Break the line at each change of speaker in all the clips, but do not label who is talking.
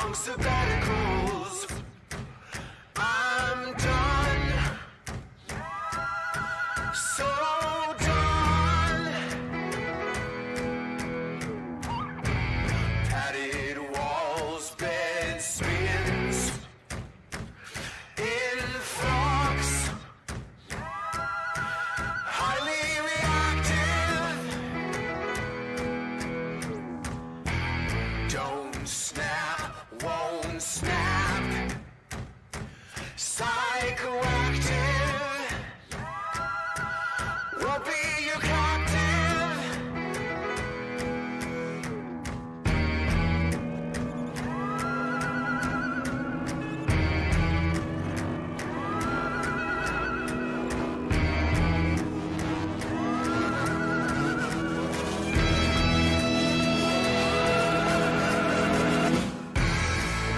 prolonged sabbaticals. I'm done, so done. Padded walls, bed spins, in flux, highly reactive. Don't snap, won't snap. Psychoactive, won't be your captive.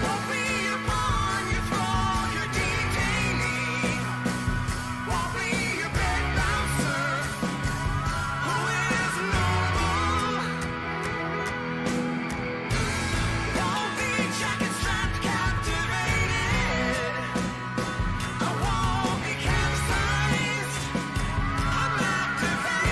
Won't be your pawn, your thrall, your detainee. Won't be your bed bouncer, who is normal. Won't be jacket strapped, captivated. I won't be capsized, I'm activated.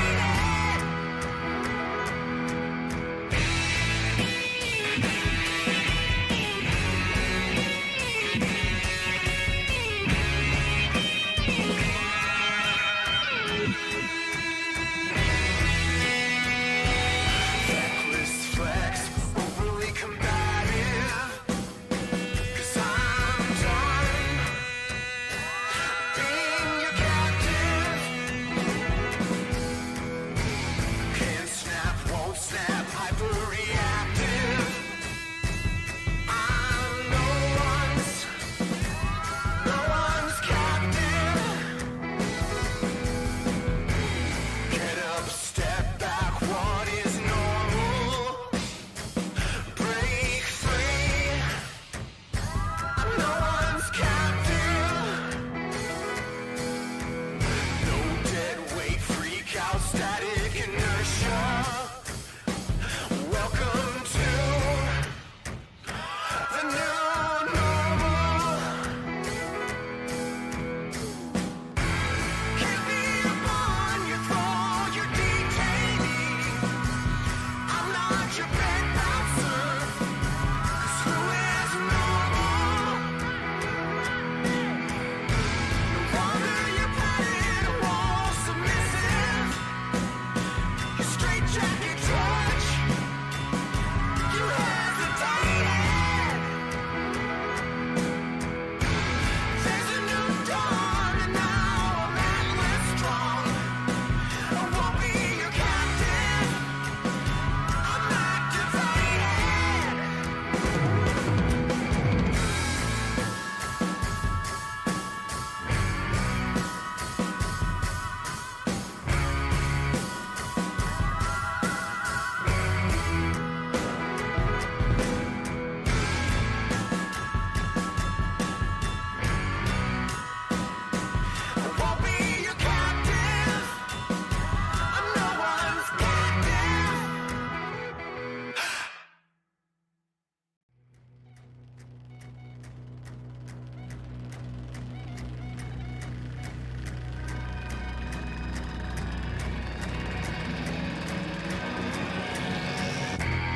Reckless flex, overly combative. 'Cause I'm done being your captive. Can't snap, won't snap, hyperreactive. I'm no one's captive. Get up, step back, what is normal? Break free, I'm no one's captive. No dead weight, freak out, static inertia. Welcome to the new normal. Can't be your pawn, your thrall, your detainee. I'm not your bed bouncer, 'cause who is normal? No longer your padded wall submissive. Your straight jacket touch, you hesitated. There's a new dawn, and now I'm endless strong. I won't be your captive, I'm activated. I won't be your captive, I'm no one's captive.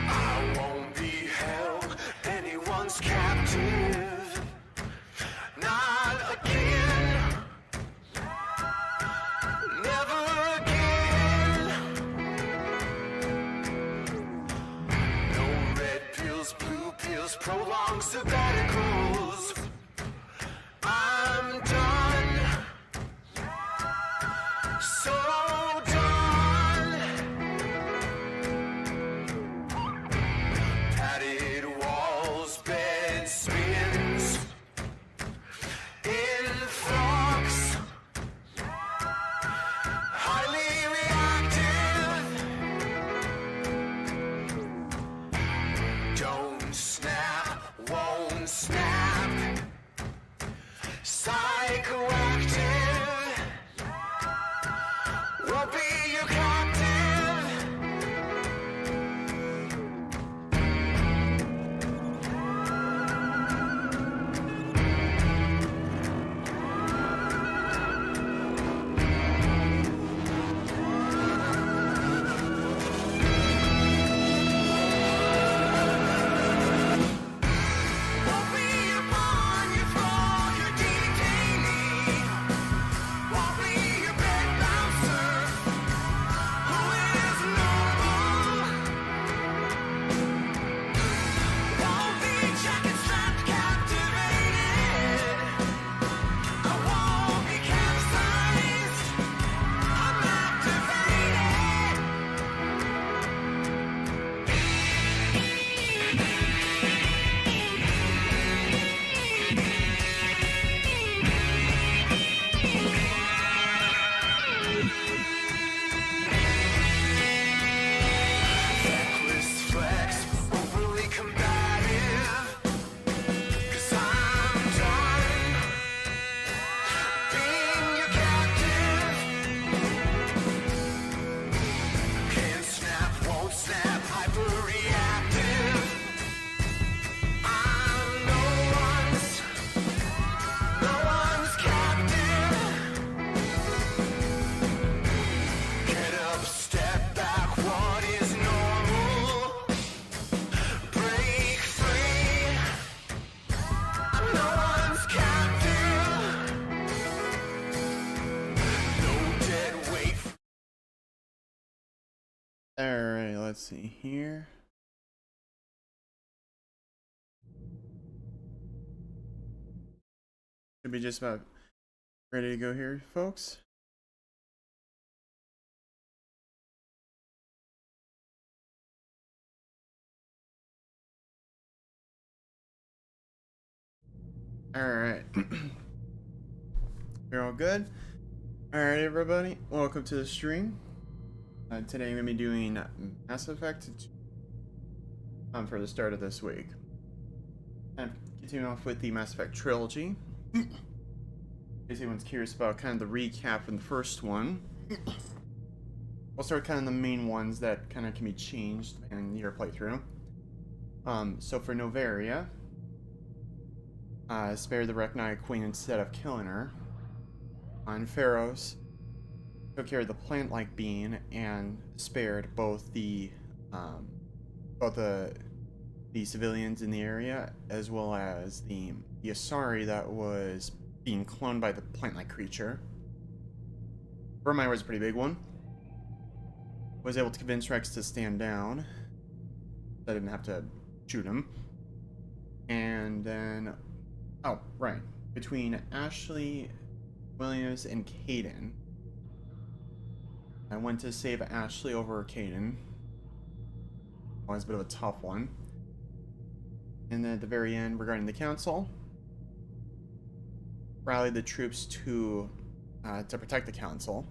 I won't be held anyone's captive, not again, never again. No red pills, blue pills, prolonged sabbaticals. I'm done, so done. Padded walls, bed spins, in flux, highly reactive. Don't snap, won't snap.
Alright, let's see here. Should be just about ready to go here, folks. Alright. You're all good? Alright, everybody. Welcome to the stream. Today I'm going to be doing Mass Effect for the start of this week. And continuing off with the Mass Effect trilogy. In case anyone's curious about kind of the recap from the first one. We'll start with kind of the main ones that kind of can be changed in your playthrough. So for Novaria, spare the Recognize Queen instead of killing her. On Pharos, took care of the plant-like being and spared both the civilians in the area as well as the Asari that was being cloned by the plant-like creature. Vermire was a pretty big one. Was able to convince Rex to stand down. I didn't have to shoot him. And then, oh right, between Ashley Williams and Caden, I went to save Ashley over Caden. Always a bit of a tough one. And then at the very end, regarding the council, rallied the troops to protect the council.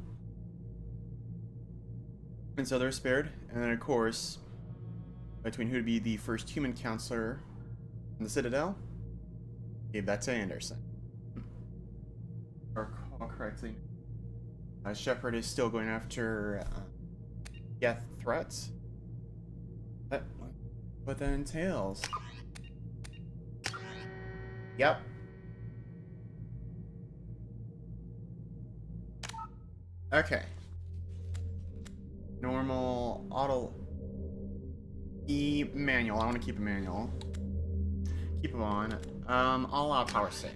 And so they're spared. And then of course, between who would be the first human counselor in the Citadel, gave that to Anderson. Or recall correctly, Shepard is still going after death threats. What that entails. Yep. Okay. Normal auto manual. I want to keep a manual. Keep them on. I'll allow power save.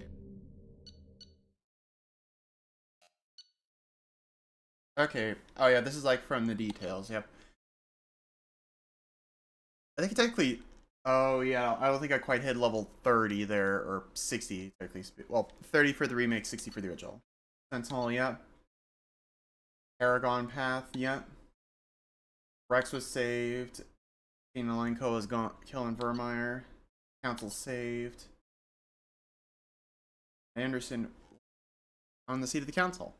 Okay. Oh yeah, this is like from the details. Yep. I think technically. Oh yeah, I don't think I quite hit level 30 there, or 60 technically. Well, 30 for the remake, 60 for the original. Sentinel, yep. Aragon Path, yep. Rex was saved. Malenko was gone, killing Vermire. Council saved. Anderson on the seat of the council.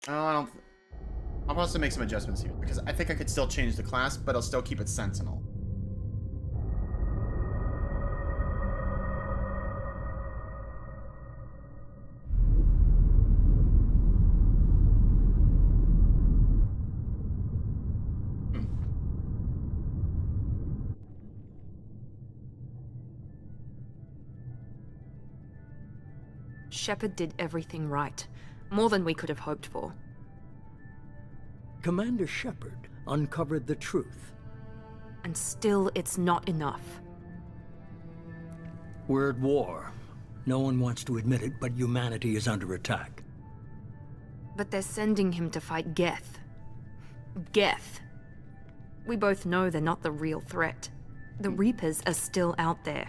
I'll also make some adjustments here because I think I could still change the class, but I'll still keep it Sentinel.
Shepard did everything right. More than we could have hoped for.
Commander Shepard uncovered the truth.
And still, it's not enough.
We're at war. No one wants to admit it, but humanity is under attack.
But they're sending him to fight Geth. Geth. We both know they're not the real threat. The Reapers are still out there.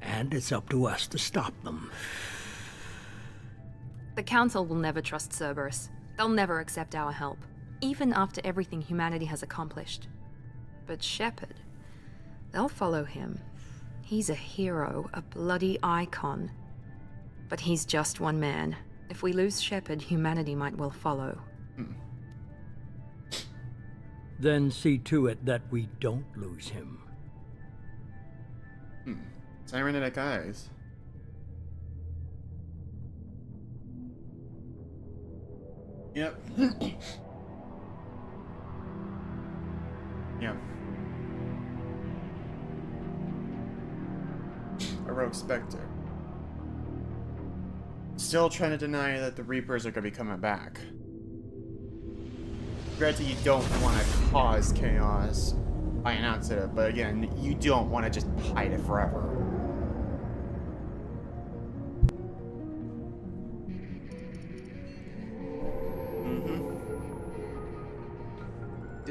And it's up to us to stop them.
The Council will never trust Cerberus. They'll never accept our help, even after everything humanity has accomplished. But Shepard, they'll follow him. He's a hero, a bloody icon. But he's just one man. If we lose Shepard, humanity might well follow.
Then see to it that we don't lose him.
Cybernetic eyes. Yep. Yep. A rogue specter. Still trying to deny that the Reapers are going to be coming back. Granted, you don't want to cause chaos by announcing it, but again, you don't want to just hide it forever.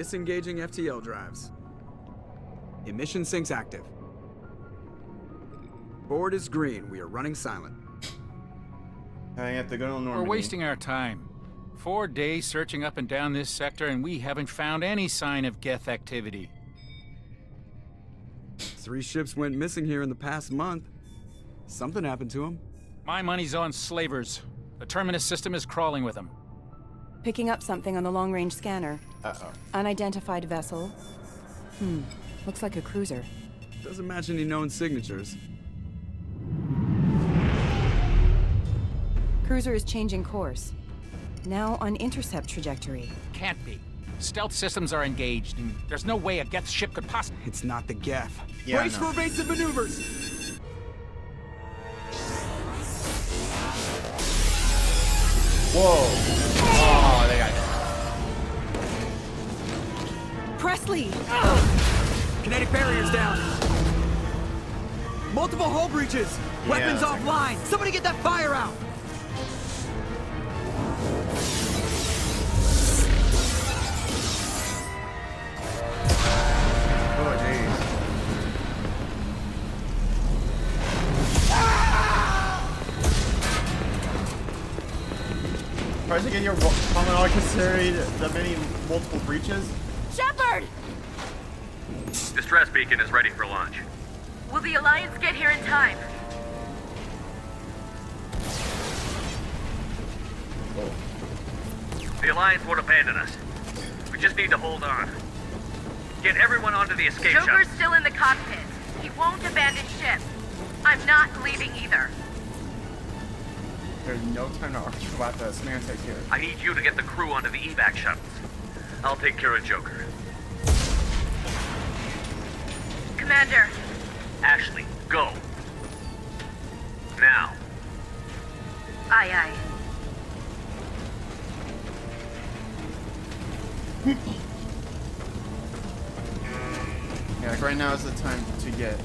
Disengaging FTL drives. Emission sinks active. Board is green. We are running silent.
I have to go to Normandy.
We're wasting our time. 4 days searching up and down this sector, and we haven't found any sign of Geth activity.
3 ships went missing here in the past month. Something happened to them.
My money's on slavers. The Terminus system is crawling with them.
Picking up something on the long-range scanner.
Uh-oh.
Unidentified vessel. Looks like a cruiser.
Doesn't match any known signatures.
Cruiser is changing course. Now on intercept trajectory.
Can't be. Stealth systems are engaged, and there's no way a Geth ship could possibly...
It's not the Geth.
Yeah,
Brace
no.
for evasive maneuvers!
Whoa! Oh, they got it.
Presley!
Kinetic barriers down. Multiple hull breaches. Weapons
that's
offline. Somebody get that fire out.
Oh, jeez. Surprised again you're common all considering the many multiple breaches.
Shepard!
Distress beacon is ready for launch.
Will the Alliance get here in time?
The Alliance won't abandon us. We just need to hold on. Get everyone onto the escape
Joker's
shuttle.
still in the cockpit. He won't abandon ship. I'm not leaving either.
There's no time to argue about the semantic here.
I need you to get the crew onto the evac shuttles. I'll take care of Joker.
Commander,
Ashley, go. Now.
aye aye.
Yeah, like right now is the time to get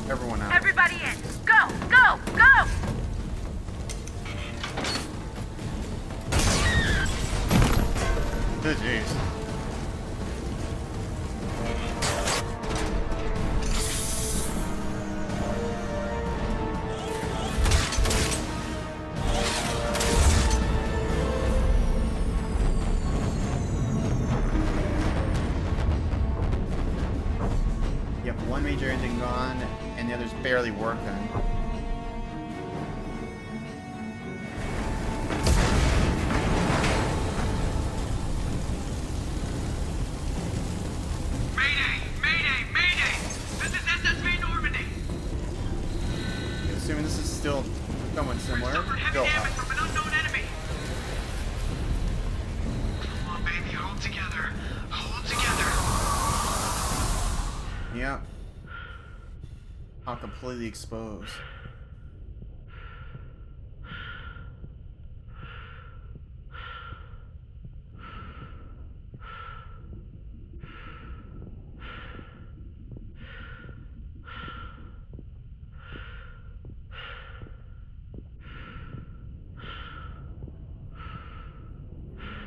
everyone out.
Everybody in. Go, go, go!
Good jeez. Yep, one major engine gone, and the other's barely working.
Mayday! Mayday! Mayday! This is SSV Normandy!
Assuming this is still somewhat similar.
Suffered heavy
Go
damage
up.
from an unknown enemy. Come on, baby, hold together. Hold together.
Yep. I'm completely exposed.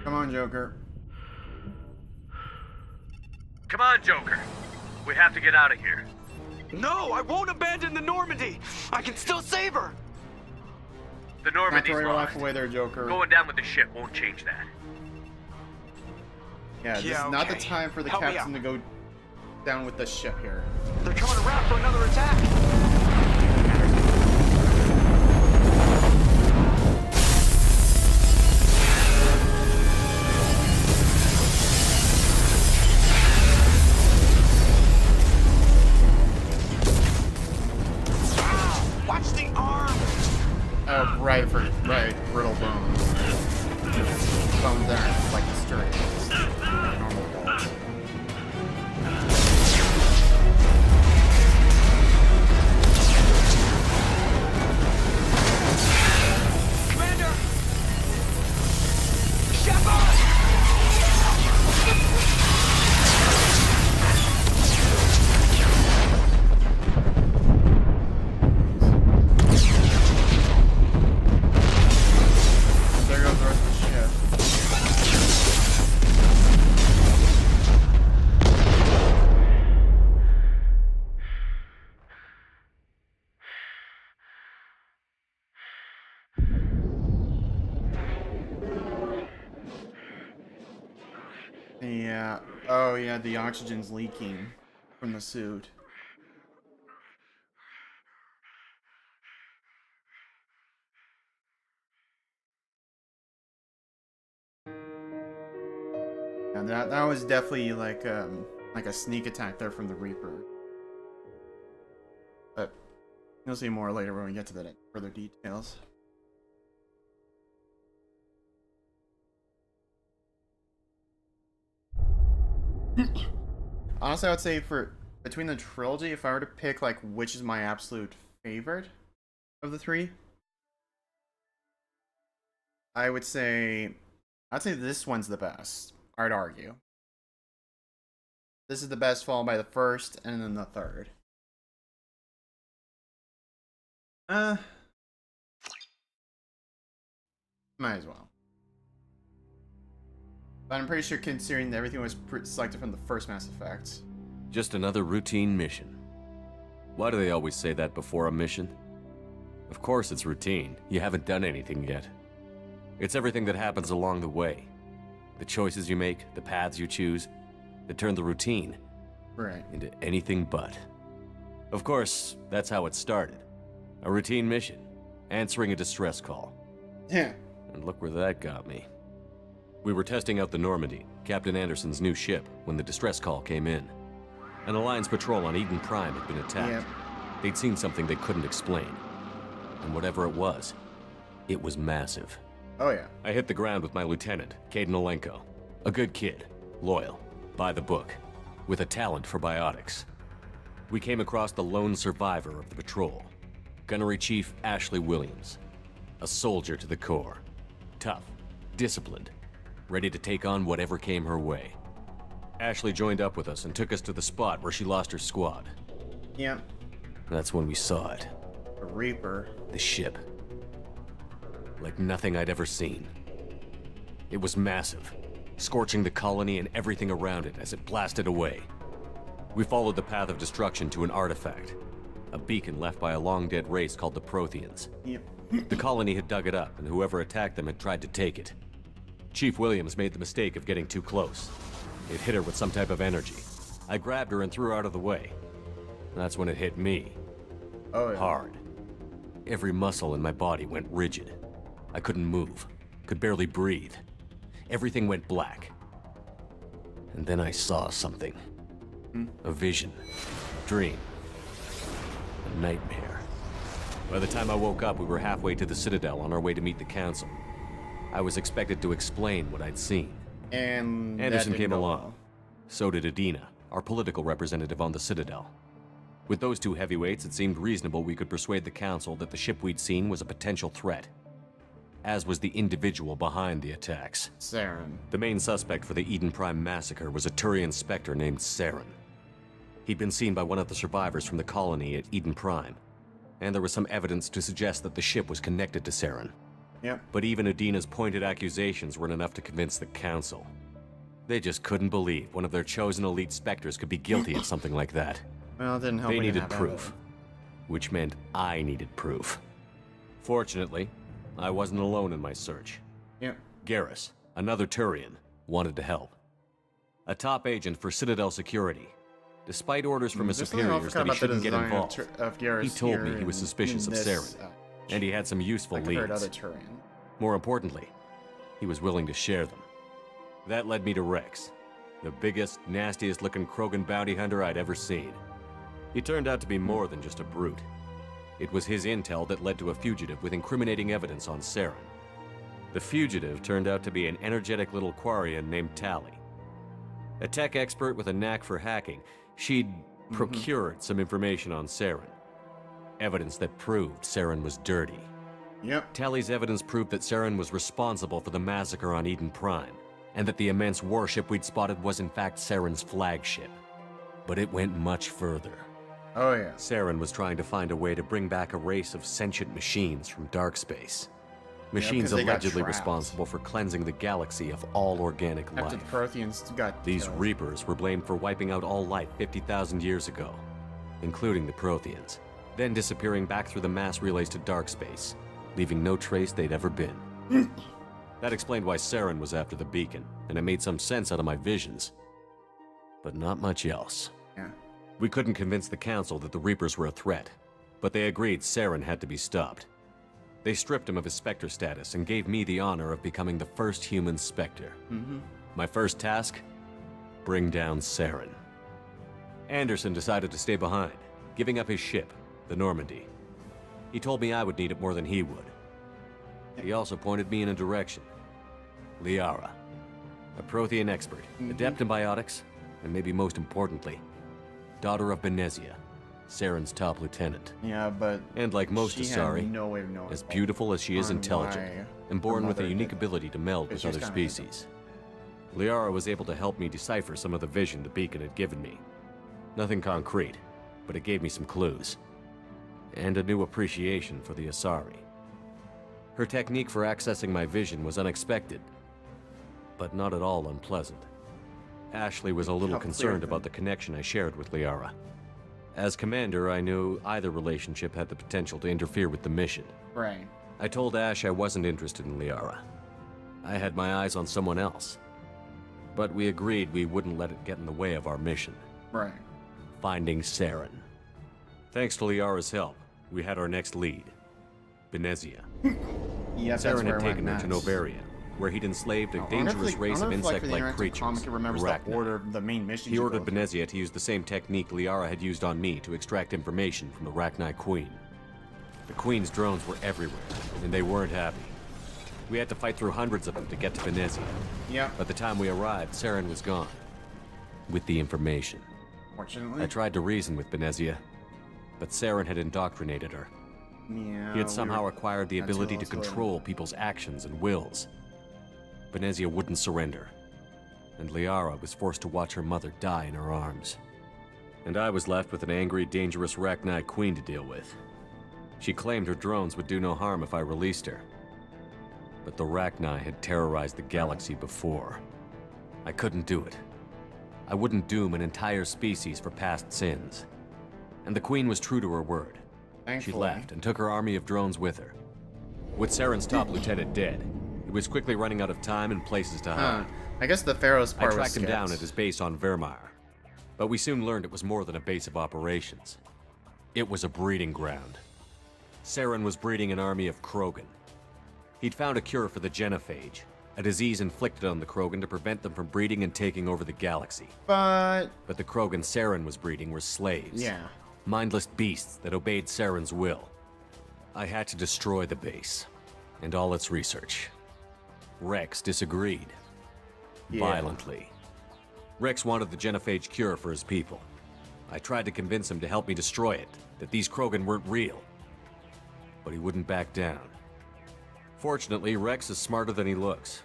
Come on, Joker.
Come on, Joker. We have to get out of here.
No, I won't abandon the Normandy. I can still save her.
The
Not
Normandy's
throwing your life
lost.
away there, Joker.
Going down with the ship won't change that.
Yeah, this
Yeah,
is not the
okay.
time for the
Help me
captain to
out.
go down with the ship here.
They're coming around for another attack. Watch the arm.
Oh, right, brittle bones. Bones that are like straight. Like normal bones.
Commander! Shepard!
There goes the rest of the ship. Yeah. Oh, yeah, the oxygen's leaking from the suit. Yeah, that was definitely like a sneak attack there from the Reaper. But you'll see more later when we get to the further details. Honestly, I would say for between the trilogy, if I were to pick like which is my absolute favorite of the three, I'd say this one's the best. I'd argue. This is the best, followed by the first, and then the third. Might as well. But I'm pretty sure considering that everything was selected from the first Mass Effect.
Just another routine mission. Why do they always say that before a mission? Of course it's routine. You haven't done anything yet. It's everything that happens along the way. The choices you make, the paths you choose, that turn the routine into anything but. Of course, that's how it started. A routine mission, answering a distress call.
Yeah.
And look where that got me. We were testing out the Normandy, Captain Anderson's new ship, when the distress call came in. An Alliance patrol on Eden Prime had been attacked.
Yep.
They'd seen something they couldn't explain. And whatever it was massive.
Oh yeah.
I hit the ground with my lieutenant, Caden Olenko. A good kid, loyal, by the book, with a talent for biotics. We came across the lone survivor of the patrol, Gunnery Chief Ashley Williams. A soldier to the core. Tough, disciplined, ready to take on whatever came her way. Ashley joined up with us and took us to the spot where she lost her squad.
Yep.
That's when we saw it.
The Reaper.
The ship. Like nothing I'd ever seen. It was massive, scorching the colony and everything around it as it blasted away. We followed the path of destruction to an artifact, a beacon left by a long-dead race called the Protheans.
Yep.
The colony had dug it up, and whoever attacked them had tried to take it. Chief Williams made the mistake of getting too close. It hit her with some type of energy. I grabbed her and threw her out of the way. That's when it hit me.
Oh yeah.
Hard. Every muscle in my body went rigid. I couldn't move, could barely breathe. Everything went black. And then I saw something. A vision. A dream. A nightmare. By the time I woke up, we were halfway to the Citadel on our way to meet the Council. I was expected to explain what I'd seen.
And
Anderson came along.
Well.
So did Adina, our political representative on the Citadel. With those two heavyweights, it seemed reasonable we could persuade the Council that the ship we'd seen was a potential threat. As was the individual behind the attacks.
Saren.
The main suspect for the Eden Prime massacre was a Turian Spectre named Saren. He'd been seen by one of the survivors from the colony at Eden Prime, and there was some evidence to suggest that the ship was connected to Saren.
Yep.
But even Adina's pointed accusations weren't enough to convince the Council. They just couldn't believe one of their chosen elite Spectres could be guilty of something like that.
Well, it didn't help.
They
we didn't
needed
have
proof,
evidence.
which meant I needed proof. Fortunately, I wasn't alone in my search.
Yep.
Garrus, another Turian, wanted to help. A top agent for Citadel Security. Despite orders from his
There's something I
superiors
forgot
that he
about the
shouldn't get
design
involved,
of Garrus
he told me
here
he was
in-
suspicious
in
of
this,
Saren, and he had some useful
compared to
leads.
other Turian.
More importantly, he was willing to share them. That led me to Rex, the biggest, nastiest looking Krogan bounty hunter I'd ever seen. He turned out to be more than just a brute. It was his intel that led to a fugitive with incriminating evidence on Saren. The fugitive turned out to be an energetic little Quarian named Tali. A tech expert with a knack for hacking, she'd procured some information on Saren. Evidence that proved Saren was dirty.
Yep.
Tali's evidence proved that Saren was responsible for the massacre on Eden Prime, and that the immense warship we'd spotted was in fact Saren's flagship. But it went much further.
Oh yeah.
Saren was trying to find a way to bring back a race of sentient machines from dark space. Machines
'cause they got
allegedly
trapped.
responsible for cleansing the galaxy of all organic
After the
life.
Protheans got
These
killed.
Reapers were blamed for wiping out all life 50,000 years ago, including the Protheans, then disappearing back through the mass relays to dark space, leaving no trace they'd ever been. That explained why Saren was after the beacon, and it made some sense out of my visions. But not much else.
Yeah.
We couldn't convince the Council that the Reapers were a threat, but they agreed Saren had to be stopped. They stripped him of his Spectre status and gave me the honor of becoming the first human Spectre. My first task? Bring down Saren. Anderson decided to stay behind, giving up his ship, the Normandy. He told me I would need it more than he would. He also pointed me in a direction. Liara, a Prothean expert, adept in biotics, and maybe most importantly, daughter of Benezia, Saren's top lieutenant.
Yeah, but
And like most
she had
Asari,
no way of knowing
as beautiful as she is
on
intelligent,
why
and born
her
with a
mother
unique
did.
ability to meld
It's
with
just
other
kinda
species. Liara was able to help me decipher some of the vision the beacon had given me. Nothing concrete, but it gave me some clues. And a new appreciation for the Asari. Her technique for accessing my vision was unexpected, but not at all unpleasant. Ashley was a little
How clear
concerned
then?
about the connection I shared with Liara. As commander, I knew either relationship had the potential to interfere with the mission.
Right.
I told Ash I wasn't interested in Liara. I had my eyes on someone else. But we agreed we wouldn't let it get in the way of our mission.
Right.
Finding Saren. Thanks to Liara's help, we had our next lead. Benezia.
Yeah, that's
Saren
where
had
it
taken her
went
to
next.
Novaria, where he'd enslaved a
I wonder if,
dangerous
like,
race
I
of
wonder if, like, for the
insect-like
interactive
creatures.
comic, it remembers
Arachni.
the order of the main missions.
He
you
ordered
go through.
Benezia to use the same technique Liara had used on me to extract information from the Arachni Queen. The Queen's drones were everywhere, and they weren't happy. We had to fight through hundreds of them to get to Benezia.
Yeah.
By the time we arrived, Saren was gone. With the information.
Fortunately.
I tried to reason with Benezia, but Saren had indoctrinated her.
Yeah.
He had somehow acquired the
that's who
ability
I
to
was going.
control people's actions and wills. Benezia wouldn't surrender, and Liara was forced to watch her mother die in her arms. And I was left with an angry, dangerous Arachni Queen to deal with. She claimed her drones would do no harm if I released her. But the Arachni had terrorized the galaxy before. I couldn't do it. I wouldn't doom an entire species for past sins. And the Queen was true to her word. She
Thankfully.
left and took her army of drones with her. With Saren's top lieutenant dead, it was quickly running out of time and places to hide.
I guess the Pharaoh's
I
part
tracked
was
him down
skipped.
at his base on Vermeer, but we soon learned it was more than a base of operations. It was a breeding ground. Saren was breeding an army of Krogan. He'd found a cure for the genophage, a disease inflicted on the Krogan to prevent them from breeding and taking over the galaxy.
But
But the Krogan Saren was breeding were slaves.
yeah.
Mindless beasts that obeyed Saren's will. I had to destroy the base, and all its research. Rex disagreed.
Yeah.
Violently. Rex wanted the genophage cure for his people. I tried to convince him to help me destroy it, that these Krogan weren't real. But he wouldn't back down. Fortunately, Rex is smarter than he looks.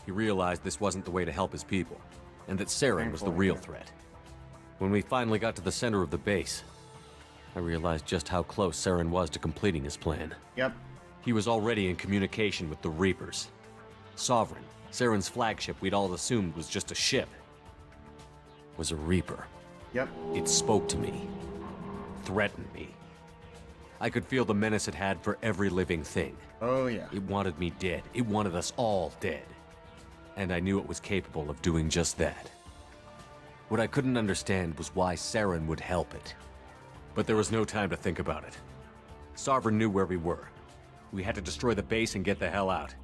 He realized this wasn't the way to help his people, and that Saren was the
Thankfully.
real threat. When we finally got to the center of the base, I realized just how close Saren was to completing his plan.
Yep.
He was already in communication with the Reapers. Sovereign, Saren's flagship we'd all assumed was just a ship, was a Reaper.
Yep.
It spoke to me, threatened me. I could feel the menace it had for every living thing.
Oh yeah.
It wanted me dead. It wanted us all dead. And I knew it was capable of doing just that. What I couldn't understand was why Saren would help it. But there was no time to think about it. Sovereign knew where we were. We had to destroy the base and get the hell out.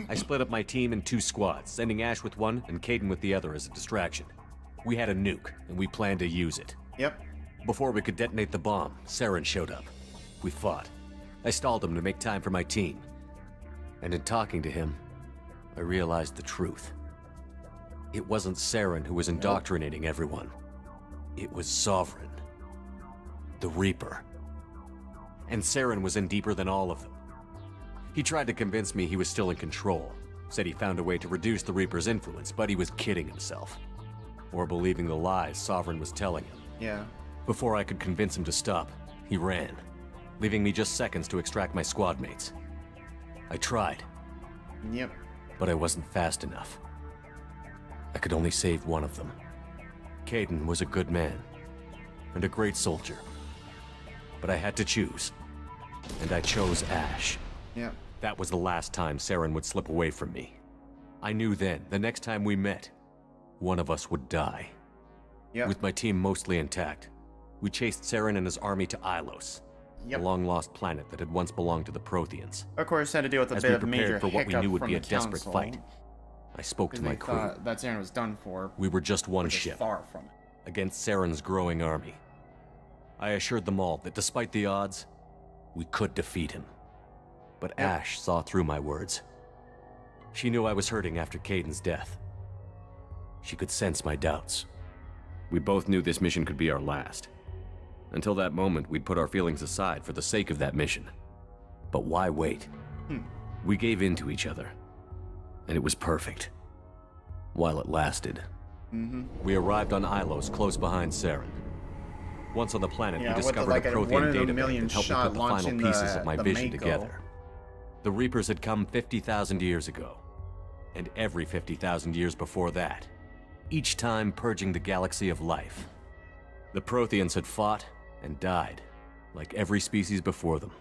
I split up my team in 2 squads, sending Ash with one and Caden with the other as a distraction. We had a nuke, and we planned to use it.
Yep.
Before we could detonate the bomb, Saren showed up. We fought. I stalled him to make time for my team. And in talking to him, I realized the truth. It wasn't Saren who was indoctrinating everyone. It was Sovereign. The Reaper. And Saren was in deeper than all of them. He tried to convince me he was still in control. Said he found a way to reduce the Reaper's influence, but he was kidding himself. Or believing the lies Sovereign was telling him.
Yeah.
Before I could convince him to stop, he ran, leaving me just seconds to extract my squad mates. I tried,
Yep.
but I wasn't fast enough. I could only save one of them. Caden was a good man, and a great soldier. But I had to choose, and I chose Ash.
Yep.
That was the last time Saren would slip away from me. I knew then, the next time we met, one of us would die.
Yep.
With my team mostly intact, we chased Saren and his army to Ilos, a long-lost planet that had once belonged to the Protheans.
Of course, had to deal with a
As
bit
we
of a major
prepared for what we
hiccup
knew would
from
be a
the
desperate
council,
fight, I spoke to my crew.
thought that Saren was done for.
We were just one
We're just
ship
far from it.
against Saren's growing army. I assured them all that despite the odds, we could defeat him. But Ash saw through my words. She knew I was hurting after Caden's death. She could sense my doubts. We both knew this mission could be our last. Until that moment, we'd put our feelings aside for the sake of that mission. But why wait? We gave in to each other. And it was perfect. While it lasted. We arrived on Ilos, close behind Saren. Once on the planet, we discovered
like
a
a
Prothean
1 in a
database
million
that helped me
shot
put the final
launching
pieces of my
the
vision
Mako.
together. The Reapers had come 50,000 years ago, and every 50,000 years before that, each time purging the galaxy of life. The Protheans had fought and died, like every species before them.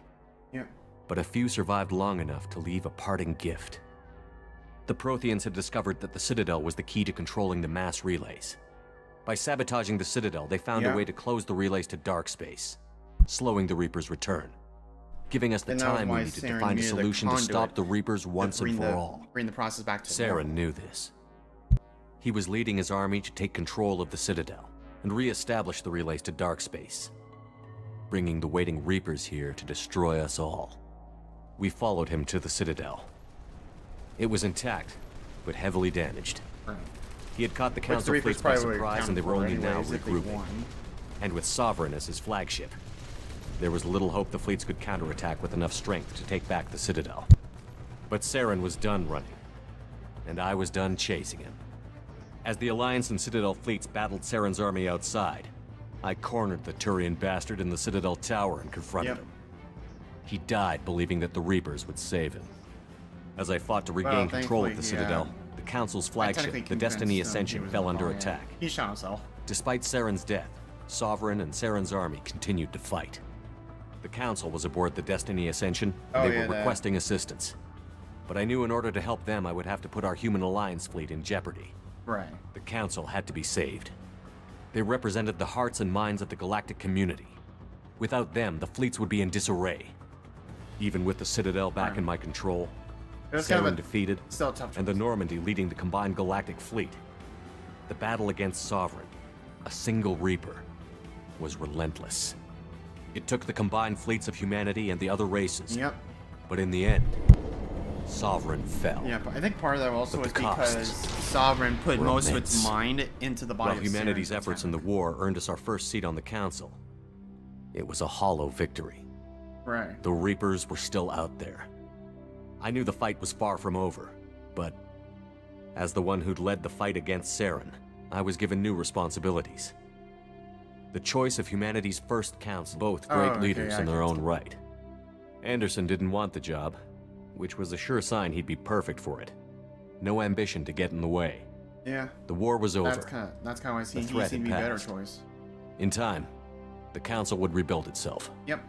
Yep.
But a few survived long enough to leave a parting gift. The Protheans had discovered that the Citadel was the key to controlling the mass relays. By sabotaging the Citadel, they found a way to close the relays to dark space, slowing the Reapers' return, giving us the time we needed to find a solution to stop the Reapers once and for all.
Bring the process back to
Saren knew this. He was leading his army to take control of the Citadel and re-establish the relays to dark space, bringing the waiting Reapers here to destroy us all. We followed him to the Citadel. It was intact, but heavily damaged. He had caught the Council fleets by surprise, and they were only now regrouping. And with Sovereign as his flagship, there was little hope the fleets could counterattack with enough strength to take back the Citadel. But Saren was done running, and I was done chasing him. As the Alliance and Citadel fleets battled Saren's army outside, I cornered the Turian bastard in the Citadel tower and confronted him. He died believing that the Reapers would save him. As I fought to regain control of the Citadel, the Council's flagship, the Destiny Ascension, fell under attack.
He shot himself.
Despite Saren's death, Sovereign and Saren's army continued to fight. The Council was aboard the Destiny Ascension, and they were requesting assistance. But I knew in order to help them, I would have to put our human Alliance fleet in jeopardy.
Right.
The Council had to be saved. They represented the hearts and minds of the galactic community. Without them, the fleets would be in disarray. Even with the Citadel back in my control, Saren defeated, and the Normandy leading the combined galactic fleet, the battle against Sovereign, a single Reaper, was relentless. It took the combined fleets of humanity and the other races.
Yep.
But in the end, Sovereign fell.
Yeah, but I think part of that also was because Sovereign put most of its mind into the body of
humanity's efforts in the war earned us our first seat on the Council, it was a hollow victory.
Right.
The Reapers were still out there. I knew the fight was far from over, but as the one who'd led the fight against Saren, I was given new responsibilities. The choice of humanity's first council, both great leaders in their own right. Anderson didn't want the job, which was a sure sign he'd be perfect for it. No ambition to get in the way.
Yeah.
The war was over.
That's kind of why he seemed to be a better choice.
In time, the council would rebuild itself.
Yep.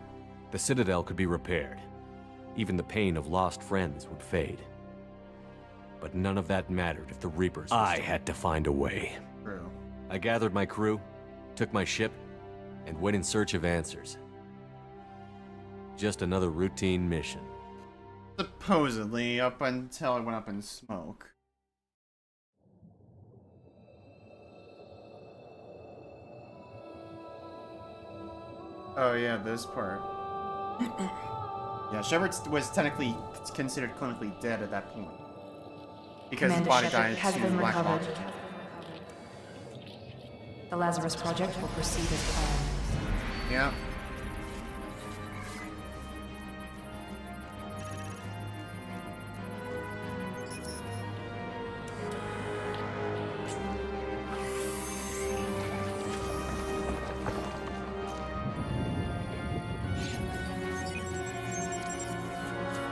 The Citadel could be repaired. Even the pain of lost friends would fade. But none of that mattered if the Reapers I had to find a way.
True.
I gathered my crew, took my ship, and went in search of answers. Just another routine mission.
Supposedly, up until it went up in smoke. Oh yeah, this part. Yeah, Shepard was technically considered clinically dead at that point. Because his body died to black magic.
The Lazarus Project will proceed as planned.
Yeah.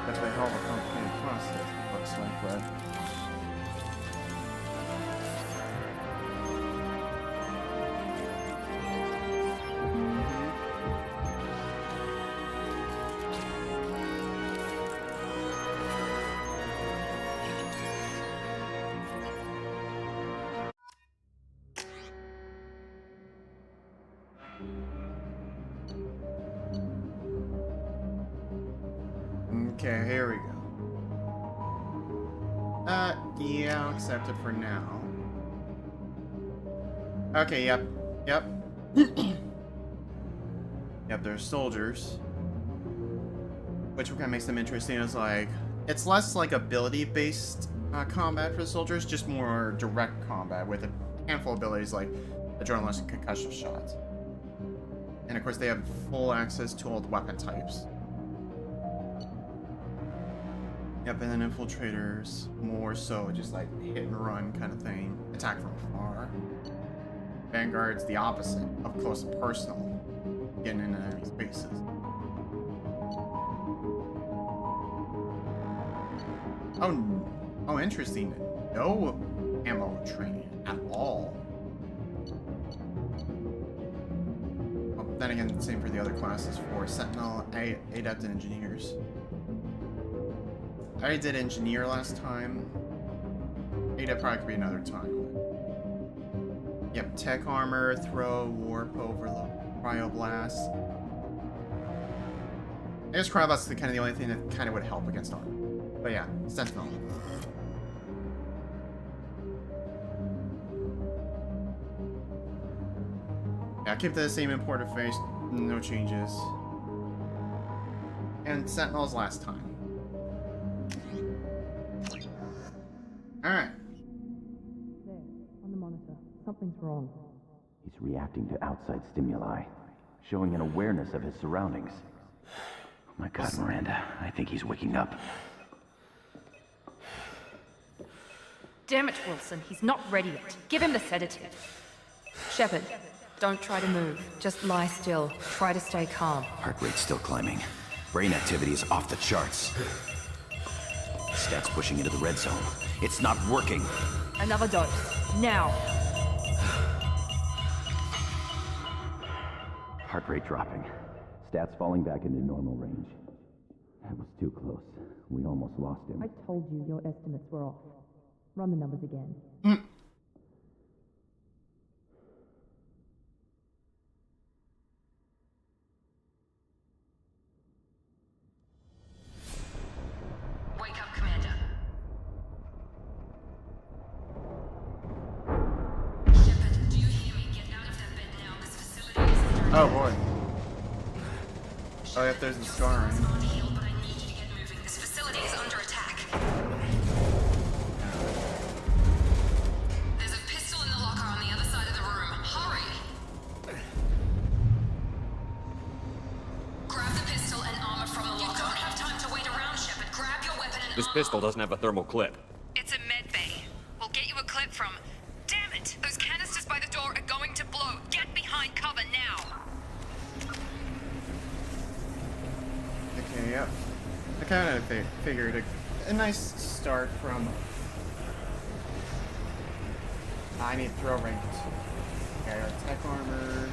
Definitely a hell of a complicated process, it looks like, but... Okay, here we go. Yeah, I'll accept it for now. Okay, yep. Yep, there's soldiers. Which kind of makes them interesting is like, it's less like ability-based combat for the soldiers, just more direct combat with a handful of abilities like adrenaline and concussion shots. And of course they have full access to all the weapon types. Yep, and then infiltrators, more so just like hit and run kind of thing. Attack from far. Vanguard's the opposite, up close and personal. Getting into enemy spaces. Oh, interesting. No ammo training at all. Well, then again, same for the other classes for Sentinel, Adept, and Engineers. I already did Engineer last time. Adept probably could be another time. Yep, Tech Armor, Throw, Warp, Overload, Cryoblast. I guess Cryoblast is kind of the only thing that kind of would help against armor. But yeah, Sentinel. Yeah, keep the same imported face, no changes. And Sentinel's last time. Alright.
There, on the monitor. Something's wrong.
He's reacting to outside stimuli, showing an awareness of his surroundings. Oh my God, Miranda, I think he's waking up.
Damn it, Wilson. He's not ready yet. Give him the sedative. Shepard, don't try to move. Just lie still. Try to stay calm.
Heart rate's still climbing. Brain activity is off the charts. Stats pushing into the red zone. It's not working.
Another dose. Now.
Heart rate dropping. Stats falling back into normal range. That was too close. We almost lost him.
I told you your estimates were off. Run the numbers again.
Wake up, Commander. Shepard, do you hear me? Get out of that bed now. This facility is under
Oh boy. Oh, yep, there's the scarring.
on heal, but I need you to get moving. This facility is under attack. There's a pistol in the locker on the other side of the room. Hurry! Grab the pistol and armor from the locker. You don't have time to wait around, Shepard. Grab your weapon and
This pistol doesn't have a thermal clip.
It's a med bay. We'll get you a clip from... Damn it! Those canisters by the door are going to blow. Get behind cover now!
Okay, yep. I kind of figured a nice start from... I need throw ranked. Okay, our tech armor...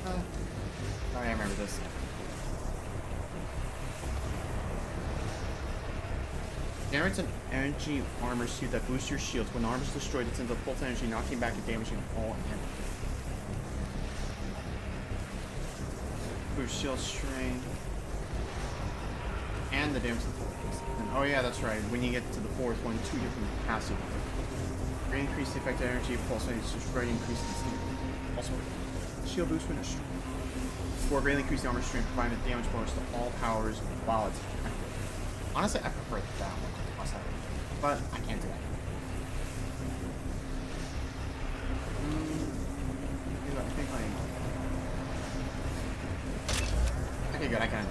Oh, I remember this. Generates an energy armor suit that boosts your shields. When the armor is destroyed, it sends a pulse energy, knocking back and damaging all enemies. Boost shield strength. And the damage to the fourth. And, oh yeah, that's right. When you get to the fourth one, 2 different passive. Great increase the effective energy, pulse energy, greatly increase the speed. Also, shield boost when it's strong. 4 greatly increase the armor strength, providing a damage bonus to all powers while it's active. Honestly, I prefer that one. But I can't do that. I think okay, good, I can.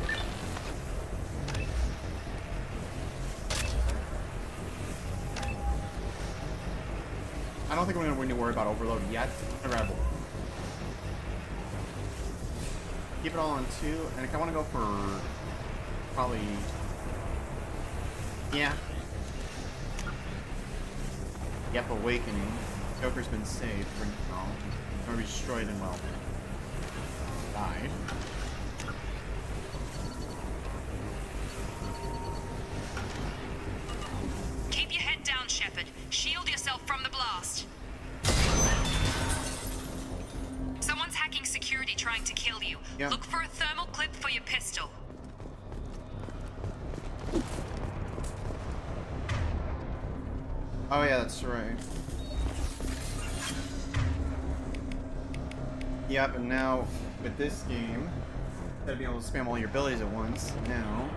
I don't think we're going to worry about overload yet. A rebel. Keep it all on 2, and if I want to go for probably, yeah. Yep, Awakening. Joker's been saved for now. Or destroyed and well. Died.
Keep your head down, Shepard. Shield yourself from the blast. Someone's hacking security trying to kill you.
Yeah.
Look for a thermal clip for for your pistol.
Oh yeah, that's right. Yep, and now with this game, instead of being able to spam all your abilities at once, now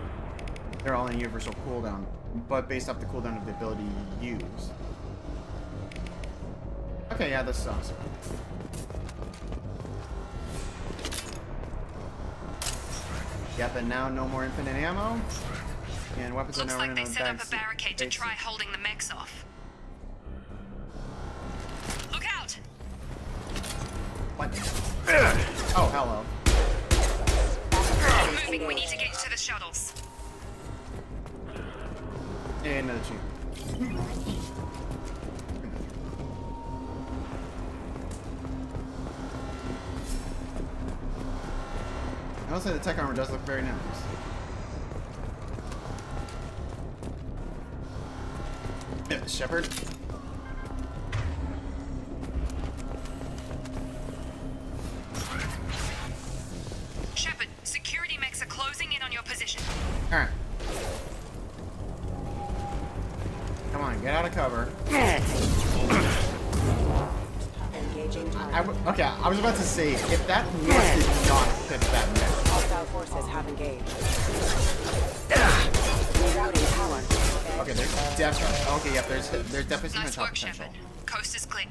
they're all in universal cooldown, but based off the cooldown of the ability you use. Okay, yeah, this is awesome. Yep, and now no more infinite ammo, and weapons
Looks
are now
like
running
they
on
set up
bags.
a barricade to try holding the mechs off. Look out!
What? Oh, hello.
Moving, we need to get you to the shuttles.
Yeah, another cheat. I will say the tech armor does look very nice. Yeah, Shepard.
Shepard, security mechs are closing in on your position.
Alright. Come on, get out of cover. Okay, I was about to say, if that noise did not hit that mech.
Hostile forces have engaged. Rerouting power.
Okay, there's definitely. Okay, yep, there's definitely some
Nice
headshot
work,
potential.
Shepard. Coast is clear.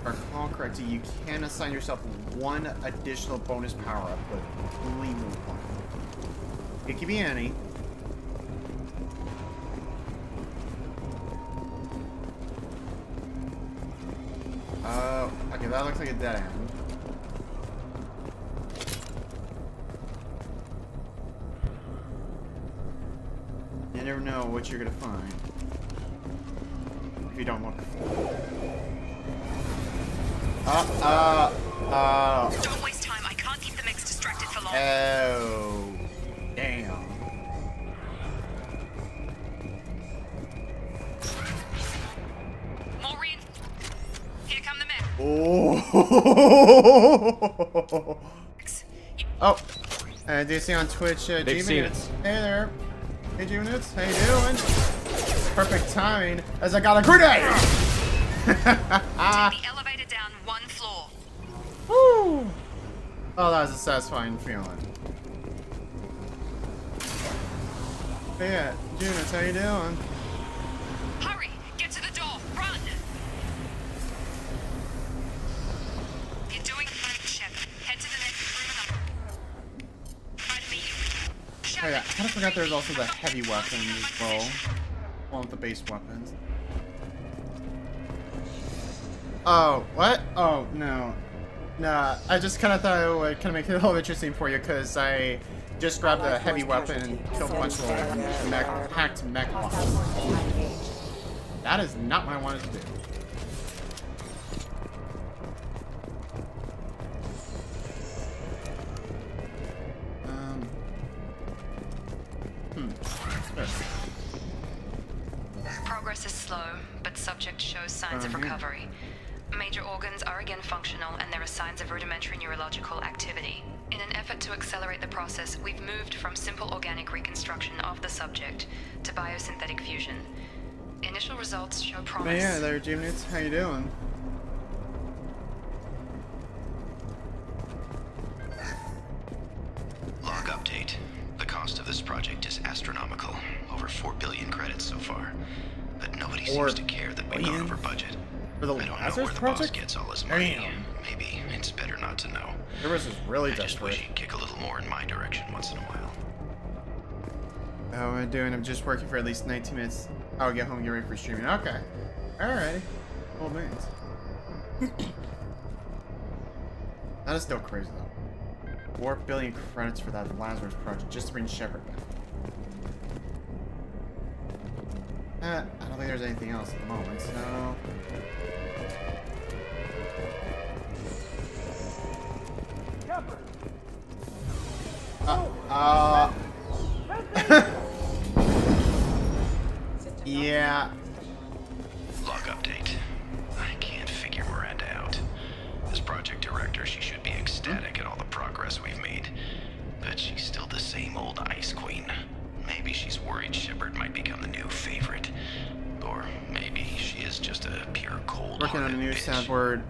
If I recall correctly, you can assign yourself one additional bonus power up with only one. It could be any. Okay, that looks like a dead end. You never know what you're gonna find if you don't look.
Don't waste time. I can't keep the mechs distracted for long.
Oh, damn.
Maureen, here come the mech.
Oh. Oh. Do you see on Twitch?
They've seen us.
Hey there. Hey, G-Units. How you doing? Perfect timing, as I got a grenade.
Take the elevator down one floor.
Woo! Oh, that was a satisfying feeling. Hey, yeah, G-Units, how you doing?
Hurry, get to the door. Run. You're doing fine, Shepard. Head to the next room and try to meet you.
Oh yeah, I kind of forgot there's also the heavy weapons as well, along with the base weapons. Oh, what? Oh, no. Nah, I just kind of thought it would kind of make it a little interesting for you, because I just grabbed the heavy weapon and killed a bunch of little hacked mech bots. That is not what I wanted to do.
Progress is slow, but subject shows signs of recovery. Major organs are again functional, and there are signs of rudimentary neurological activity. In an effort to accelerate the process, we've moved from simple organic reconstruction of the subject to biosynthetic fusion. Initial results show promise.
But yeah, there, G-Units. How you doing?
Log update. The cost of this project is astronomical. Over 4 billion credits so far. But nobody seems to care that we've gone over budget.
For the
I don't know
Lazarus
where the
Project?
boss gets all his money.
Damn.
Maybe it's better not to know.
Cerberus is really
I just wish
desperate.
he'd kick a little more in my direction once in a while.
Oh, I'm doing. I'm just working for at least 19 minutes. I'll get home and get ready for streaming. Okay. Alrighty. Cool beans. That is still crazy though. 4 billion credits for that Lazarus Project just to bring Shepard back. I don't think there's anything else at the moment, so... yeah.
Log update. I can't figure Miranda out. This project project director, she should be ecstatic at all the progress we've made. But she's still the same old Ice Queen. Maybe she's worried Shepard might become the new favorite. Or maybe she is just a pure cold.
Working on a new soundboard.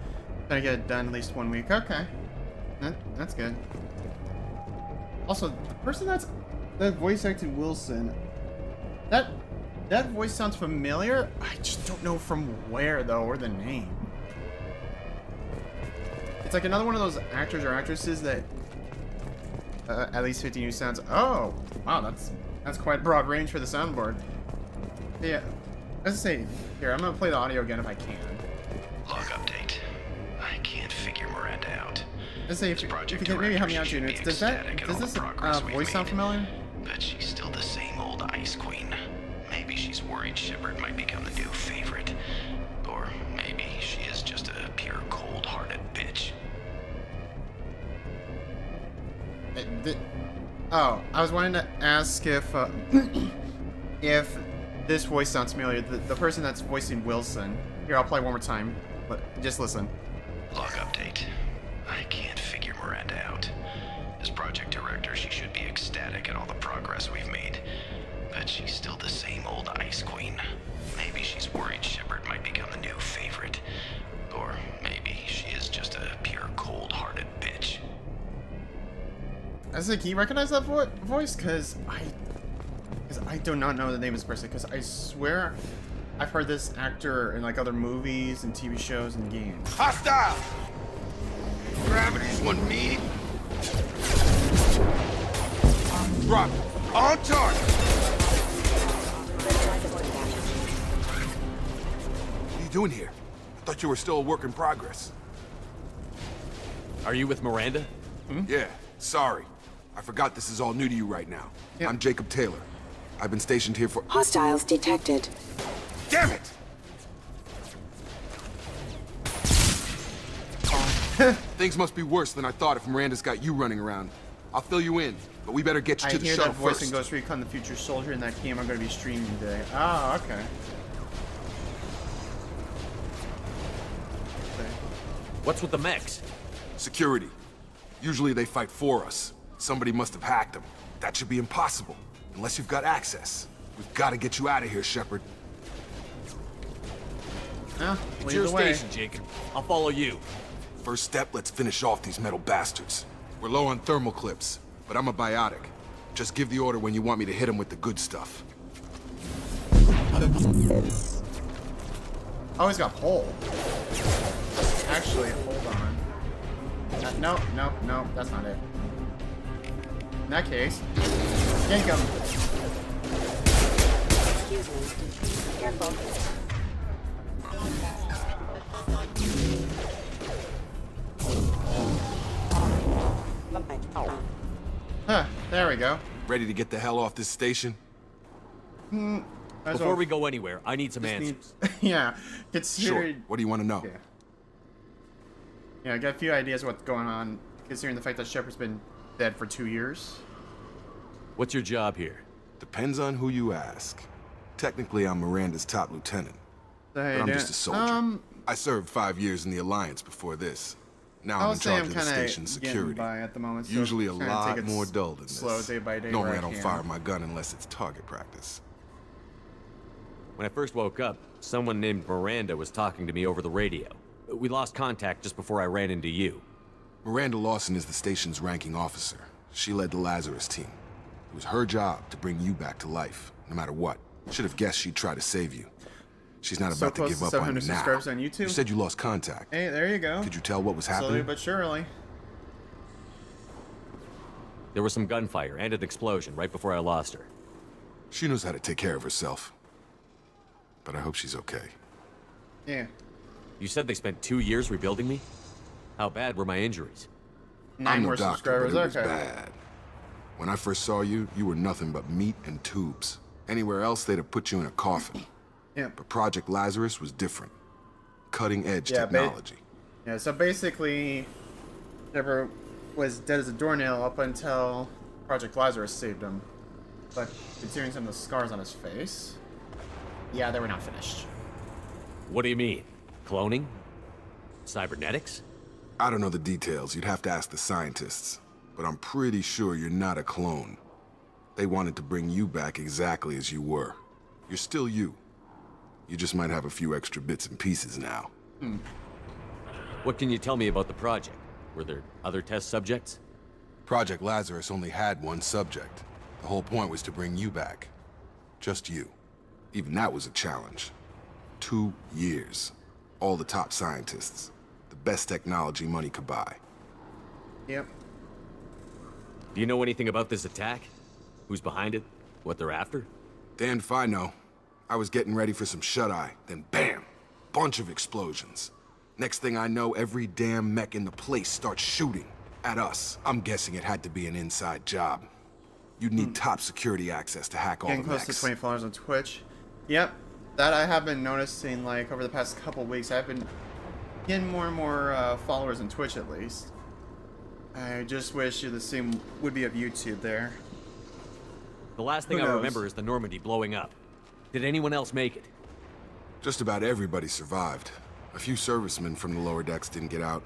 Trying to get it done at least 1 week. Okay. That's good. Also, the person that voice acted Wilson, that voice sounds familiar. I just don't know from where though, or the name. It's like another one of those actors or actresses that at least 50 new sounds. Oh, wow, that's quite a broad range for the soundboard. Yeah, let's say here. I'm gonna play the audio again if I can.
Log update. I can't figure Miranda out.
Let's say if you can maybe help me out, Junior. Does this voice sound familiar?
But she's still the same old Ice Queen. Maybe she's worried Shepard might become the new favorite. Or maybe she is just a pure cold-hearted bitch.
Oh, I was wanting to ask if if this voice sounds familiar. The person that's voicing Wilson. Here, I'll play one more time. Just listen.
Log update. I can't figure Miranda out. As project director, she should be ecstatic at all the progress we've made. But she's still the same old Ice Queen. Maybe she's worried Shepard might become the new favorite. Or maybe she is just a pure cold-hearted bitch.
I was like, can you recognize that voice? Because I do not know the name of this person. Because I swear I've heard this actor in like other movies and TV shows and games.
Hostile! Gravity's one me. Drop. On target.
What are you doing here? I thought you were still a work in progress.
Are you with Miranda?
Yeah, sorry. I forgot this is all new to you right now. I'm Jacob Taylor. I've been stationed here for—
Hostiles detected.
Damn it! Things must be worse than I thought if Miranda's got you running around. I'll fill you in, but we better get you to the shuttle
first. I hear that voice
first.
in Ghost Recon: The Future Soldier in that game I'm going to be streaming today. Oh, okay.
What's with the mechs?
Security. Usually they fight for us. Somebody must have hacked them. That should be impossible, unless you've got access. We've got to get you out of here, Shepard.
It's your station, Jacob. I'll follow you.
First step, let's finish off these metal bastards. We're low on thermal clips, but I'm a biotic. Just give the order when you want me to hit them with the good stuff.
Oh, he's got pole. Actually, hold on. No, that's not it. In that case, yank him.
Excuse me. Careful.
Huh, there we go.
Ready to get the hell off this station?
Before we go anywhere, I need some answers.
Yeah,
Sure. What do you want to know?
Yeah, I got a few ideas what's going on, considering the fact that Shepard's been dead for 2 years.
What's your job here?
Depends on who you ask. Technically, I'm Miranda's top lieutenant. But I'm just a soldier. I served 5 years in the Alliance before this. Now I'm in charge of the station's security.
By at the moment, so
Usually a lot more dull than
slow
this.
day by day.
Normally I don't fire my gun unless it's target practice.
When I first woke up, someone named Miranda was talking to me over the radio. We lost contact just before I ran into you.
Miranda Lawson is the station's ranking officer. She led the Lazarus team. It was her job to bring you back to life, no matter what. Should have guessed she'd try to save you. She's not about to give up on you now.
Subscribers on YouTube.
You said you lost contact.
Hey, there you go.
Could you tell what was happening?
Slowly but surely.
There was some gunfire and an explosion right before I lost her.
She knows how to take care of herself. But I hope she's okay.
Yeah.
You said they spent 2 years rebuilding me? How bad were my injuries?
9 more subscribers,
but it was bad. When I first saw you, you were nothing but meat and tubes. Anywhere else, they'd have put you in a coffin.
Yeah.
But Project Lazarus was different. Cutting-edge technology.
Yeah, so basically, Shepard was dead as a doornail up until Project Lazarus saved him. But considering some of the scars on his face, yeah, they were not finished.
What do you mean? Cloning? Cybernetics?
I don't know the details. You'd have to ask the scientists. But I'm pretty sure you're not a clone. They wanted to bring you back exactly as you were. You're still you. You just might have a few extra bits and pieces now.
What can you tell me about the project? Were there other test subjects?
Project Lazarus only had one subject. The whole point was to bring you back. Just you. Even that was a challenge. 2 years. All the top scientists. The best technology money could buy.
Yep.
Do you know anything about this attack? Who's behind it? What they're after?
Damned if I know. I was getting ready for some shut-eye, then bam! Bunch of explosions. Next thing I know, every damn mech in the place starts shooting. At us. I'm guessing it had to be an inside job. You'd need top security access to hack all the
Getting close
mechs.
to 20 followers on Twitch. Yep. That I have been noticing, like, over the past couple weeks. I've been getting more and more followers on Twitch, at least. I just wish the same would be of YouTube there.
The last thing I remember is the Normandy blowing up. Did anyone else make it?
Just about everybody survived. A few servicemen from the lower decks didn't get out.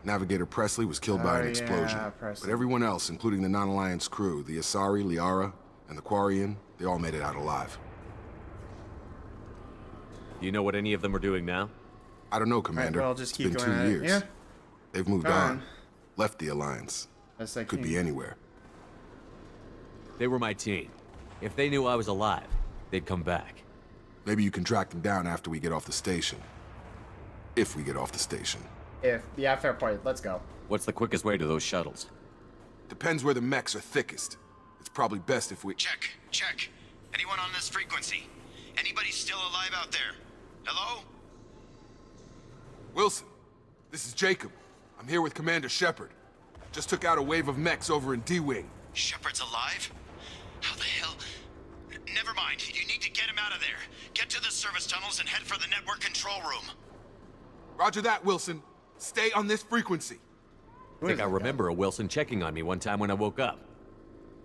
Navigator Presley was killed by an explosion. But everyone else, including the non-Alliance crew, the Asari, Liara, and the Quarian, they all made it out alive.
Do you know what any of them are doing now?
I don't know, Commander.
Well, just keep
it's been
going
2
at it.
years.
Yeah.
They've moved on. Left the Alliance. Could be
king.
anywhere.
They were my team. If they knew I was alive, they'd come back.
Maybe you can track them down after we get off the station. If we get off the station.
Yeah, fair point. Let's go.
What's the quickest way to those shuttles?
Depends where the mechs are thickest. It's probably best if we...
Check. Anyone on this frequency? Anybody still alive out there? Hello?
Wilson, this is Jacob. I'm here with Commander Shepard. Just took out a wave of mechs over in D-Wing.
Shepard's alive? How the hell? Never mind. You need to get him out of there. Get to the service tunnels and head for the network control room.
Roger that, Wilson. Stay on this frequency.
I think I remember a Wilson checking on me one time when I woke up.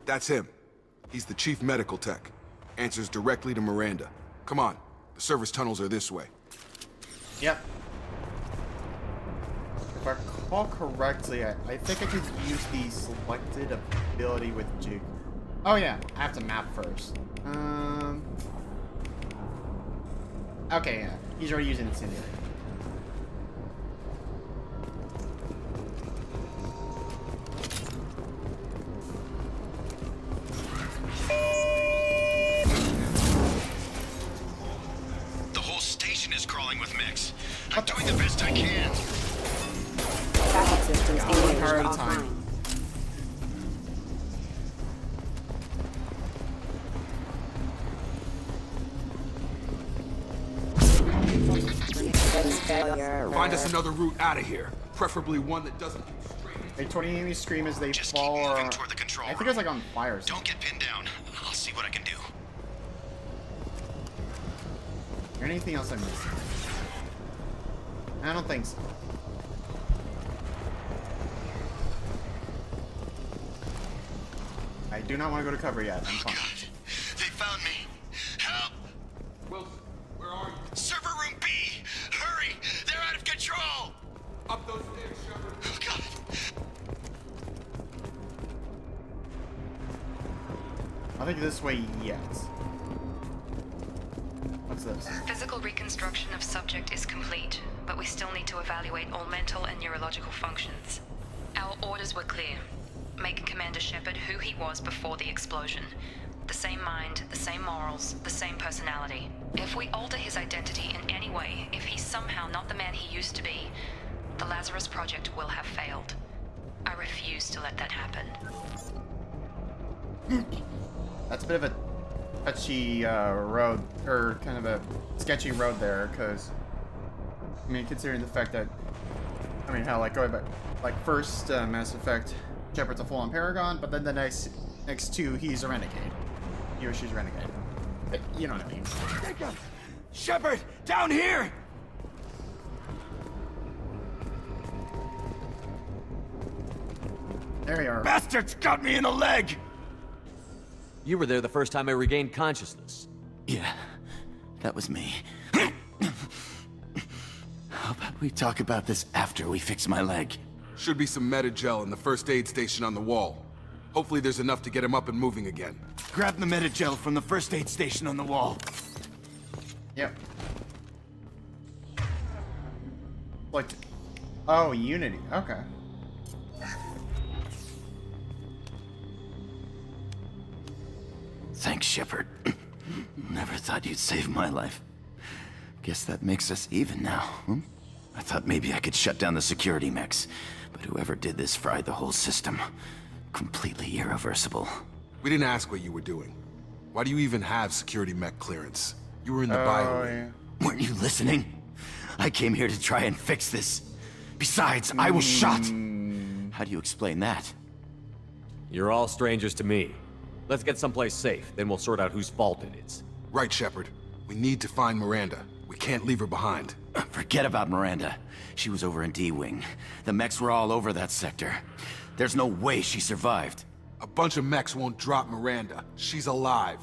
That's him. He's the chief medical tech. Answers directly to Miranda. Come on. The service tunnels are this way.
Yep. If I recall correctly, I think I could use the selected ability with Jig. Oh yeah, I have to map first. Okay, yeah. He's already using incendiary.
The whole station is crawling with mechs. I'm doing the best I can.
Backup systems engaged
car at a
offline.
time.
Find us another route out of here. Preferably one that doesn't keep straight.
They 20 enemies scream as they
Just
fall.
keep moving
Or...
toward the control
I think it's like on fire. Or something.
Don't get pinned down. I'll see what I can do.
Is there anything else I missed? I don't think so. I do not want to go to cover yet. I'm fine.
They found me. Help!
Wilson, where are you?
Server room B! Hurry! They're out of control!
Up those stairs, Shepard.
Oh, God.
I think this way yet. What's this?
Physical reconstruction of subject is complete, but we still need to evaluate all mental and neurological functions. Our orders were clear. Make Commander Shepard who he was before the explosion. The same mind, the same morals, the same personality. If we alter his identity in any way, if he's somehow not the man he used to be, the Lazarus Project will have failed. I refuse to let that happen.
That's a bit of a touchy road, or kind of a sketchy road there, because, I mean, considering the fact that, I mean, hell, like, going back, like, first Mass Effect, Shepard's a full-on Paragon, but then the next two, he's a Renegade. He or she's a Renegade. You know what I mean.
Jacob! Shepard! Down here!
There you are.
Bastards got me in the leg!
You were there the first time I regained consciousness.
Yeah, that was me.
How about we talk about this after we fix my leg?
Should be some metagel in the first aid station on the wall. Hopefully there's enough to get him up and moving again.
Grab the metagel from the first aid station on the wall.
Yep. Like, oh, Unity. Okay.
Thanks, Shepard. Never thought you'd save my life. Guess that makes us even now, hmm? I thought maybe I could shut down the security mechs, but whoever did this fried the whole system. Completely irreversible.
We didn't ask what you were doing. Why do you even have security mech clearance? You were in the Bioware.
Yeah.
Weren't you listening? I came here to try and fix this. Besides, I was shot. How do you explain that?
You're all strangers to me. Let's get someplace safe, then we'll sort out whose fault it is.
Right, Shepard. We need to find Miranda. We can't leave her behind.
Forget about Miranda. She was over in D-Wing. The mechs were all over that sector. There's no way she survived.
A bunch of mechs won't drop Miranda. She's alive.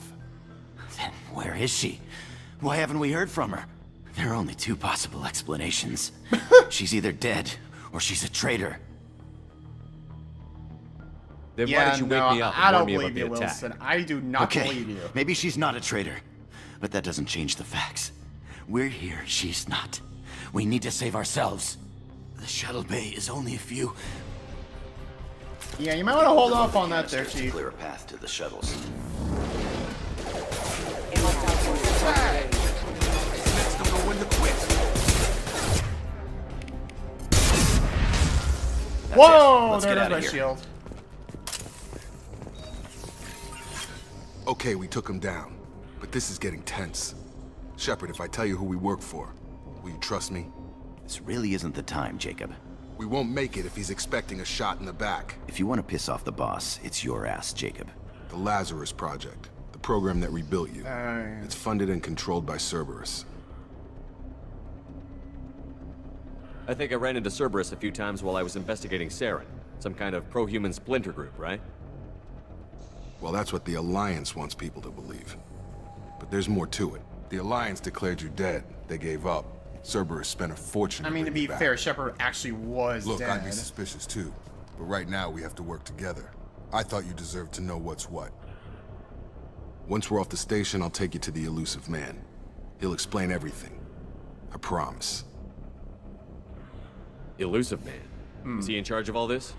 Then where is she? Why haven't we heard from her? There are only two possible explanations. She's either dead, or she's a traitor.
Then why did you wake me up
I
and warn
don't
me about
believe
the
you,
attack?
Wilson. I do not
Okay,
believe you.
maybe she's not a traitor. But that doesn't change the facts. We're here, she's not. We need to save ourselves. The shuttle bay is only a few...
Yeah, you might want to hold off on that there, Chief.
Clear a path to the shuttles.
Mechs don't know when to quit.
Whoa!
Let's
There
get
goes
out of
my
here.
shield.
Okay, we took him down. But this is getting tense. Shepard, if I tell you who we work for, will you trust me?
This really isn't the time, Jacob.
We won't make it if he's expecting a shot in the back.
If you want to piss off the boss, it's your ass, Jacob.
The Lazarus Project. The program that rebuilt you.
Yeah.
It's funded and controlled by Cerberus.
I think I ran into Cerberus a few times while I was investigating Saren. Some kind of pro-human splinter group, right?
Well, that's what the Alliance wants people to believe. But there's more to it. The Alliance declared you dead. They gave up. Cerberus spent a fortune.
I mean, to
bring
be
you back.
fair, Shepard actually was
Look,
dead.
I'd be suspicious too. But right now, we have to work together. I thought you deserved to know what's what. Once we're off the station, I'll take you to the Illusive Man. He'll explain everything. I promise.
Illusive Man? Is he in charge of all this?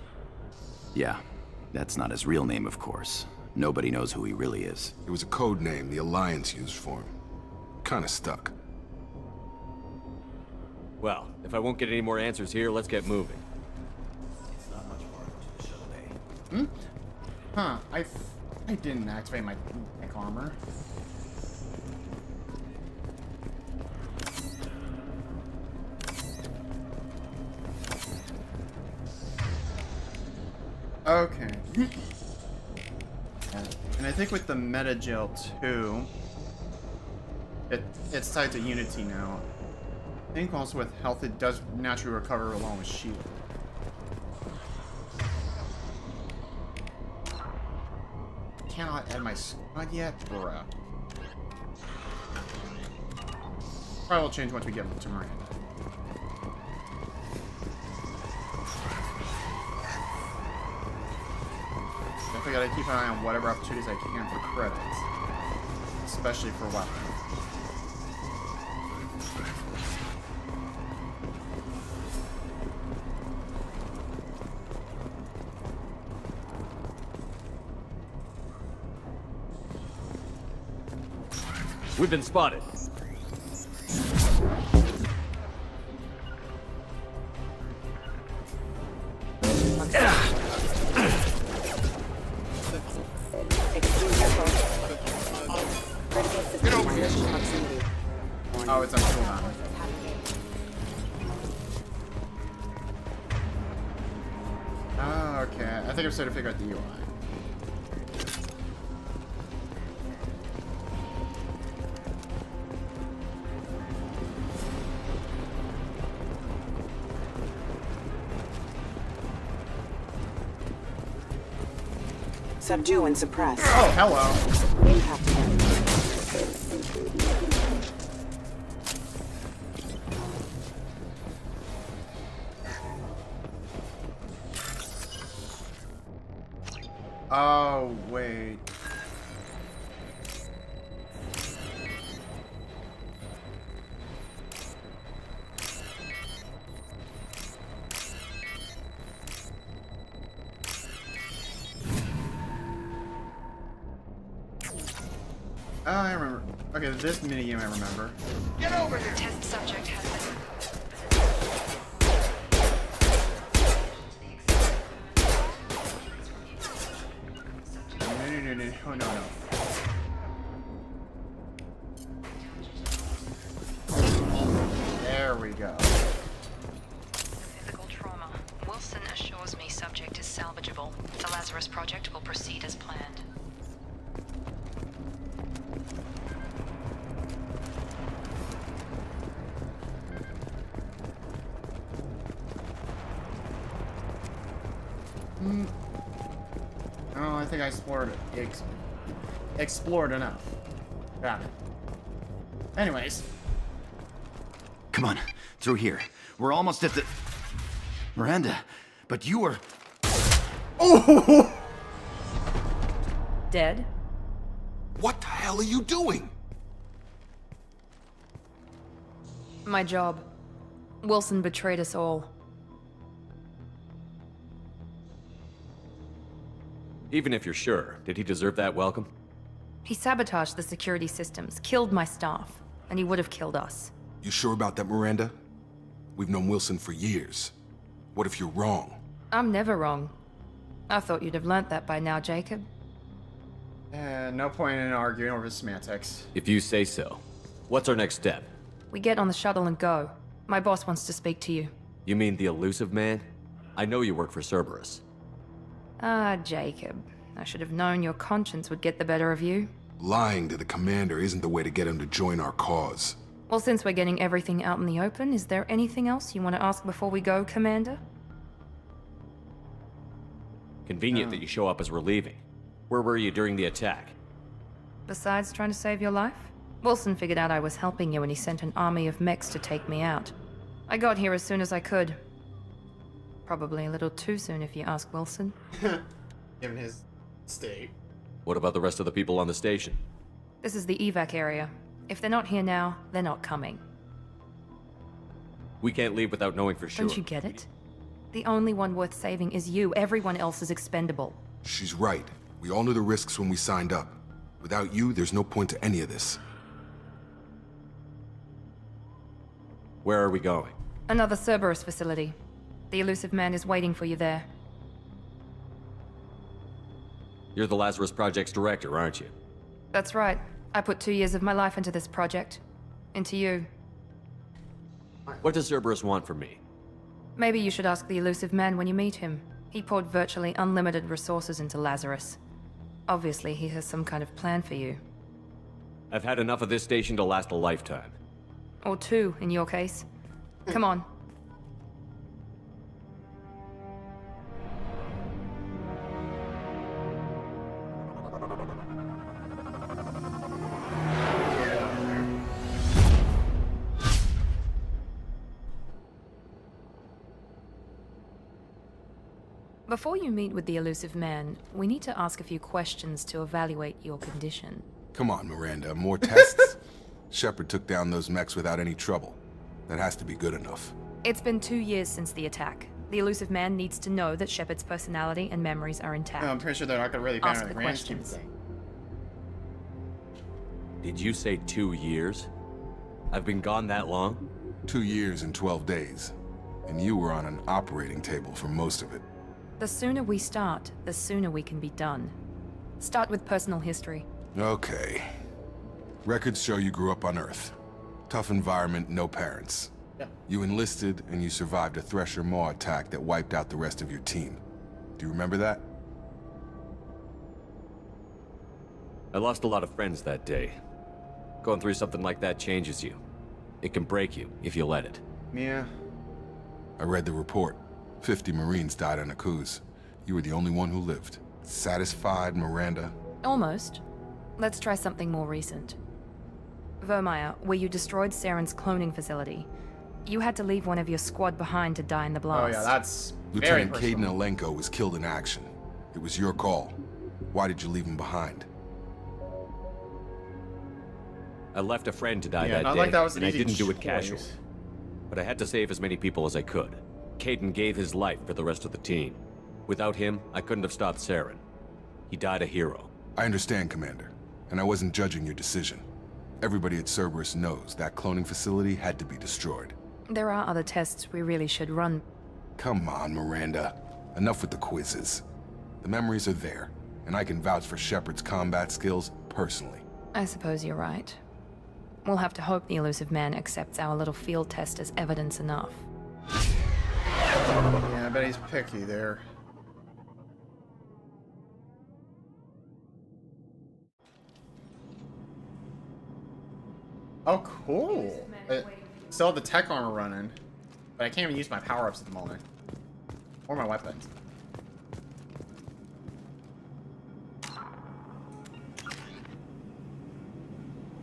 Yeah, that's not his real name, of course. Nobody knows who he really is.
It was a code name the Alliance used for him. Kinda stuck.
Well, if I won't get any more answers here, let's get moving.
It's not much farther to the shuttle bay.
Huh, I didn't activate my mech armor. Okay. And I think with the metagel too, it's tied to Unity now. I think also with health it does naturally recover along with shield. Cannot add my squad yet, bruh. Probably will change once we get to Miranda. Definitely gotta keep an eye on whatever opportunities I can for credits, especially for weapons.
We've been spotted.
Get over here!
Oh, it's on cooldown. Oh, okay. I think I'm starting to figure out the UI.
Subdue and suppress.
Oh, hello.
Impact point.
Oh, wait. Oh, I remember. Okay, this minigame I remember.
Get over here!
Test subject has been...
No. Oh, no. There we go.
Physical trauma. Wilson assures me subject is salvageable. The Lazarus Project will proceed as planned.
Oh, I think I explored enough. Got it. Anyways.
Come on, through here. We're almost at the... Miranda, but you were...
Oh!
Dead?
What the hell are you doing?
My job. Wilson betrayed us all.
Even if you're sure, did he deserve that welcome?
He sabotaged the security systems, killed my staff, and he would have killed us.
You sure about that, Miranda? We've known Wilson for years. What if you're wrong?
I'm never wrong. I thought you'd have learnt that by now, Jacob.
No point in arguing over semantics.
If you say so. What's our next step?
We get on the shuttle and go. My boss wants to speak to you.
You mean the Illusive Man? I know you work for Cerberus.
Ah, Jacob. I should have known your conscience would get the better of you.
Lying to the commander isn't the way to get him to join our cause.
Well, since we're getting everything out in the open, is there anything else you want to ask before we go, Commander?
Convenient that you show up as we're leaving. Where were you during the attack?
Besides trying to save your life? Wilson figured out I was helping you and he sent an army of mechs to take me out. I got here as soon as I could. Probably a little too soon if you ask Wilson.
Given his state.
What about the rest of the people on the station?
This is the evac area. If they're not here now, they're not coming.
We can't leave without knowing for sure.
Don't you get it? The only one worth saving is you. Everyone else is expendable.
She's right. We all knew the risks when we signed up. Without you, there's no point to any of this.
Where are we going?
Another Cerberus facility. The Illusive Man is waiting for you there.
You're the Lazarus Project's director, aren't you?
That's right. I put 2 years of my life into this project. Into you.
What does Cerberus want from me?
Maybe you should ask the Illusive Man when you meet him. He poured virtually unlimited resources into Lazarus. Obviously, he has some kind of plan for you.
I've had enough of this station to last a lifetime.
Or 2, in your case. Come on. Before you meet with the Illusive Man, we need to ask a few questions to evaluate your condition.
Come on, Miranda. More tests? Shepard took down those mechs without any trouble. That has to be good enough.
It's been 2 years since the attack. The Illusive Man needs to know that Shepard's personality and memories are intact.
I'm pretty sure they're not gonna really
Ask
ban
the
the grand scheme
questions.
thing.
Did you say 2 years? I've been gone that long?
2 years and 12 days. And you were on an operating table for most of it.
The sooner we start, the sooner we can be done. Start with personal history.
Okay. Records show you grew up on Earth. Tough environment, no parents.
Yeah.
You enlisted and you survived a Thresher Maw attack that wiped out the rest of your team. Do you remember that?
I lost a lot of friends that day. Going through something like that changes you. It can break you, if you let it.
Yeah.
I read the report. 50 Marines died on Akuz. You were the only one who lived. Satisfied, Miranda?
Almost. Let's try something more recent. Vermeer, where you destroyed Saren's cloning facility. You had to leave one of your squad behind to die in the blast.
Oh yeah, that's very
Lieutenant
personal.
Caden Alenko was killed in action. It was your call. Why did you leave him behind?
I left a friend to die
Yeah,
that
not
day,
like that was an
and I
easy
didn't do it
choice.
casual. But I had to save as many people as I could. Caden gave his life for the rest of the team. Without him, I couldn't have stopped Saren. He died a hero.
I understand, Commander, and I wasn't judging your decision. Everybody at Cerberus knows that cloning facility had to be destroyed.
There are other tests we really should run.
Come on, Miranda. Enough with the quizzes. The memories are there, and I can vouch for Shepard's combat skills personally.
I suppose you're right. We'll have to hope the Illusive Man accepts our little field test as evidence enough.
Yeah, I bet he's picky there. Oh, cool. Still have the tech armor running, but I can't even use my power-ups at the moment. Or my weapons.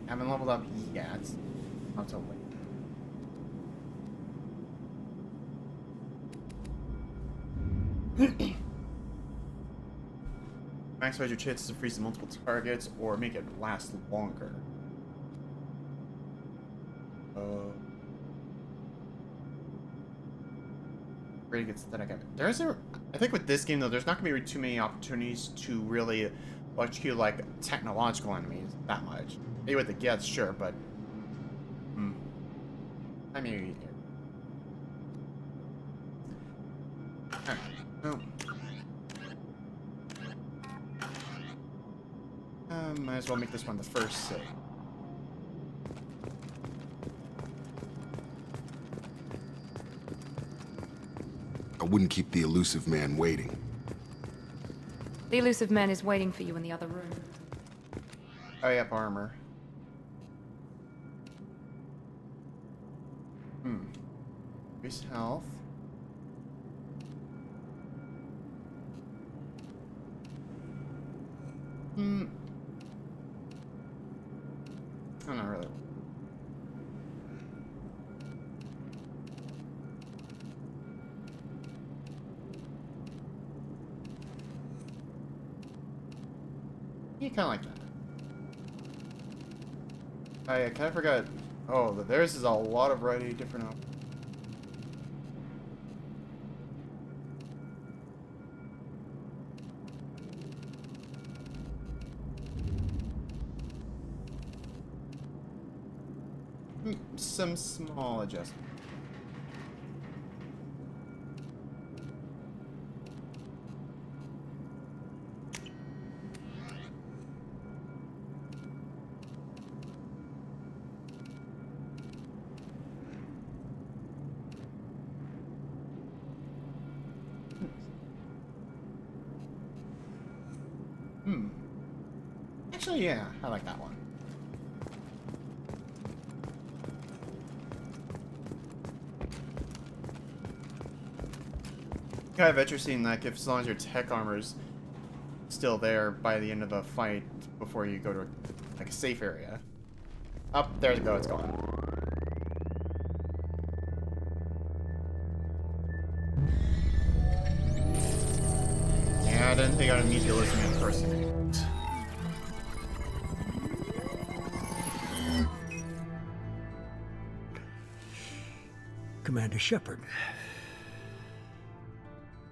Haven't leveled up yet. Not till late. Maximize your chances to freeze multiple targets or make it last longer. Really good synthetic. I think with this game though, there's not gonna be too many opportunities to really electrocute like technological enemies that much. Maybe with the Gets, sure, but I mean, oh. Might as well make this one the first save.
I wouldn't keep the Illusive Man waiting.
The Illusive Man is waiting for you in the other room.
Oh, yep, armor. Increase health. Oh, not really. Yeah, kind of like that. I kind of forgot. Oh, theirs is a lot of variety different. Some small adjustment. Actually, yeah, I like that one. Kind of interesting, like, if as long as your tech armor's still there by the end of the fight before you go to like a safe area. Up, there you go, it's gone. Yeah, I didn't think I'd meet the Illusive Man in person.
Commander Shepard.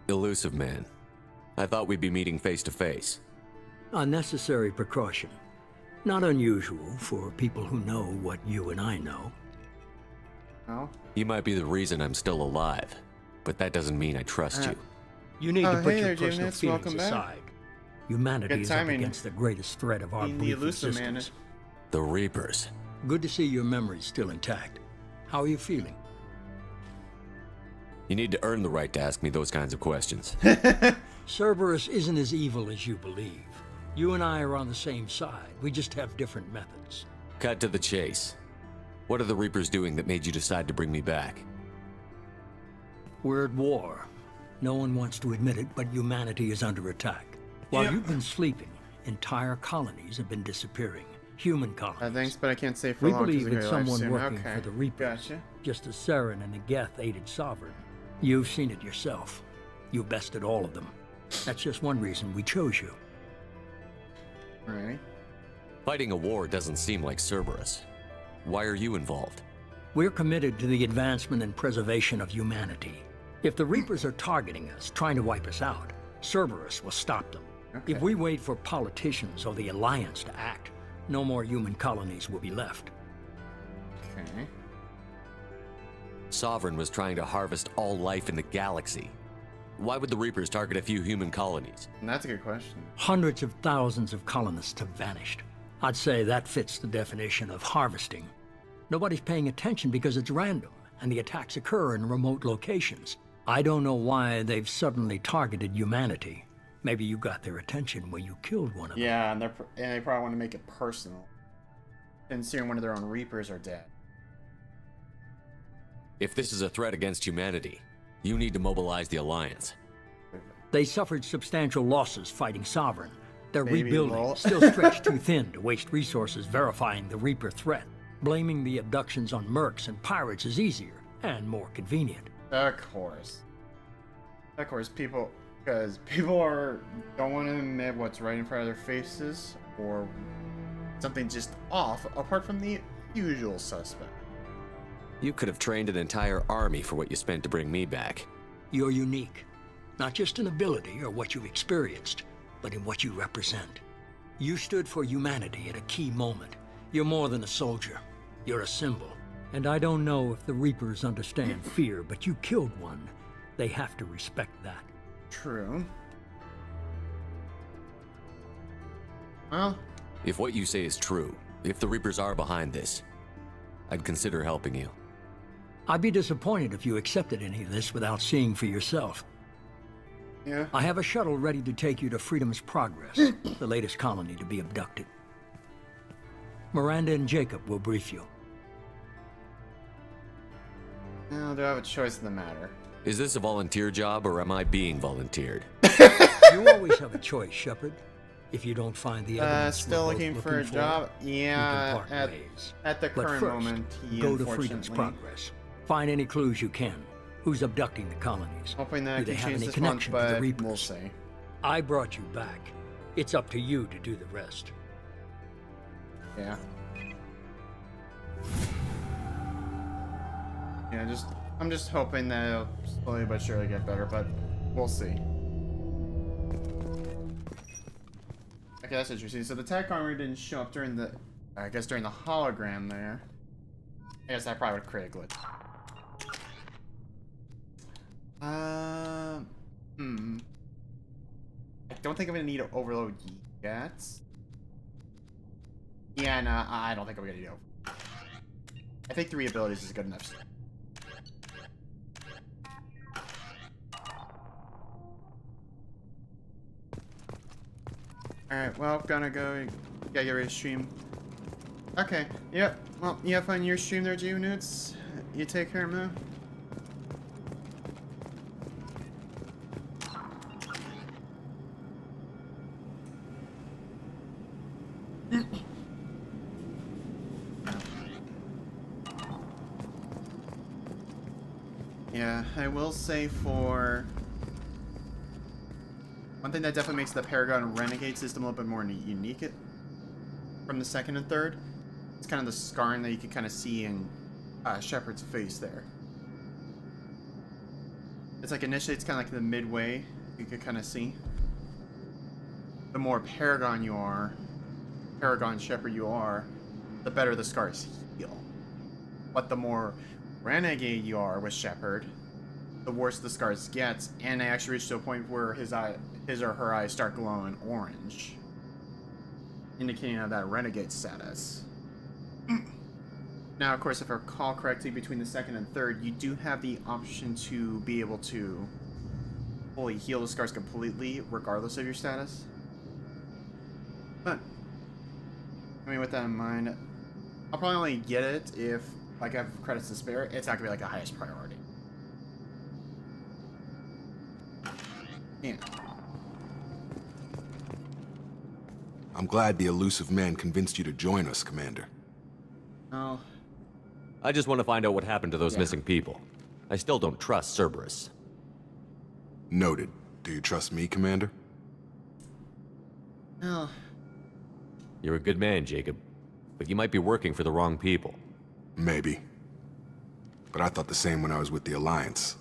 Illusive Man. I thought we'd be meeting face to face.
Unnecessary precaution. Not unusual for people who know what you and I know.
Oh?
You might be the reason I'm still alive, but that doesn't mean I trust you.
You need to put
hey
your
there,
personal
James.
feelings
Welcome back.
aside. Humanity
Good
is up
timing.
against the greatest threat of our
The
brief
Illusive Man.
existence.
The Reapers.
Good to see your memories still intact. How are you feeling?
You need to earn the right to ask me those kinds of questions.
Cerberus isn't as evil as you believe. You and I are on the same side. We just have different methods.
Cut to the chase. What are the Reapers doing that made you decide to bring me back?
We're at war. No one wants to admit it, but humanity is under attack. While you've been sleeping, entire colonies have been disappearing. Human colonies.
Thanks, but I can't say for
We
long.
believe it's someone working
okay.
for the Reapers.
Gotcha.
Just as Saren and the Geth aided Sovereign. You've seen it yourself. You bested all of them. That's just one reason we chose you.
Alright.
Fighting a war doesn't seem like Cerberus. Why are you involved?
We're committed to the advancement and preservation of humanity. If the Reapers are targeting us, trying to wipe us out, Cerberus will stop them.
Okay.
If we wait for politicians or the Alliance to act, no more human colonies will be left.
Okay.
Sovereign was trying to harvest all life in the galaxy. Why would the Reapers target a few human colonies?
And that's a good question.
Hundreds of thousands of colonists have vanished. I'd say that fits the definition of harvesting. Nobody's paying attention because it's random, and the attacks occur in remote locations. I don't know why they've suddenly targeted humanity. Maybe you got their attention when you killed one of them.
Yeah, and they probably want to make it personal. Considering one of their own Reapers are dead.
If this is a threat against humanity, you need to mobilize the Alliance.
They suffered substantial losses fighting Sovereign. Their
Maybe
rebuilding
roll.
still stretched too thin to waste resources verifying the Reaper threat. Blaming the abductions on mercs and pirates is easier and more convenient.
Of course. Of course, people... Because people don't want to admit what's right in front of their faces, or something just off, apart from the usual suspect.
You could have trained an entire army for what you spent to bring me back.
You're unique, not just in ability or what you've experienced, but in what you represent. You stood for humanity at a key moment. You're more than a soldier. You're a symbol. And I don't know if the Reapers understand fear, but you killed one. They have to respect that.
True. Well...
If what you say is true, if the Reapers are behind this, I'd consider helping you.
I'd be disappointed if you accepted any of this without seeing for yourself.
Yeah.
I have a shuttle ready to take you to Freedom's Progress, the latest colony to be abducted. Miranda and Jacob will brief you.
Now, do I have a choice in the matter?
Is this a volunteer job, or am I being volunteered?
You always have a choice, Shepard. If you don't find the evidence
Still
we're both
looking for a
for,
job?
we
Yeah,
can part ways.
at the
But
current
first,
moment,
go to Freedom's Progress. Find any clues you can. Who's abducting the colonies?
Hoping that I
Do they
can
have
change
any
this month,
connection to the
but
Reapers?
we'll see.
I brought you back. It's up to you to do the rest.
Yeah. Yeah, I'm just hoping that it'll slowly but surely get better, but we'll see. Okay, that's interesting. So the tech armor didn't show up during the, I guess during the hologram there. I guess that probably would create a glitch. I don't think I'm gonna need to overload yet. Yeah, no, I don't think I'm gonna need to. I think 3 abilities is good enough. Alright, well, gonna go. Gotta get ready to stream. Okay, yep. Well, you have fun in your stream there, G-Newts. You take care, man. Yeah, I will say for one thing that definitely makes the Paragon Renegade system a little bit more unique from the second and third. It's kind of the scarring that you can kind of see in Shepard's face there. It's like initially it's kind of like the midway you could kind of see. The more Paragon you are, Paragon Shepard you are, the better the scars heal. But the more Renegade you are with Shepard, the worse the scars gets, and they actually reach to a point where his or her eyes start glowing orange, indicating that Renegade status. Now, of course, if I recall correctly, between the second and third, you do have the option to be able to fully heal the scars completely, regardless of your status. But, I mean, with that in mind, I'll probably only get it if, like, I have credits to spare. It's not gonna be, like, the highest priority. Yeah.
I'm glad the Illusive Man convinced you to join us, Commander.
Oh.
I just want to find out what happened to those missing people. I still don't trust Cerberus.
Noted. Do you trust me, Commander?
Well,
You're a good man, Jacob. But you might be working for the wrong people.
Maybe. But I thought the same when I was with the Alliance.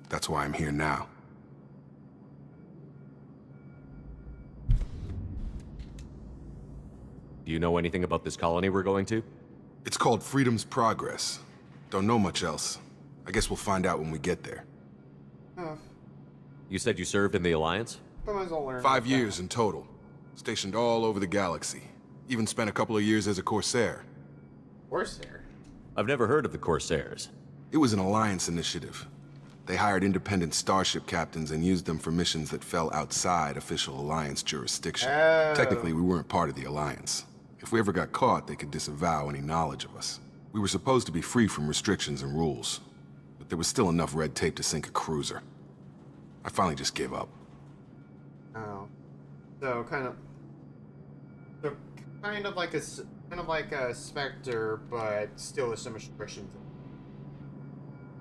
That's why I'm here now.
Do you know anything about this colony we're going to?
It's called Freedom's Progress. Don't know much else. I guess we'll find out when we get there.
Oh,
You said you served in the Alliance?
I might as well learn
5
about
years in total. Stationed all over the galaxy. Even spent a couple of years as a Corsair.
that. Corsair?
I've never heard of the Corsairs.
It was an Alliance initiative. They hired independent starship captains and used them for missions that fell outside official Alliance jurisdiction.
Oh.
Technically, we weren't part of the Alliance. If we ever got caught, they could disavow any knowledge of us. We were supposed to be free from restrictions and rules, but there was still enough red tape to sink a cruiser. I finally just gave up.
Oh. So kind of like a Spectre, but still with some restrictions.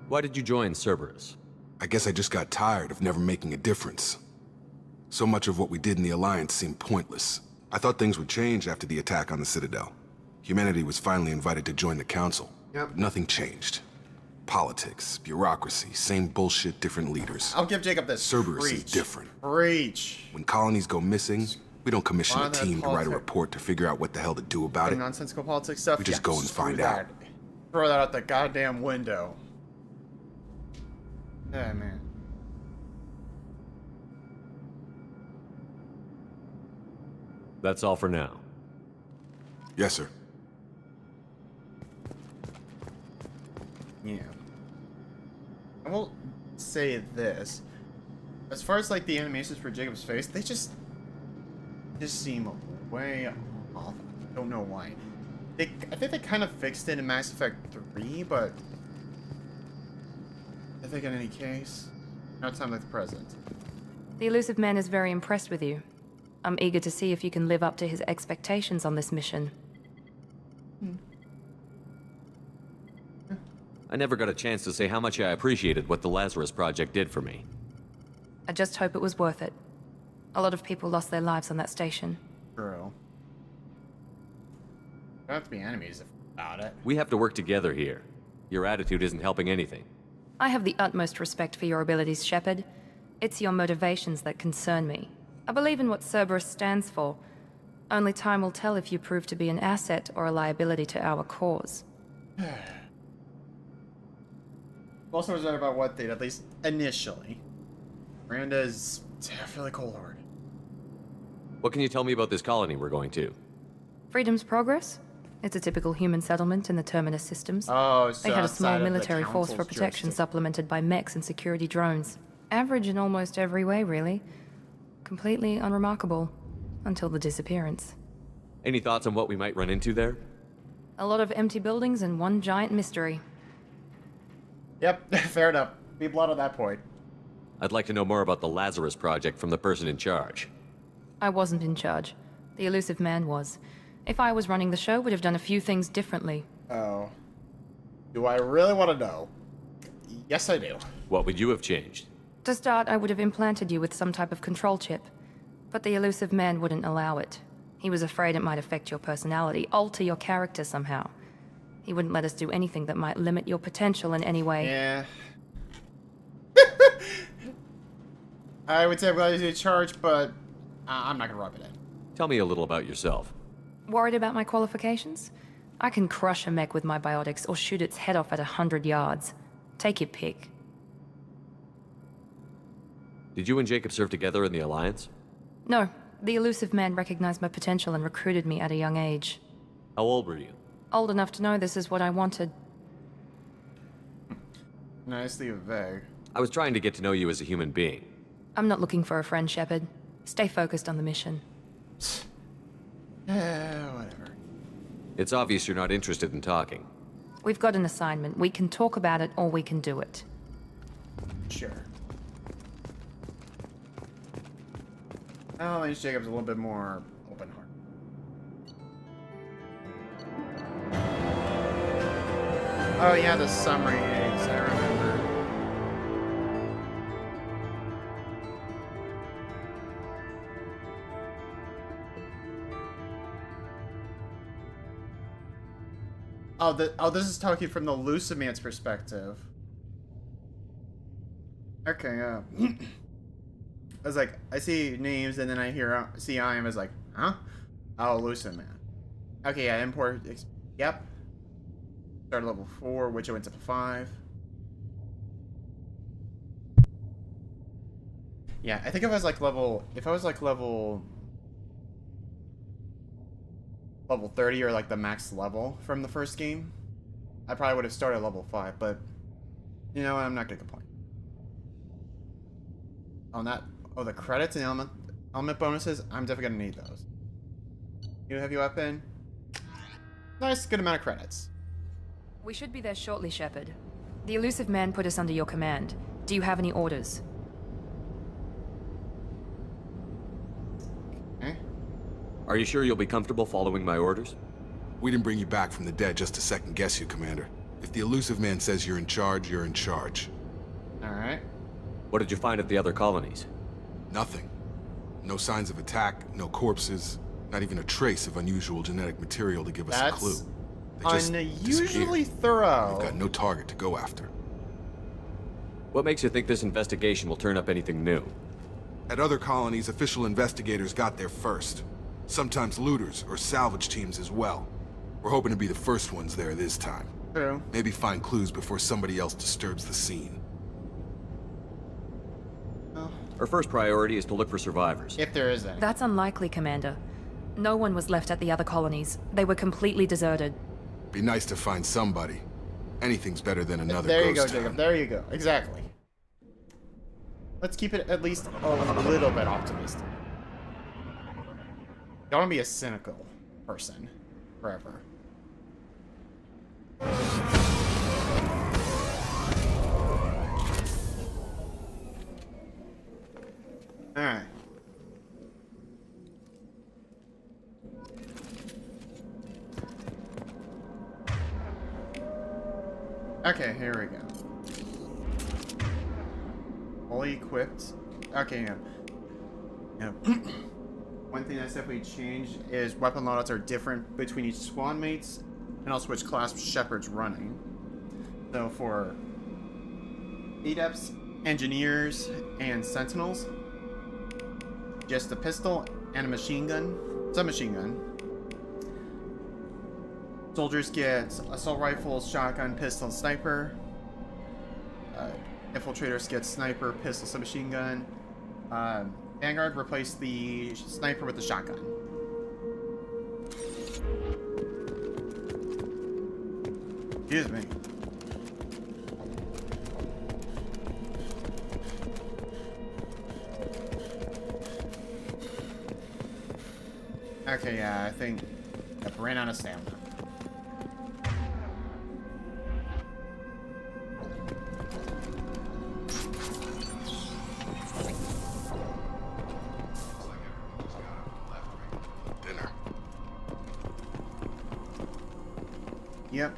Why did you join Cerberus?
I guess I just got tired of never making a difference. So much of what we did in the Alliance seemed pointless. I thought things would change after the attack on the Citadel. Humanity was finally invited to join the Council.
Yep.
But nothing changed. Politics, bureaucracy, same bullshit, different leaders.
I'll give Jacob this.
Cerberus is
Preach.
different.
Preach.
When colonies go missing, we don't commission
Lot
a
of that
team to write a
politic-
report to figure out what the hell to do about it.
Nonsensical politics stuff.
We just go and
screw
find
that.
out.
Throw that out the goddamn window. Yeah, man.
That's all for now.
Yes, sir.
Yeah. I will say this. As far as like the animations for Jacob's face, they just seem way off. I don't know why. I think they kind of fixed it in Mass Effect 3, but I think in any case, no time like the present.
The Illusive Man is very impressed with you. I'm eager to see if you can live up to his expectations on this mission.
I never got a chance to say how much I appreciated what the Lazarus Project did for me.
I just hope it was worth it. A lot of people lost their lives on that station.
True. Don't have to be enemies about it.
We have to work together here. Your attitude isn't helping anything.
I have the utmost respect for your abilities, Shepard. It's your motivations that concern me. I believe in what Cerberus stands for. Only time will tell if you prove to be an asset or a liability to our cause.
Also was right about what they, at least initially. Miranda's definitely cold-hearted.
What can you tell me about this colony we're going to?
Freedom's Progress? It's a typical human settlement in the Terminus systems.
Oh, so
they had a
outside
small
of the
military force for
Council's
protection
jurisdiction.
supplemented by mechs and security drones. Average in almost every way, really. Completely unremarkable. Until the disappearance.
Any thoughts on what we might run into there?
A lot of empty buildings and one giant mystery.
Yep, fair enough. Be blunt on that point.
I'd like to know more about the Lazarus Project from the person in charge.
I wasn't in charge. The Illusive Man was. If I was running the show, would have done a few things differently.
Oh. Do I really want to know? Yes, I do.
What would you have changed?
To start, I would have implanted you with some type of control chip. But the Illusive Man wouldn't allow it. He was afraid it might affect your personality, alter your character somehow. He wouldn't let us do anything that might limit your potential in any way.
Yeah. I would say I'm glad he's in charge, but I'm not gonna rub it in.
Tell me a little about yourself.
Worried about my qualifications? I can crush a mech with my biotics or shoot its head off at 100 yards. Take your pick.
Did you and Jacob serve together in the Alliance?
No, the Illusive Man recognized my potential and recruited me at a young age.
How old were you?
Old enough to know this is what I wanted.
Nicely vague.
I was trying to get to know you as a human being.
I'm not looking for a friend, Shepard. Stay focused on the mission.
Whatever.
It's obvious you're not interested in talking.
We've got an assignment. We can talk about it or we can do it.
Sure. At least Jacob's a little bit more open-hearted. Oh yeah, the summary aids, I remember. Oh, this is talking from the Illusive Man's perspective. Okay, yeah. I was like, I see names, and then I see I am. I was like, huh? Oh, Illusive Man. Okay, yeah, import. Yep. Started level 4, which I went to 5. Yeah, I think if I was like level 30 or like the max level from the first game, I probably would have started at level 5, but you know what, I'm not gonna complain. Oh, the credits and element bonuses, I'm definitely gonna need those. New heavy weapon. Nice, good amount of credits.
We should be there shortly, Shepard. The Illusive Man put us under your command. Do you have any orders?
Okay.
Are you sure you'll be comfortable following my orders?
We didn't bring you back from the dead just to second guess you, Commander. If the Illusive Man says you're in charge, you're in charge.
Alright.
What did you find at the other colonies?
Nothing. No signs of attack, no corpses, not even a trace of unusual genetic material to give us a clue. They just
unusually thorough.
We've got no target to go after.
What makes you think this investigation will turn up anything new?
At other colonies, official investigators got there first. Sometimes looters or salvage teams as well. We're hoping to be the first ones there this time.
True.
Maybe find clues before somebody else disturbs the scene.
Our first priority is to look for survivors.
If there is any.
That's unlikely, Commander. No one was left at the other colonies. They were completely deserted.
Be nice to find somebody. Anything's better than another
There you go,
ghost town.
Jacob. There you go. Exactly. Let's keep it at least a little bit optimistic. Don't want to be a cynical person forever. Alright. Okay, here we go. Fully equipped. Okay, yeah. One thing that's definitely changed is weapon loadouts are different between each squad mates, and also which class Shepard's running. So for Adepts, Engineers, and Sentinels, just a pistol and a machine gun, submachine gun. Soldiers get assault rifles, shotgun, pistol, sniper. Infiltrators get sniper, pistol, submachine gun. Vanguard replace the sniper with the shotgun. Excuse me. Okay, yeah, I think I ran out of stamina.
Dinner.
Yep.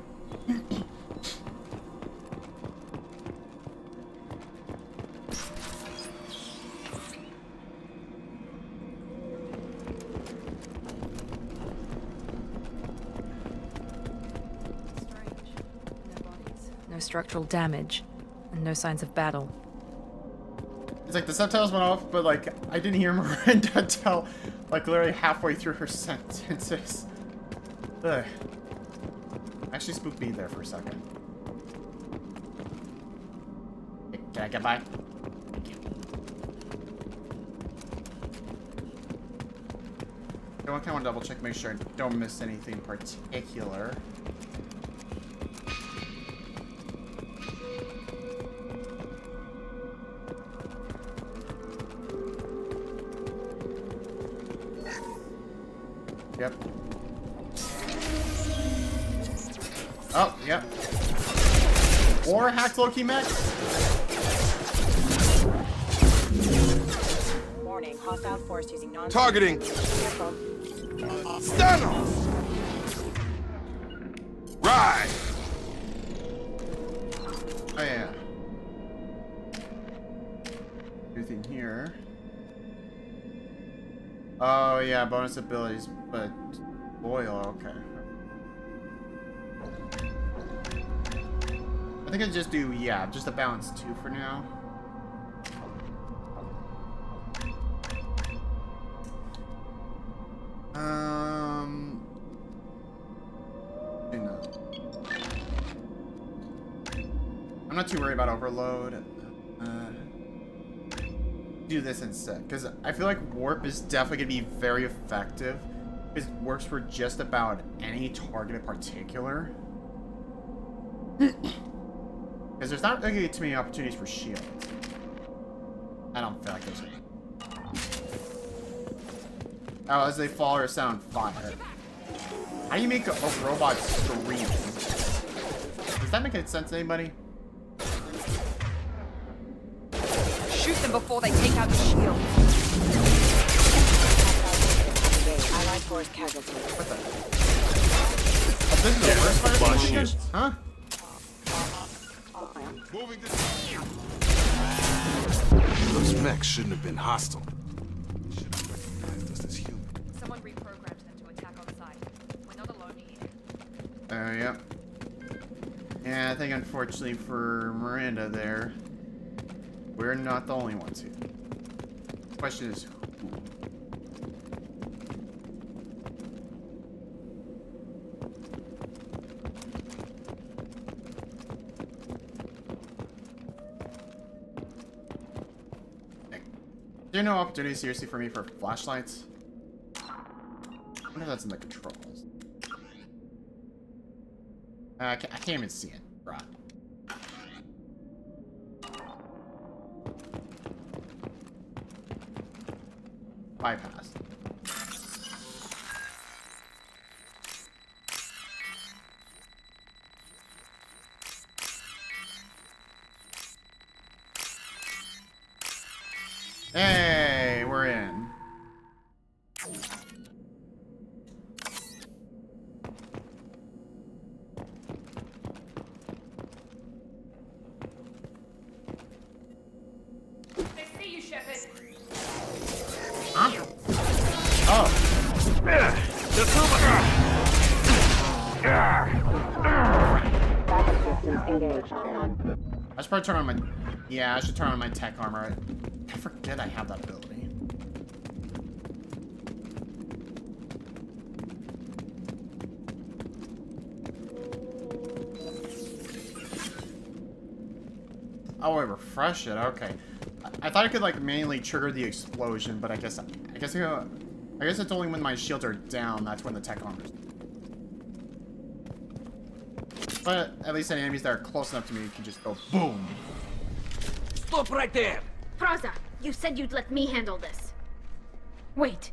No structural damage, and no signs of battle.
It's like the subtitles went off, but like I didn't hear Miranda until like literally halfway through her sentences. Ugh. Actually spooked me there for a second. Hey, can I get by? Thank you. I kind of want to double check, make sure I don't miss anything particular. Yep. Oh, yep. Or hacked Loki mech.
Warning, hostile force using non-
Targeting!
Careful.
Stand off! Right!
Oh, yeah. Anything here? Oh, yeah, bonus abilities, but oil, okay. I think I'd just do, yeah, just a balance 2 for now. No. I'm not too worried about overload. Do this instead, because I feel like warp is definitely gonna be very effective. It works for just about any target in particular. Because there's not really too many opportunities for shields. I don't feel like there's any. Oh, as they fall or set on fire. How do you make a robot scream? Does that make any sense to anybody?
Shoot them before they take out the shield.
Allied force casualty.
What the? Oh, this is the worst part of the mission? Huh?
Those mechs shouldn't have been hostile.
Someone reprogrammed them to attack on sight. We're not alone here.
Yep. Yeah, I think unfortunately for Miranda there, we're not the only ones here. The question is who? Is there no opportunity seriously for me for flashlights? I wonder if that's in the controls. I can't even see it. Right. Bypass. Hey, we're in.
I see you, Shepard.
Huh? Oh. I should probably turn on my... Yeah, I should turn on my tech armor. I forget I have that ability. Oh, I refresh it. Okay. I thought I could like manually trigger the explosion, but I guess it's only when my shields are down that's when the tech armor's. But at least any enemies that are close enough to me can just go boom.
Stop right there!
Praza, you said you'd let me handle this. Wait,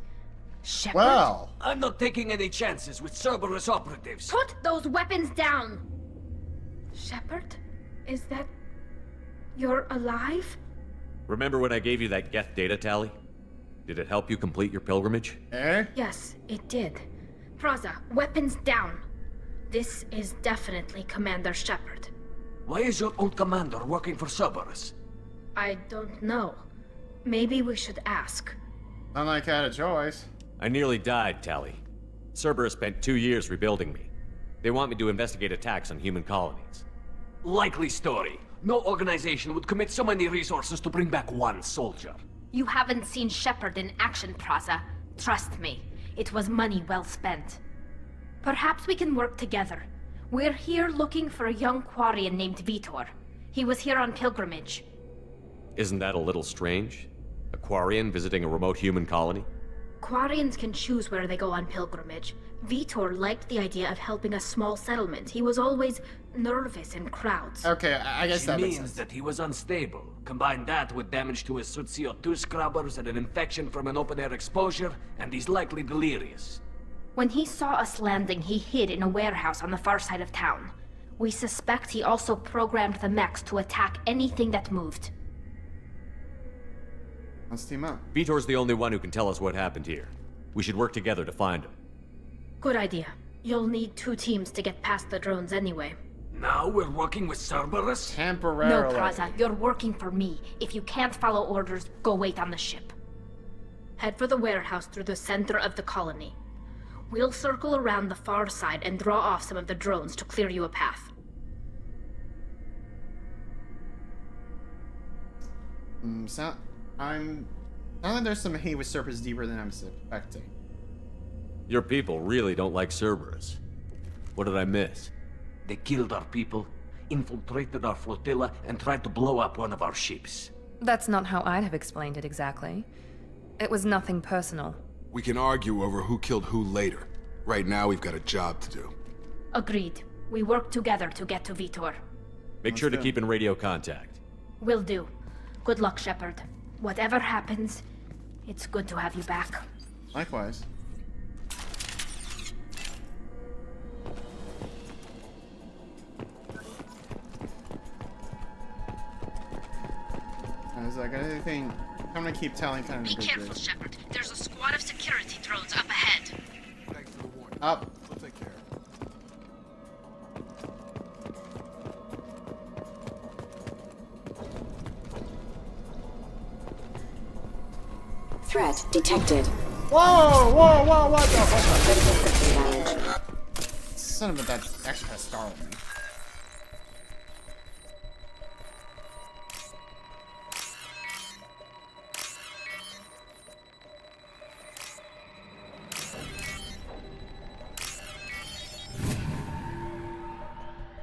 Shepard?
Well,
I'm not taking any chances with Cerberus operatives.
Put those weapons down! Shepard? Is that... You're alive?
Remember when I gave you that Geth data tally? Did it help you complete your pilgrimage?
Eh?
Yes, it did. Praza, weapons down. This is definitely Commander Shepard.
Why is your old commander working for Cerberus?
I don't know. Maybe we should ask.
Not like I had a choice.
I nearly died, Tally. Cerberus spent 2 years rebuilding me. They want me to investigate attacks on human colonies.
Likely story. No organization would commit so many resources to bring back one soldier.
You haven't seen Shepard in action, Praza. Trust me, it was money well spent. Perhaps we can work together. We're here looking for a young Quarian named Vitor. He was here on pilgrimage.
Isn't that a little strange? A Quarian visiting a remote human colony?
Quarians can choose where they go on pilgrimage. Vitor liked the idea of helping a small settlement. He was always nervous in crowds.
Okay, I guess that makes sense.
Means that he was unstable. Combine that with damage to his suit CO2 scrubbers and an infection from an open-air exposure, and he's likely delirious.
When he saw us landing, he hid in a warehouse on the far side of town. We suspect he also programmed the mechs to attack anything that moved.
Let's team up.
Vitor's the only one who can tell us what happened here. We should work together to find him.
Good idea. You'll need 2 teams to get past the drones anyway.
Now we're working with Cerberus?
Temporarily.
No, Praza, you're working for me. If you can't follow orders, go wait on the ship. Head for the warehouse through the center of the colony. We'll circle around the far side and draw off some of the drones to clear you a path.
Sound like there's some hate with Cerberus deeper than I'm suspecting.
Your people really don't like Cerberus. What did I miss?
They killed our people, infiltrated our flotilla, and tried to blow up one of our ships.
That's not how I'd have explained it exactly. It was nothing personal.
We can argue over who killed who later. Right now, we've got a job to do.
Agreed. We work together to get to Vitor.
Make sure to keep in radio contact.
Will do. Good luck, Shepard. Whatever happens, it's good to have you back.
Likewise. Is that anything? I'm gonna keep telling kind of.
Be careful, Shepard. There's a squad of security drones up ahead.
Thanks for the warning.
Up.
We'll take care.
Threat detected.
Whoa! Whoa! Whoa! What the? Son of a that actually has startled me.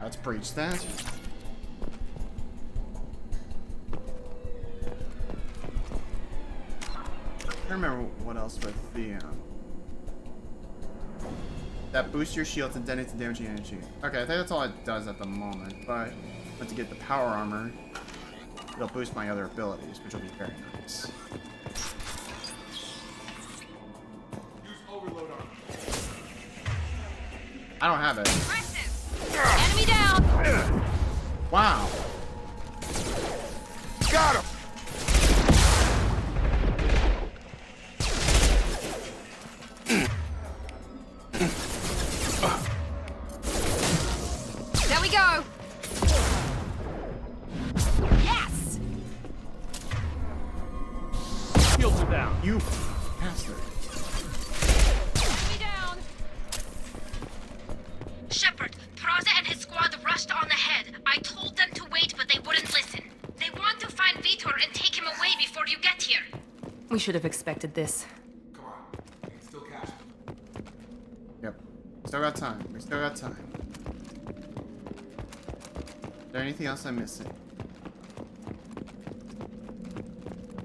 Let's breach that. I don't remember what else with the that boosts your shield and detonates the damaging energy. Okay, I think that's all it does at the moment, but to get the power armor, it'll boost my other abilities, which will be very nice.
Use overload armor.
I don't have it.
Enemy down!
Wow.
Got him!
There we go! Yes!
Shields are down.
You bastard.
Enemy down!
Shepard, Praza and his squad rushed on ahead. I told them to wait, but they wouldn't listen. They want to find Vitor and take him away before you get here.
We should have expected this.
Come on. We can still catch him.
Yep. Still got time. We still got time. Is there anything else I'm missing?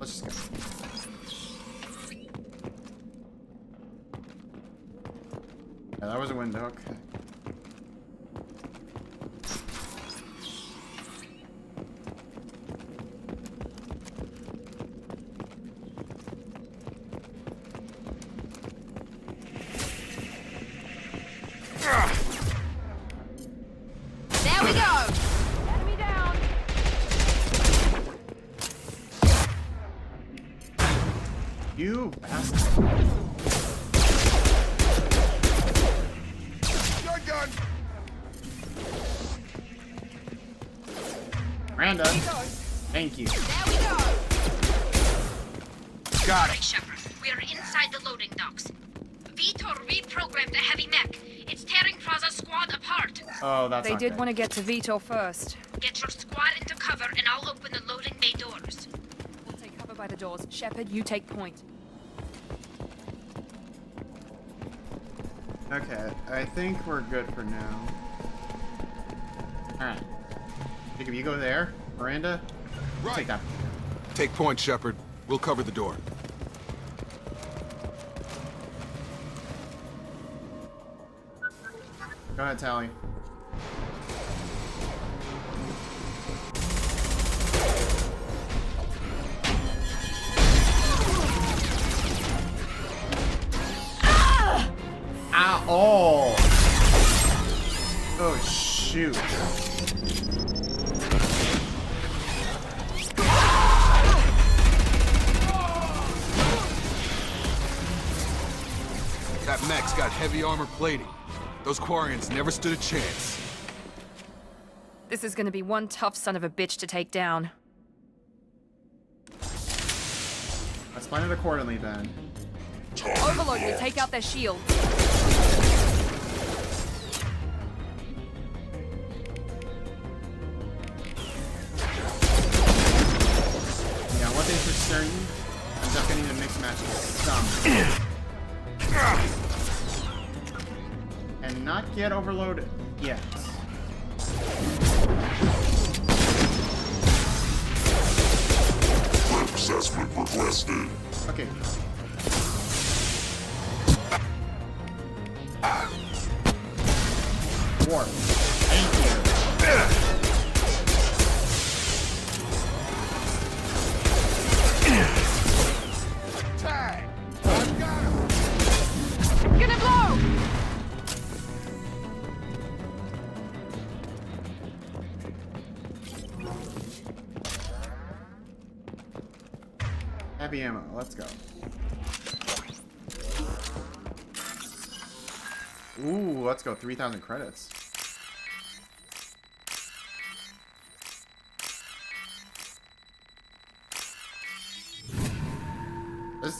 Let's just go. Yeah, that was a window. Okay.
There we go! Enemy down!
You bastard.
Gun!
Miranda. Thank you.
There we go!
Got
Right,
him!
Shepard. We are inside the loading docks. Vitor reprogrammed the heavy mech. It's tearing Praza's squad apart.
Oh, that's
They
not
did
good.
want to get to Vitor first.
Get your squad into cover and I'll open the loading bay doors.
We'll take cover by the doors. Shepard, you take point.
Okay, I think we're good for now. Alright. Jacob, you go there. Miranda,
Right.
take that.
Take point, Shepard. We'll cover the door.
Go ahead, Tally. Ah! Oh! Oh, shoot.
That mech's got heavy armor plating. Those Quarians never stood a chance.
This is gonna be one tough son of a bitch to take down.
Let's plan it accordingly then.
Overload will take out their shield.
not get overloaded yet.
Assessment requested.
Okay. Warp. Thank you.
Tag! I've got him!
Gonna blow!
Heavy ammo, let's go. Ooh, let's go. 3,000 credits. This is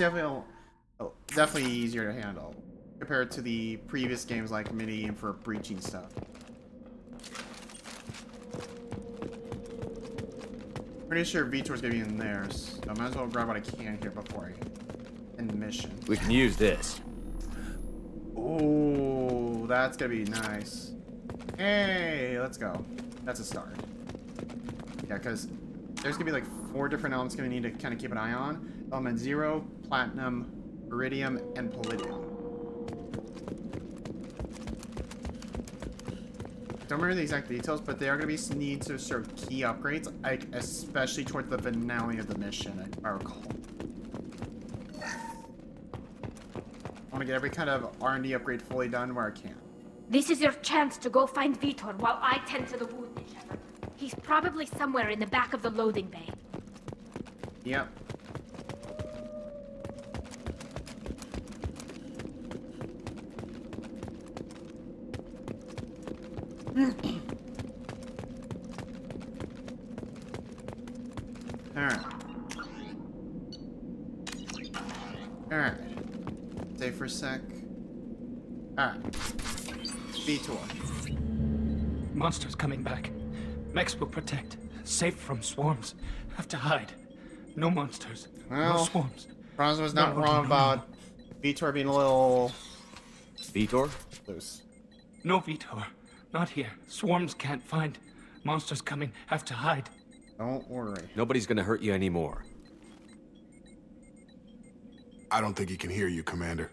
definitely easier to handle compared to the previous games like Mini and for breaching stuff. Pretty sure Vitor's gonna be in there, so I might as well grab what I can here before I end the mission.
We can use this.
Oh, that's gonna be nice. Hey, let's go. That's a start. Yeah, because there's gonna be like 4 different elements gonna need to kind of keep an eye on. Element 0, platinum, iridium, and palladium. Don't remember the exact details, but they are going to be need to serve key upgrades, like especially towards the finale of the mission, if I recall. I want to get every kind of R&D upgrade fully done where I can.
This is your chance to go find Vitor while I tend to the wounded, Shepard. He's probably somewhere in the back of the loading bay.
Yep. Alright. Stay for a sec. Alright. Vitor.
Monsters coming back. Mechs will protect. Safe from swarms. Have to hide. No monsters.
Well,
no swarms.
Bronze was not wrong about Vitor being a little...
Vitor?
Loose.
No Vitor. Not here. Swarms can't find. Monsters coming. Have to hide.
Don't worry.
Nobody's gonna hurt you anymore.
I don't think he can hear you, Commander.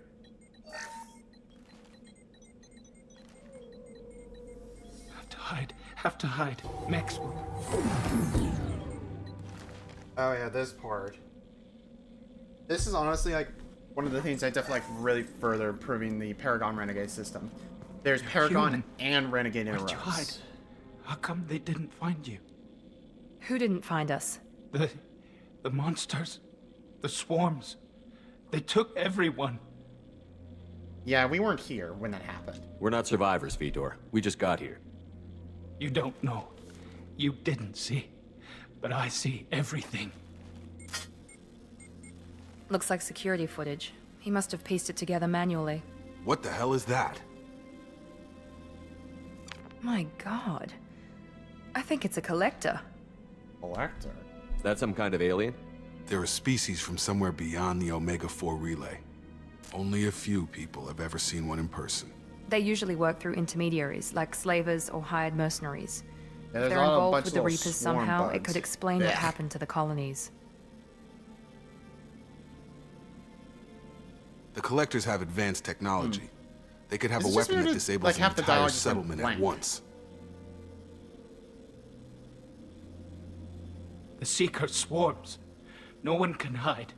Have to hide. Have to hide. Mechs will...
Oh yeah, this part. This is honestly like one of the things I definitely like really further improving the Paragon Renegade system. There's Paragon
human.
and Renegade in a
Where'd you hide? How come they didn't find you?
Who didn't find us?
The monsters. The swarms. They took everyone.
Yeah, we weren't here when that happened.
We're not survivors, Vitor. We just got here.
You don't know. You didn't see. But I see everything.
Looks like security footage. He must have pieced it together manually.
What the hell is that?
My god. I think it's a collector.
Collector?
Is that some kind of alien?
They're a species from somewhere beyond the Omega-4 relay. Only a few people have ever seen one in person.
They usually work through intermediaries, like slavers or hired mercenaries.
Yeah,
If they're involved with the Reapers somehow, it could explain what
Yeah.
happened to the colonies.
The Collectors have advanced technology. They could have
Is
a
it just
weapon that
weird
disables
like
an
half the
entire
dialogue is like
settlement at
blank?
once.
The Seeker swarms. No one can hide.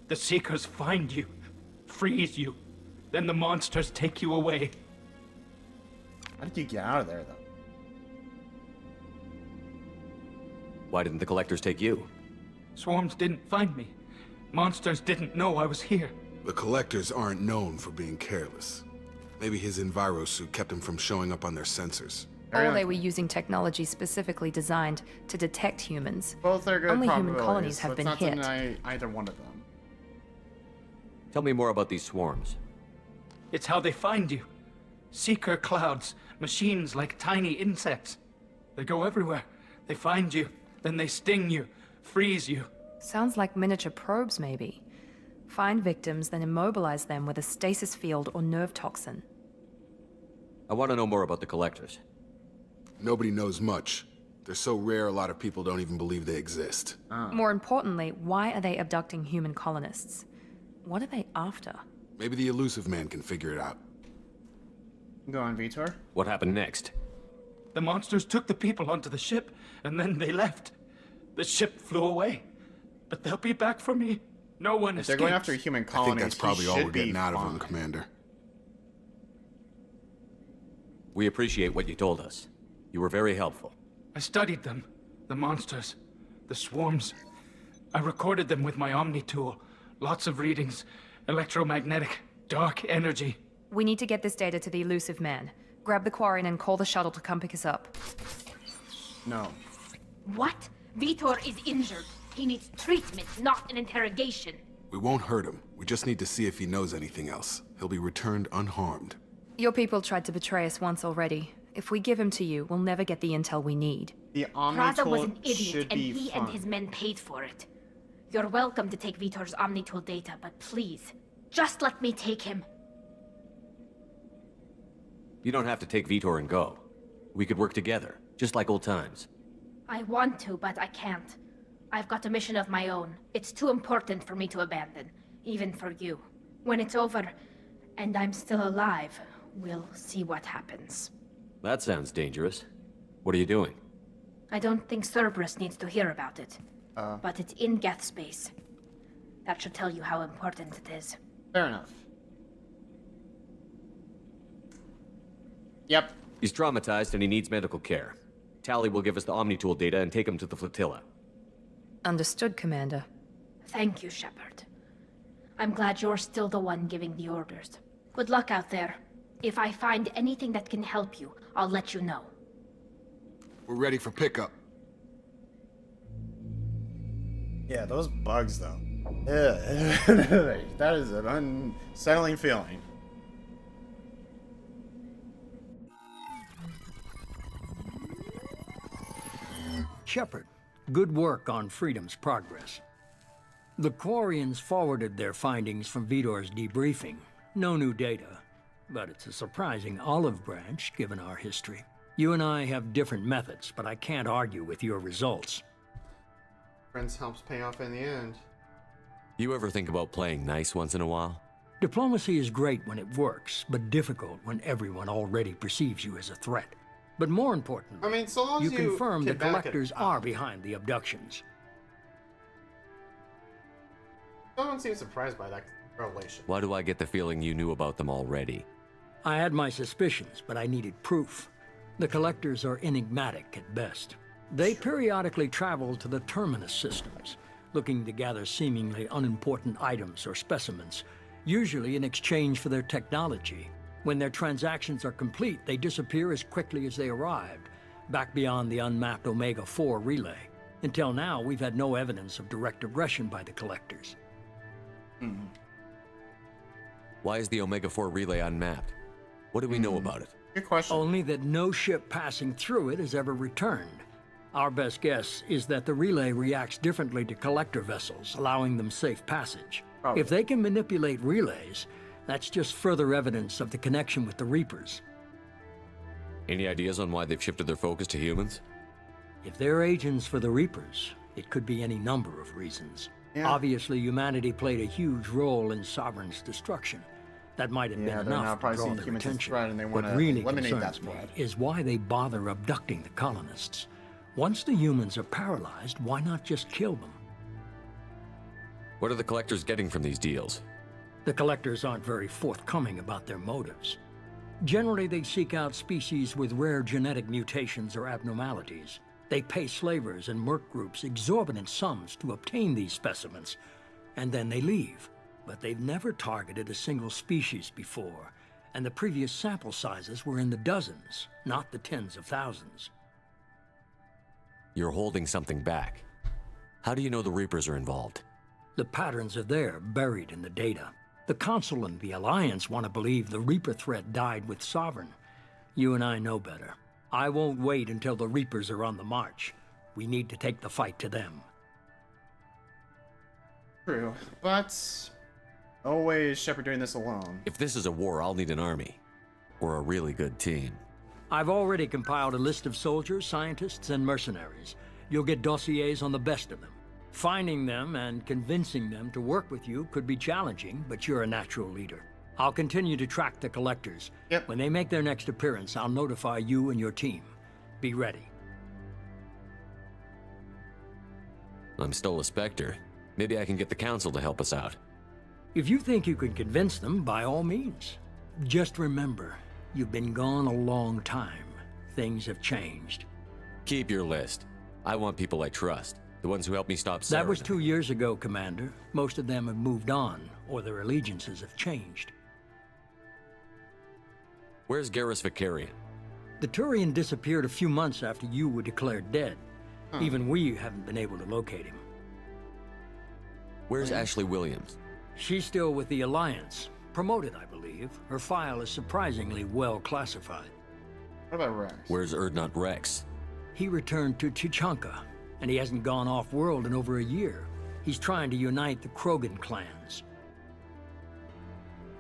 The Seekers find you, freeze you. Then the monsters take you away.
How did you get out of there, though?
Why didn't the Collectors take you?
Swarms didn't find me. Monsters didn't know I was here.
The Collectors aren't known for being careless. Maybe his envirosuit kept him from showing up on their sensors.
Or they were using technology specifically designed to detect humans.
Both are good
Only human
probabilities,
colonies
so
have
it's
been
not
hit.
deny either one of them.
Tell me more about these swarms.
It's how they find you. Seeker clouds, machines like tiny insects. They go everywhere. They find you, then they sting you, freeze you.
Sounds like miniature probes, maybe. Find victims, then immobilize them with a stasis field or nerve toxin.
I want to know more about the Collectors.
Nobody knows much. They're so rare, a lot of people don't even believe they exist.
More importantly, why are they abducting human colonists? What are they after?
Maybe the Illusive Man can figure it out.
Go on, Vitor.
What happened next?
The monsters took the people onto the ship, and then they left. The ship flew away. But they'll be back for me. No one
If
escapes.
they're going after human
I
colonies,
think that's probably
he
all
should
we're getting
be
out of
fine.
him, Commander.
We appreciate what you told us. You were very helpful.
I studied them. The monsters. The swarms. I recorded them with my Omni tool. Lots of readings. Electromagnetic. Dark energy.
We need to get this data to the Illusive Man. Grab the Quarian and call the shuttle to come pick us up.
No.
What? Vitor is injured. He needs treatment, not an interrogation.
We won't hurt him. We just need to see if he knows anything else. He'll be returned unharmed.
Your people tried to betray us once already. If we give him to you, we'll never get the intel we need.
The Omni
Praza was
tool
an idiot,
should
and
be
he
fine.
and his men paid for it. You're welcome to take Vitor's Omni tool data, but please, just let me take him.
You don't have to take Vitor and go. We could work together, just like old times.
I want to, but I can't. I've got a mission of my own. It's too important for me to abandon, even for you. When it's over, and I'm still alive, we'll see what happens.
That sounds dangerous. What are you doing?
I don't think Cerberus needs to hear about it. But it's in Geth space. That should tell you how important it is.
Fair enough. Yep.
He's traumatized and he needs medical care. Tally will give us the Omnitool data and take him to the flotilla.
Understood, Commander.
Thank you, Shepard. I'm glad you're still the one giving the orders. Good luck out there. If I find anything that can help you, I'll let you know.
We're ready for pickup.
Yeah, those bugs, though. Ugh. That is an unsettling feeling.
Shepard, good work on Freedom's progress. The Quarians forwarded their findings from Vitor's debriefing. No new data, but it's a surprising olive branch given our history. You and I have different methods, but I can't argue with your results.
Friends helps pay off in the end.
You ever think about playing nice once in a while?
Diplomacy is great when it works, but difficult when everyone already perceives you as a threat. But more importantly,
I mean, so long as
you
you
confirm the
can back it
Collectors
up.
are behind the abductions.
No one seems surprised by that revelation.
Why do I get the feeling you knew about them already?
I had my suspicions, but I needed proof. The Collectors are enigmatic at best. They periodically travel to the Terminus systems, looking to gather seemingly unimportant items or specimens, usually in exchange for their technology. When their transactions are complete, they disappear as quickly as they arrived, back beyond the unmapped Omega-4 relay. Until now, we've had no evidence of direct aggression by the Collectors.
Why is the Omega-4 relay unmapped? What do we know about it?
Good question.
Only that no ship passing through it has ever returned. Our best guess is that the relay reacts differently to Collector vessels, allowing them safe passage.
Probably.
If they can manipulate relays, that's just further evidence of the connection with the Reapers.
Any ideas on why they've shifted their focus to humans?
If they're agents for the Reapers, it could be any number of reasons.
Yeah.
Obviously, humanity played a huge role in Sovereign's destruction. That might have
Yeah,
been
they're now
enough to
probably
draw
seeing
their
humans as
attention.
threat and they
What
wanna
really
eliminate that
concerns me
threat.
is why they bother abducting the colonists. Once the humans are paralyzed, why not just kill them?
What are the Collectors getting from these deals?
The Collectors aren't very forthcoming about their motives. Generally, they seek out species with rare genetic mutations or abnormalities. They pay slavers and merc groups exorbitant sums to obtain these specimens, and then they leave. But they've never targeted a single species before, and the previous sample sizes were in the dozens, not the tens of thousands.
You're holding something back. How do you know the Reapers are involved?
The patterns are there, buried in the data. The Council and the Alliance want to believe the Reaper threat died with Sovereign. You and I know better. I won't wait until the Reapers are on the march. We need to take the fight to them.
True, but no way is Shepard doing this alone.
If this is a war, I'll need an army. or a really good team.
I've already compiled a list of soldiers, scientists, and mercenaries. You'll get dossiers on the best of them. Finding them and convincing them to work with you could be challenging, but you're a natural leader. I'll continue to track the collectors.
Yep.
When they make their next appearance, I'll notify you and your team. Be ready.
I'm still a Spectre. Maybe I can get the Council to help us out.
If you think you can convince them, by all means. Just remember, you've been gone a long time. Things have changed.
Keep your list. I want people I trust. The ones who helped me stop Cerberus.
That was 2 years ago, Commander. Most of them have moved on, or their allegiances have changed.
Where's Garrus Vicarian?
The Turian disappeared a few months after you were declared dead. Even we haven't been able to locate him.
Where's Ashley Williams?
She's still with the Alliance. Promoted, I believe. Her file is surprisingly well classified.
What about Rex?
Where's Erdnot Rex?
He returned to Tuchanka, and he hasn't gone off-world in over a year. He's trying to unite the Krogan clans.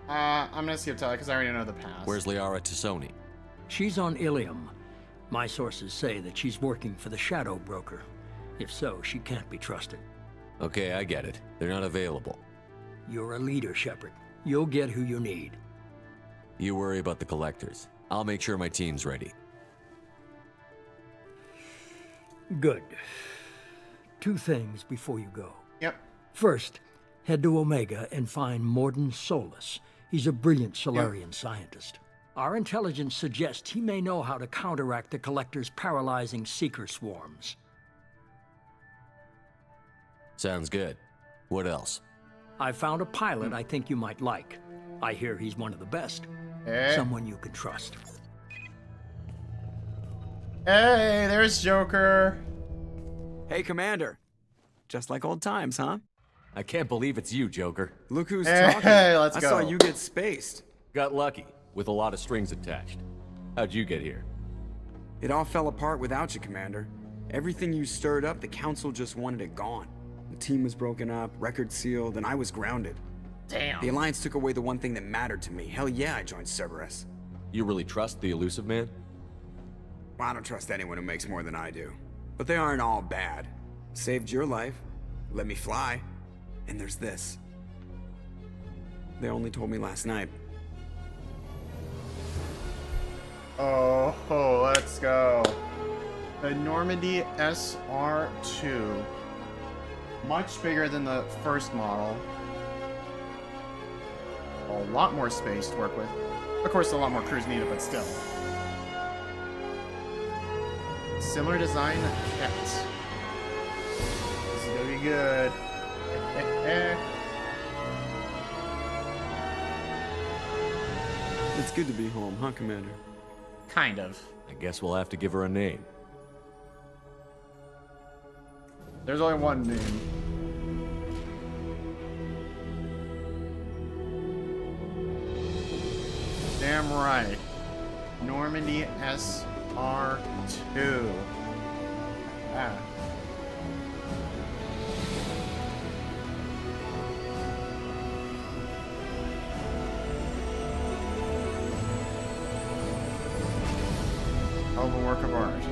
I'm gonna skip Tyler because I already know the past.
Where's Liara Tassoni?
She's on Ilium. My sources say that she's working for the Shadow Broker. If so, she can't be trusted.
Okay, I get it. They're not available.
You're a leader, Shepard. You'll get who you need.
You worry about the collectors. I'll make sure my team's ready.
Good. 2 things before you go.
Yep.
First, head to Omega and find Morden Solus. He's a brilliant Solarian scientist. Our intelligence suggests he may know how to counteract the Collector's paralyzing Seeker swarms.
Sounds good. What else?
I found a pilot I think you might like. I hear he's one of the best.
Hey.
Someone you can trust.
Hey, there's Joker.
Hey, Commander. Just like old times, huh?
I can't believe it's you, Joker.
Look who's
Hey,
talking.
let's
I
go.
saw you get spaced.
Got lucky, with a lot of strings attached. How'd you get here?
It all fell apart without you, Commander. Everything you stirred up, the Council just wanted it gone. The team was broken up, record sealed, and I was grounded.
Damn.
The Alliance took away the one thing that mattered to me. Hell yeah, I joined Cerberus.
You really trust the Illusive Man?
Well, I don't trust anyone who makes more than I do. But they aren't all bad. Saved your life, let me fly, and there's this. They only told me last night.
Oh, let's go. The Normandy SR2. Much bigger than the first model. A lot more space to work with. Of course, a lot more crews needed, but still. Similar design kept. This is gonna be good.
It's good to be home, huh, Commander?
Kind of.
I guess we'll have to give her a name.
There's only one name. Damn right. Normandy SR2. Ah. Hell of a work of art.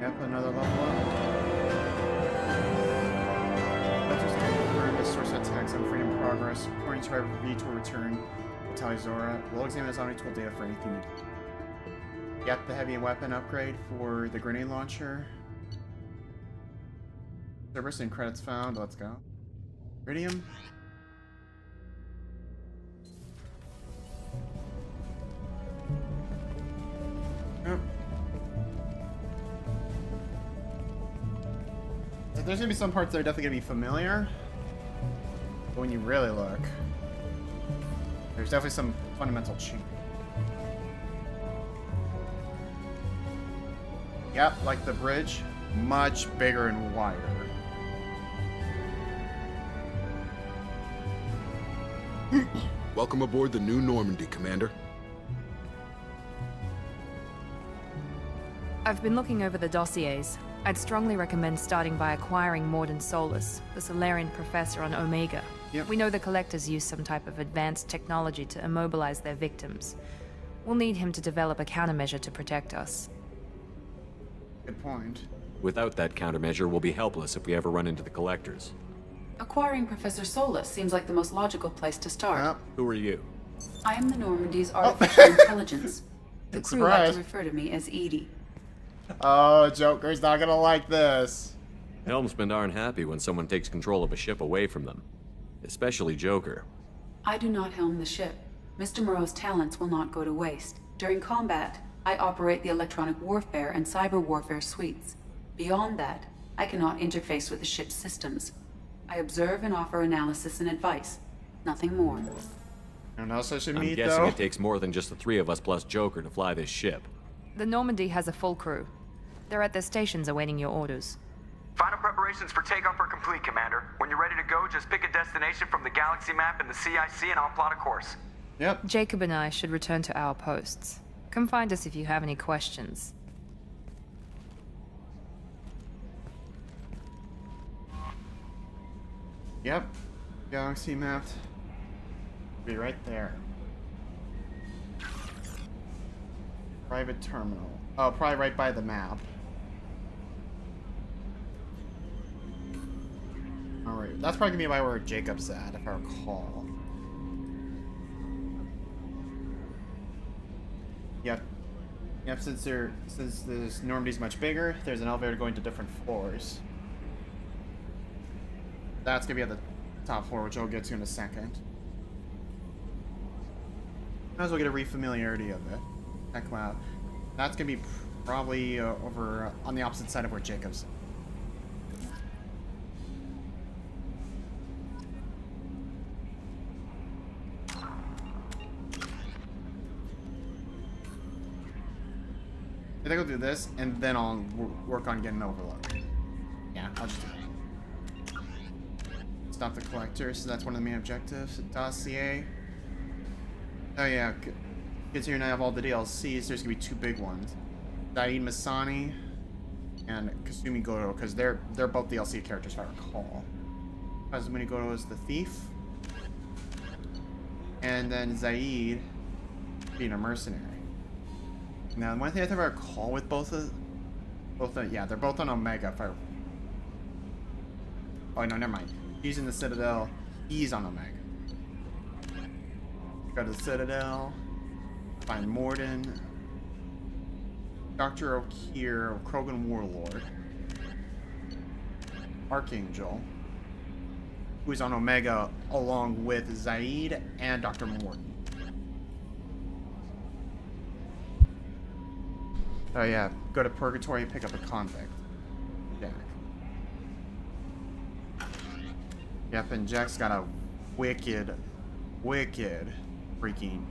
Yep, another level up. Let's just confirm the source attacks on Freedom Progress. According to Driver V to return to Talizora. We'll examine his Omni tool data for anything needed. Yep, the heavy weapon upgrade for the grenade launcher. Cerberus and credits found. Let's go. Iridium. Yep. There's gonna be some parts that are definitely gonna be familiar, but when you really look, there's definitely some fundamental change. Yep, like the bridge, much bigger and wider.
Welcome aboard the New Normandy, Commander.
I've been looking over the dossiers. I'd strongly recommend starting by acquiring Morden Solus, the Solarian professor on Omega.
Yep.
We know the Collectors use some type of advanced technology to immobilize their victims. We'll need him to develop a countermeasure to protect us.
Good point.
Without that countermeasure, we'll be helpless if we ever run into the Collectors.
Acquiring Professor Solus seems like the most logical place to start.
Who are you?
I am the Normandy's artificial intelligence. The
Good
crew like
surprise.
to refer to me as Edie.
Oh, Joker's not gonna like this.
Helmsmen aren't happy when someone takes control of a ship away from them. Especially Joker.
I do not helm the ship. Mr. Moreau's talents will not go to waste. During combat, I operate the electronic warfare and cyber warfare suites. Beyond that, I cannot interface with the ship's systems. I observe and offer analysis and advice. Nothing more.
And else I should
I'm
meet,
guessing
though.
it takes more than just the three of us plus Joker to fly this ship.
The Normandy has a full crew. They're at their stations awaiting your orders.
Final preparations for takeoff are complete, Commander. When you're ready to go, just pick a destination from the galaxy map in the CIC and I'll plot a course.
Yep.
Jacob and I should return to our posts. Come find us if you have any questions.
Yep. Galaxy mapped. Be right there. Private terminal. Oh, probably right by the map. Alright, that's probably gonna be by where Jacob's at, if I recall. Yep. Yep, since this Normandy's much bigger, there's an elevator going to different floors. That's gonna be at the top floor, which I'll get to in a second. Might as well get a refamiliarity of it. That cloud. That's gonna be probably over on the opposite side of where Jacob's. I think I'll do this, and then I'll work on getting Overload. Yeah, I'll just do it. Stop the collector, so that's one of the main objectives. Dossier. Oh yeah, considering I have all the DLCs, there's gonna be two big ones. Daid Masani and Kasumi Goto, because they're both DLC characters if I recall. Kasumi Goto is the thief. And then Zaid being a mercenary. Now, one thing I think I recall with yeah, they're both on Omega. If I... Oh no, never mind. He's in the Citadel. He's on Omega. Go to the Citadel. Find Morden. Dr. O'Keir, Krogan Warlord. Archangel, who is on Omega along with Zaid and Dr. Morden. Oh yeah, go to Purgatory, pick up a convict. Jack. Yep, and Jack's got a wicked freaking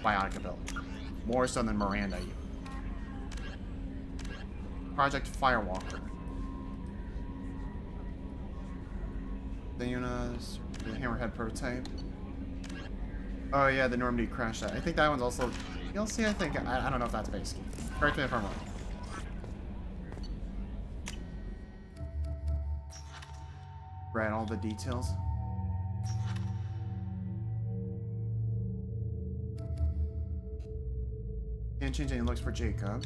biotic ability. More so than Miranda even. Project Firewalker. Theona's the Hammerhead prototype. Oh yeah, the Normandy crash that. I think that one's also DLC, I think. I don't know if that's base. Correct me if I'm wrong. Right, all the details. Can't change any looks for Jacob.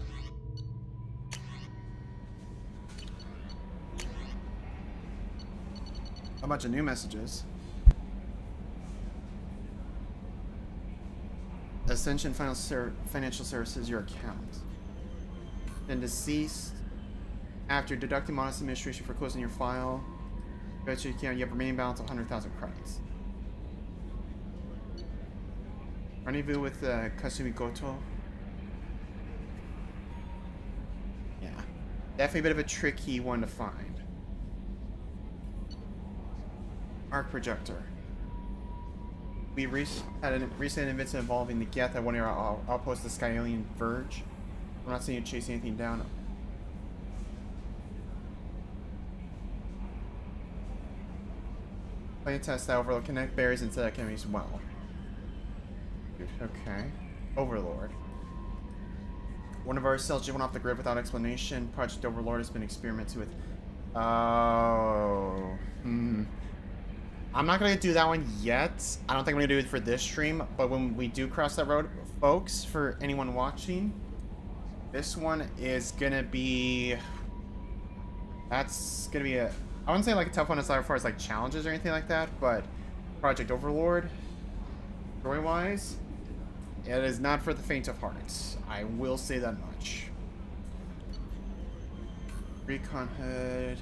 A bunch of new messages. Ascension Financial Services, your account. Then deceased. After deducting modest administration for closing your file, bet your account, you have remaining balance of 100,000 credits. Rendezvous with Kasumi Goto. Yeah. Definitely a bit of a tricky one to find. Arc Projector. We had a recent event involving the Geth at one of our outposts, the Skyalien Verge. I'm not seeing you chase anything down. Playtest that Overlord connect berries into that enemies well. Okay. Overlord. One of our cells just went off the grid without explanation. Project Overlord has been experimented with. Oh. I'm not going to do that one yet. I don't think I'm going to do it for this stream. But when we do cross that road, folks, for anyone watching, this one is going to be... That's going to be a... I wouldn't say like a tough one as far as like challenges or anything like that. But Project Overlord, story-wise, it is not for the faint of heart. I will say that much. Recon head.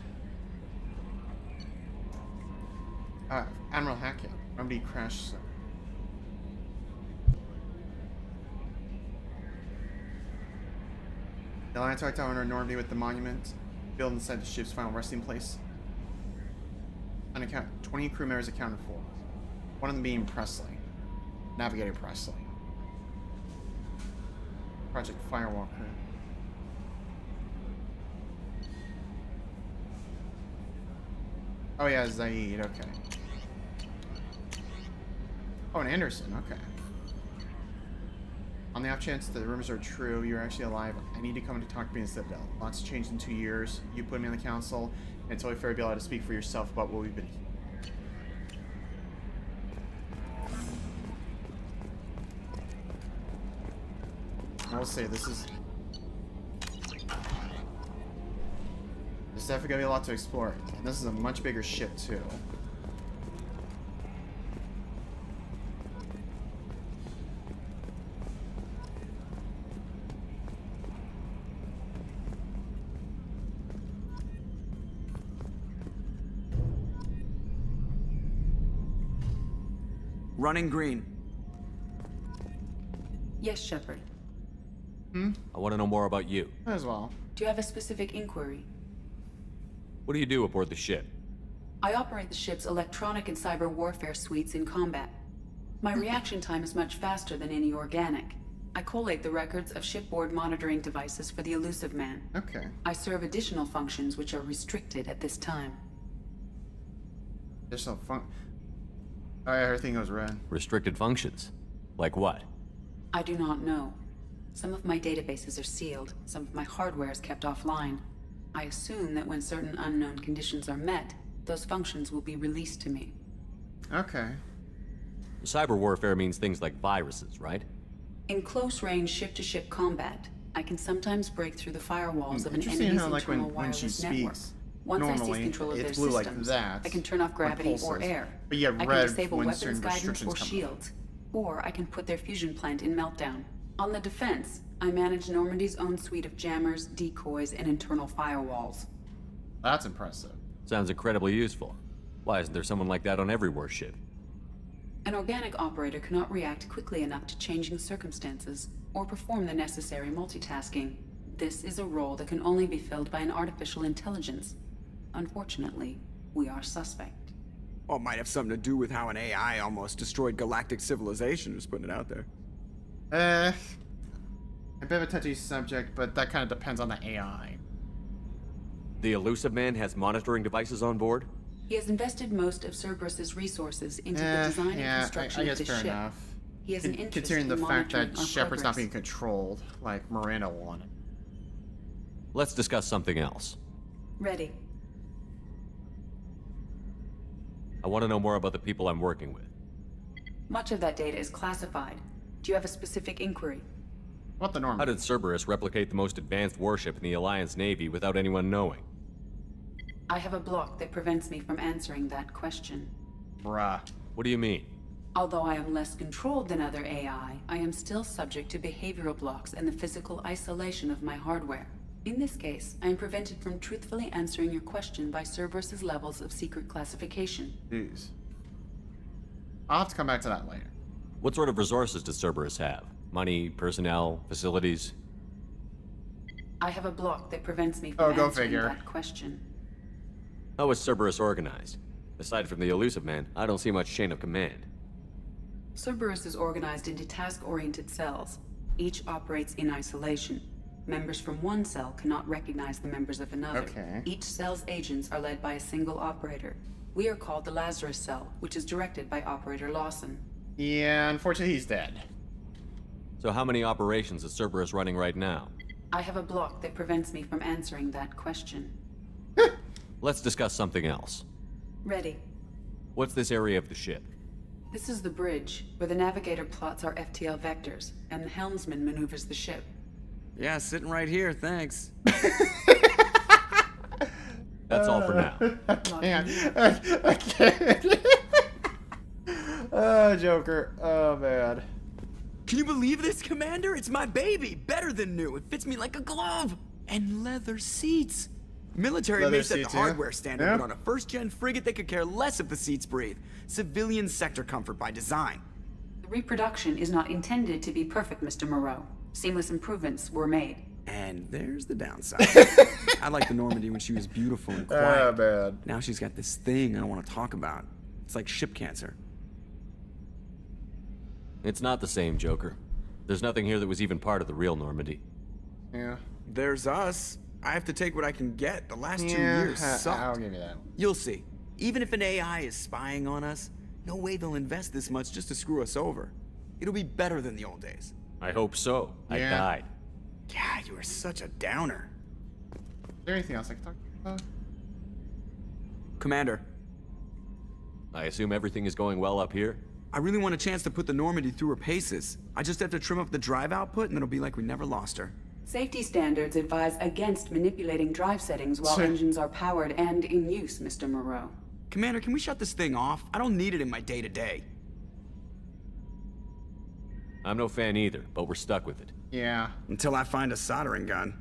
Admiral Hackett. Remedy crash zone. The Alliance attacked on Normandy with the monument built inside the ship's final resting place. 20 crew members accounted for. One of them being Presley. Navigator Presley. Project Firewalker. Oh yeah, Zaid, okay. Oh, and Anderson, okay. On the off chance that the rumors are true, you're actually alive, I need to come to talk to me in Citadel. Lots changed in 2 years. You put me on the council, and it's only fair to be allowed to speak for yourself about what we've been. I will say, this is definitely gonna be a lot to explore. And this is a much bigger ship, too.
Running green.
Yes, Shepard.
I want to know more about you.
As well.
Do you have a specific inquiry?
What do you do aboard the ship?
I operate the ship's electronic and cyber warfare suites in combat. My reaction time is much faster than any organic. I collate the records of shipboard monitoring devices for the Illusive Man.
Okay.
I serve additional functions which are restricted at this time.
Additional Oh yeah, everything goes red.
Restricted functions? Like what?
I do not know. Some of my databases are sealed, some of my hardware is kept offline. I assume that when certain unknown conditions are met, those functions will be released to me.
Okay.
Cyber warfare means things like viruses, right?
In close-range ship-to-ship combat, I can sometimes break through the firewalls of an
Interesting
enemy's
how, like,
internal
when she
wireless network.
speaks,
Once I
normally,
seize control of their
it's blue like
systems,
that,
I can turn off
when
gravity or
pulses.
air.
But you have
I
red
can disable
when
weapons
certain
guidance
restrictions
or
come up.
shields. Or I can put their fusion plant in meltdown. On the defense, I manage Normandy's own suite of jammers, decoys, and internal firewalls.
That's impressive.
Sounds incredibly useful. Why isn't there someone like that on every warship?
An organic operator cannot react quickly enough to changing circumstances or perform the necessary multitasking. This is a role that can only be filled by an artificial intelligence. Unfortunately, we are suspect.
Well, it might have something to do with how an AI almost destroyed galactic civilization, just putting it out there.
A bit of a touchy subject, but that kind of depends on the AI.
The Illusive Man has monitoring devices on board?
He has invested most of Cerberus's resources into the design and construction
I
of
guess
this
fair
ship.
enough.
He has an interest
Considering the
in
fact that
monitoring our
Shepard's not
progress.
being controlled like Miranda wanted.
Let's discuss something else.
Ready.
I want to know more about the people I'm working with.
Much of that data is classified. Do you have a specific inquiry?
What the norm?
How did Cerberus replicate the most advanced warship in the Alliance Navy without anyone knowing?
I have a block that prevents me from answering that question.
Bruh.
What do you mean?
Although I am less controlled than other AI, I am still subject to behavioral blocks and the physical isolation of my hardware. In this case, I am prevented from truthfully answering your question by Cerberus's levels of secret classification.
Jeez. I'll have to come back to that later.
What sort of resources does Cerberus have? Money, personnel, facilities?
I have a block that prevents me from
go
answering
figure.
that question.
How is Cerberus organized? Aside from the Illusive Man, I don't see much chain of command.
Cerberus is organized into task-oriented cells. Each operates in isolation. Members from one cell cannot recognize the members of another.
Okay.
Each cell's agents are led by a single operator. We are called the Lazarus Cell, which is directed by Operator Lawson.
Yeah, unfortunately he's dead.
So how many operations is Cerberus running right now?
I have a block that prevents me from answering that question.
Let's discuss something else.
Ready.
What's this area of the ship?
This is the bridge, where the navigator plots our FTL vectors, and the helmsman maneuvers the ship.
Yeah, sitting right here, thanks.
That's all for now.
I can't. Oh, Joker. Oh, man.
Can you believe this, Commander? It's my baby. Better than new. It fits me like a glove. And leather seats. Military
Leather
may set the
seats, yeah.
hardware standard,
Yeah.
but on a first-gen frigate, they could care less if the seats breathe. Civilian sector comfort by design.
The reproduction is not intended to be perfect, Mr. Moreau. Seamless improvements were made.
And there's the downside. I liked the Normandy when she was beautiful and quiet.
Oh, man.
Now she's got this thing I don't want to talk about. It's like ship cancer.
It's not the same, Joker. There's nothing here that was even part of the real Normandy.
Yeah.
There's us. I have to take what I can get. The last 2
Yeah,
years sucked.
I'll give you that.
You'll see. Even if an AI is spying on us, no way they'll invest this much just to screw us over. It'll be better than the old days.
I hope so. I
Yeah.
died.
Yeah, you were such a downer.
Is there anything else I can talk about?
Commander,
I assume everything is going well up here?
I really want a chance to put the Normandy through her paces. I just have to trim up the drive output and it'll be like we never lost her.
Safety standards advise against manipulating drive settings while engines are powered and in use, Mr. Moreau.
Commander, can we shut this thing off? I don't need it in my day-to-day.
I'm no fan either, but we're stuck with it.
Yeah.
Until I find a soldering gun.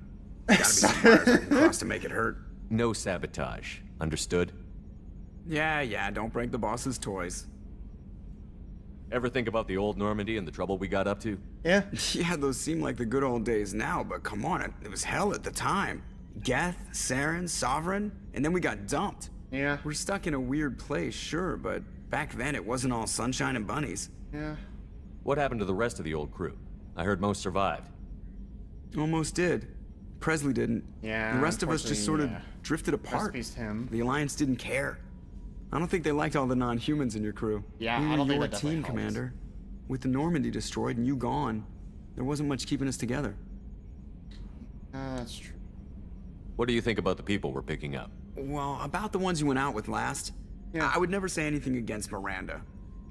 Gotta be some wires I can cross to make it hurt.
No sabotage. Understood?
Yeah, don't break the boss's toys.
Ever think about the old Normandy and the trouble we got up to?
Yeah.
Yeah, those seem like the good old days now, but come on, it was hell at the time. Geth, Saren, Sovereign, and then we got dumped.
Yeah.
We're stuck in a weird place, sure, but back then it wasn't all sunshine and bunnies.
Yeah.
What happened to the rest of the old crew? I heard most survived.
Almost did. Presley didn't.
Yeah,
The rest of us just sort of
unfortunately,
drifted apart.
Rest in peace to him.
The Alliance didn't care. I don't think they liked all the non-humans in your crew.
Yeah,
we
I
were
don't think
your
that definitely
team,
helped.
Commander. With the Normandy destroyed and you gone, there wasn't much keeping us together.
That's true.
What do you think about the people we're picking up?
Well, about the ones you went out with last,
Yeah.
I would never say anything against Miranda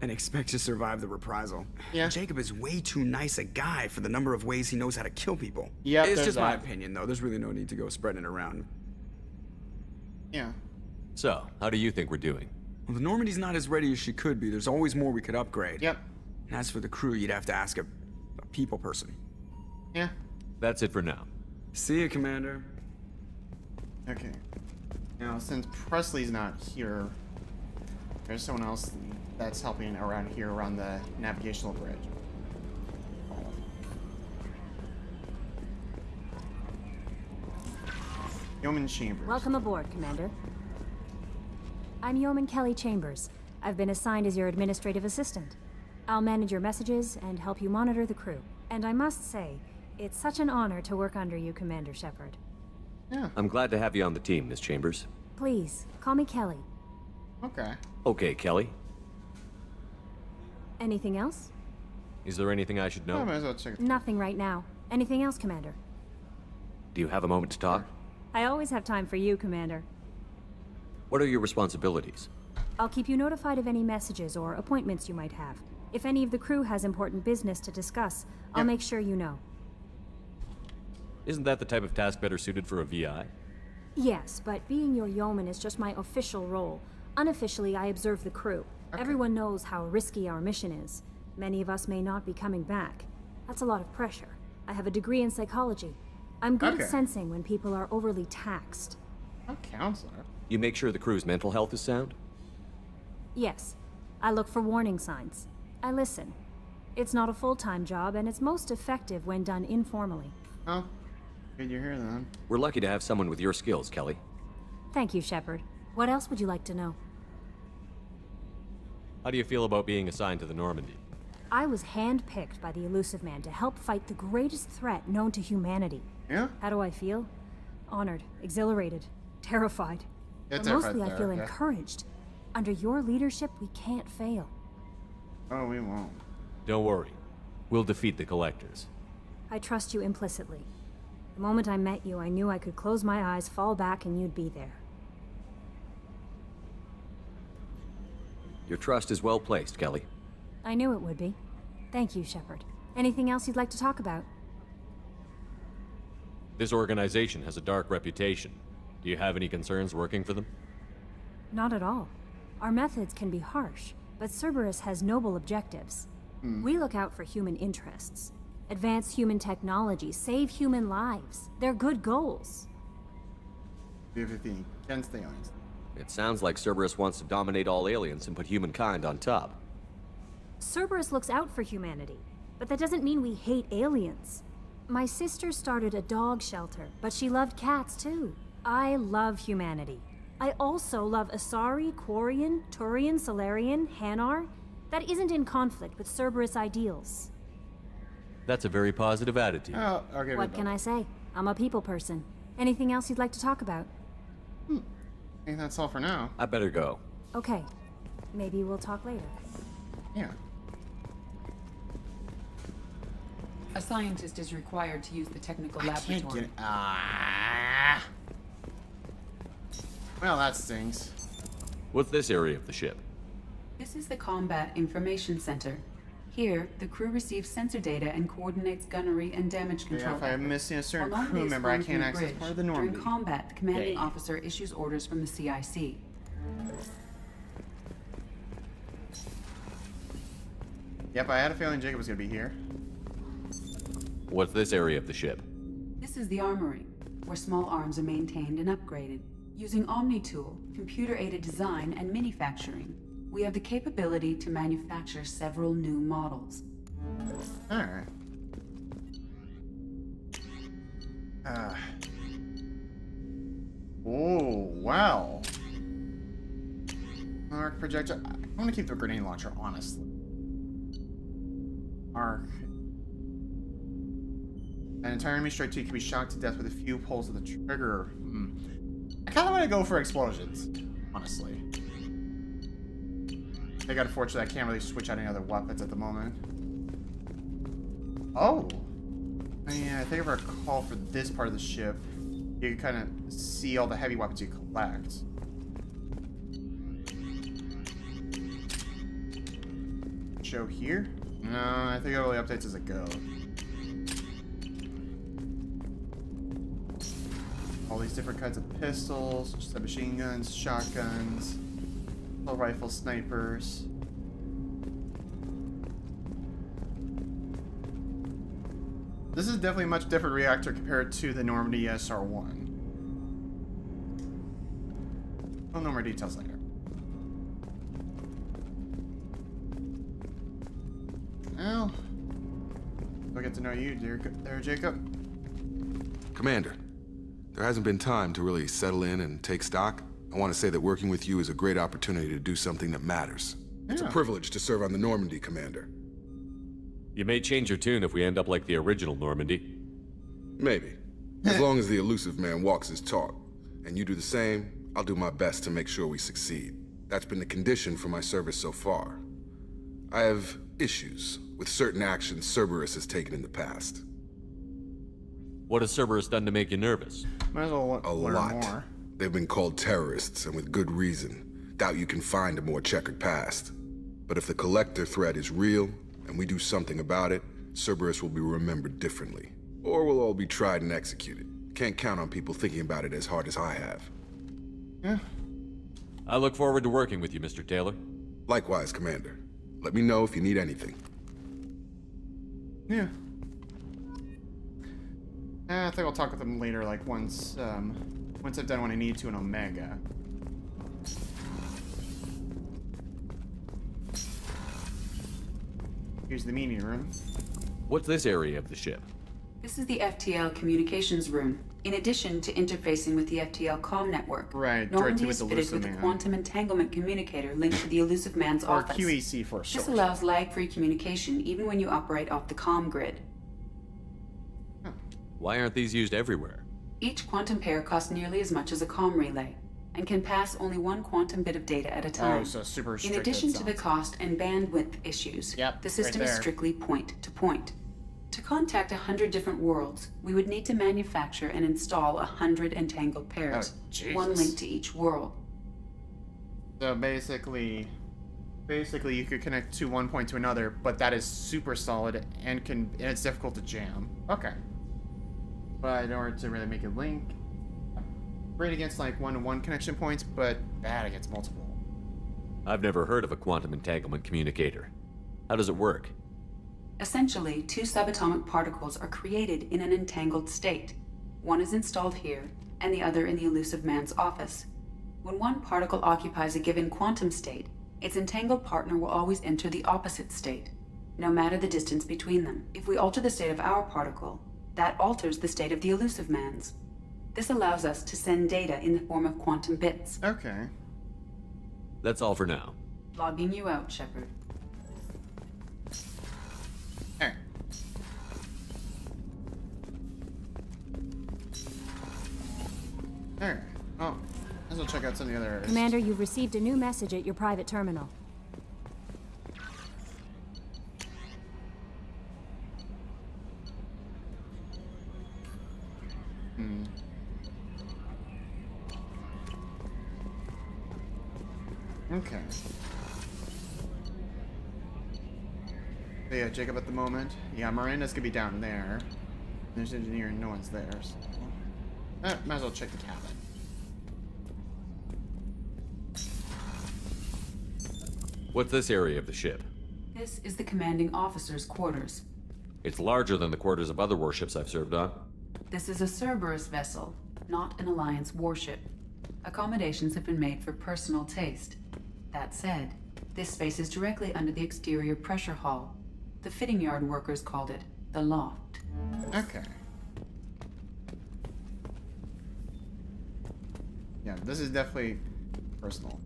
and expect to survive the reprisal.
Yeah.
Jacob is way too nice a guy for the number of ways he knows how to kill people.
Yep,
It's
there's
just my
that.
opinion, though. There's really no need to go spreading it around.
Yeah.
So, how do you think we're doing?
Well, the Normandy's not as ready as she could be. There's always more we could upgrade.
Yep.
And as for the crew, you'd have to ask a people person.
Yeah.
That's it for now.
See you, Commander.
Okay. Now, since Presley's not here, there's someone else that's helping around here around the navigational bridge. Yeoman Chambers.
Welcome aboard, Commander. I'm Yeoman Kelly Chambers. I've been assigned as your administrative assistant. I'll manage your messages and help you monitor the crew. And I must say, it's such an honor to work under you, Commander Shepard.
Yeah.
I'm glad to have you on the team, Miss Chambers.
Please, call me Kelly.
Okay.
Okay, Kelly.
Anything else?
Is there anything I should know?
I might as well check it.
Nothing right now. Anything else, Commander?
Do you have a moment to talk?
I always have time for you, Commander.
What are your responsibilities?
I'll keep you notified of any messages or appointments you might have. If any of the crew has important business to discuss, I'll make sure you know.
Isn't that the type of task better suited for a VI?
Yes, but being your yeoman is just my official role. Unofficially, I observe the crew. Everyone knows how risky our mission is. Many of us may not be coming back. That's a lot of pressure. I have a degree in psychology. I'm good at sensing when people are overly taxed.
I'm a counselor.
You make sure the crew's mental health is sound?
Yes. I look for warning signs. I listen. It's not a full-time job, and it's most effective when done informally.
Oh, good you're here then.
We're lucky to have someone with your skills, Kelly.
Thank you, Shepard. What else would you like to know?
How do you feel about being assigned to the Normandy?
I was handpicked by the Illusive Man to help fight the greatest threat known to humanity.
Yeah?
How do I feel? Honored, exhilarated, terrified.
Yeah,
But
terrified
mostly I
there,
feel
okay.
encouraged. Under your leadership, we can't fail.
Oh, we won't.
Don't worry. We'll defeat the Collectors.
I trust you implicitly. The moment I met you, I knew I could close my eyes, fall back, and you'd be there.
Your trust is well placed, Kelly.
I knew it would be. Thank you, Shepard. Anything else you'd like to talk about?
This organization has a dark reputation. Do you have any concerns working for them?
Not at all. Our methods can be harsh, but Cerberus has noble objectives. We look out for human interests. Advance human technology, save human lives. They're good goals.
Do everything against the aliens.
It sounds like Cerberus wants to dominate all aliens and put humankind on top.
Cerberus looks out for humanity, but that doesn't mean we hate aliens. My sister started a dog shelter, but she loved cats too. I love humanity. I also love Asari, Quarian, Turian, Solarian, Hanar. That isn't in conflict with Cerberus ideals.
That's a very positive attitude.
Oh, okay.
What can I say? I'm a people person. Anything else you'd like to talk about?
I think that's all for now.
I better go.
Okay. Maybe we'll talk later.
Yeah.
A scientist is required to use the technical laboratory.
Well, that stings.
What's this area of the ship?
This is the Combat Information Center. Here, the crew receives sensor data and coordinates gunnery and damage control.
Yeah, if I'm missing a certain
While on
crew
base
member, I
flying
can't
from the
access
bridge,
part of the Normandy.
During combat, the commanding
Yay.
officer issues orders from the CIC.
Yep, I had a feeling Jacob was gonna be here.
What's this area of the ship?
This is the armory, where small arms are maintained and upgraded. Using Omni-Tool, computer-aided design, and manufacturing, we have the capability to manufacture several new models.
Alright. Oh, wow. Arc projector. I want to keep the grenade launcher, honestly. Arc. An entire enemy strike team can be shocked to death with a few pulls of the trigger. I kind of want to go for explosions, honestly. I think unfortunately I can't really switch out any other weapons at the moment. Oh! Yeah, I think if I recall for this part of the ship, you can kind of see all the heavy weapons you collect. Show here? No, I think it only updates as it goes. All these different kinds of pistols, submachine guns, shotguns, assault rifles, snipers. This is definitely a much different reactor compared to the Normandy SR-1. We'll know more details later. Well, we'll get to know you, there, Jacob.
Commander, there hasn't been time to really settle in and take stock. I want to say that working with you is a great opportunity to do something that matters. It's a privilege to serve on the Normandy, Commander.
You may change your tune if we end up like the original Normandy.
Maybe. As long as the Illusive Man walks his talk, and you do the same, I'll do my best to make sure we succeed. That's been the condition for my service so far. I have issues with certain actions Cerberus has taken in the past.
What has Cerberus done to make you nervous?
Might as well learn
lot.
more.
They've been called terrorists, and with good reason. Doubt you can find a more checkered past. But if the Collector threat is real, and we do something about it, Cerberus will be remembered differently. Or we'll all be tried and executed. Can't count on people thinking about it as hard as I have.
Yeah.
I look forward to working with you, Mr. Taylor.
Likewise, Commander. Let me know if you need anything.
Yeah. I think I'll talk with them later, like once I've done what I need to in Omega. Here's the meeting room.
What's this area of the ship?
This is the FTL communications room. In addition to interfacing with the FTL comm network,
Right,
Normandy
directly with
is
the
fitted with
Illusive
a
Man.
quantum entanglement communicator linked to the Illusive Man's
Or
office.
QEC for
This
short.
allows lag-free communication even when you operate off the comm grid.
Why aren't these used everywhere?
Each quantum pair costs nearly as much as a comm relay. and can pass only one quantum bit of data at a time.
Oh, so super
In
restricted,
addition to the
sounds.
cost and bandwidth issues, the system
right
is
there.
strictly point-to-point. To contact 100 different worlds, we would need to manufacture and install 100 entangled pairs,
Jesus.
one link to each world.
So basically you could connect to one point to another, but that is super solid and it's difficult to jam. Okay. But in order to really make a link, great against like one-to-one connection points, but bad against multiple.
I've never heard of a quantum entanglement communicator. How does it work?
Essentially, two subatomic particles are created in an entangled state. One is installed here, and the other in the Illusive Man's office. When one particle occupies a given quantum state, its entangled partner will always enter the opposite state, no matter the distance between them. If we alter the state of our particle, that alters the state of the Illusive Man's. This allows us to send data in the form of quantum bits.
Okay.
That's all for now.
Logging you out, Shepard.
Alright. Alright. Oh, let's go check out some of the other areas.
Commander, you've received a new message at your private terminal.
Okay. So yeah, Jacob at the moment. Yeah, Miranda's gonna be down there. There's engineer and no one's there, so... might as well check the cabin.
What's this area of the ship?
This is the commanding officer's quarters.
It's larger than the quarters of other warships I've served on.
This is a Cerberus vessel, not an Alliance warship. Accommodations have been made for personal taste. That said, this space is directly under the exterior pressure hall. The fitting yard workers called it the loft.
Okay. Yeah, this is definitely personal.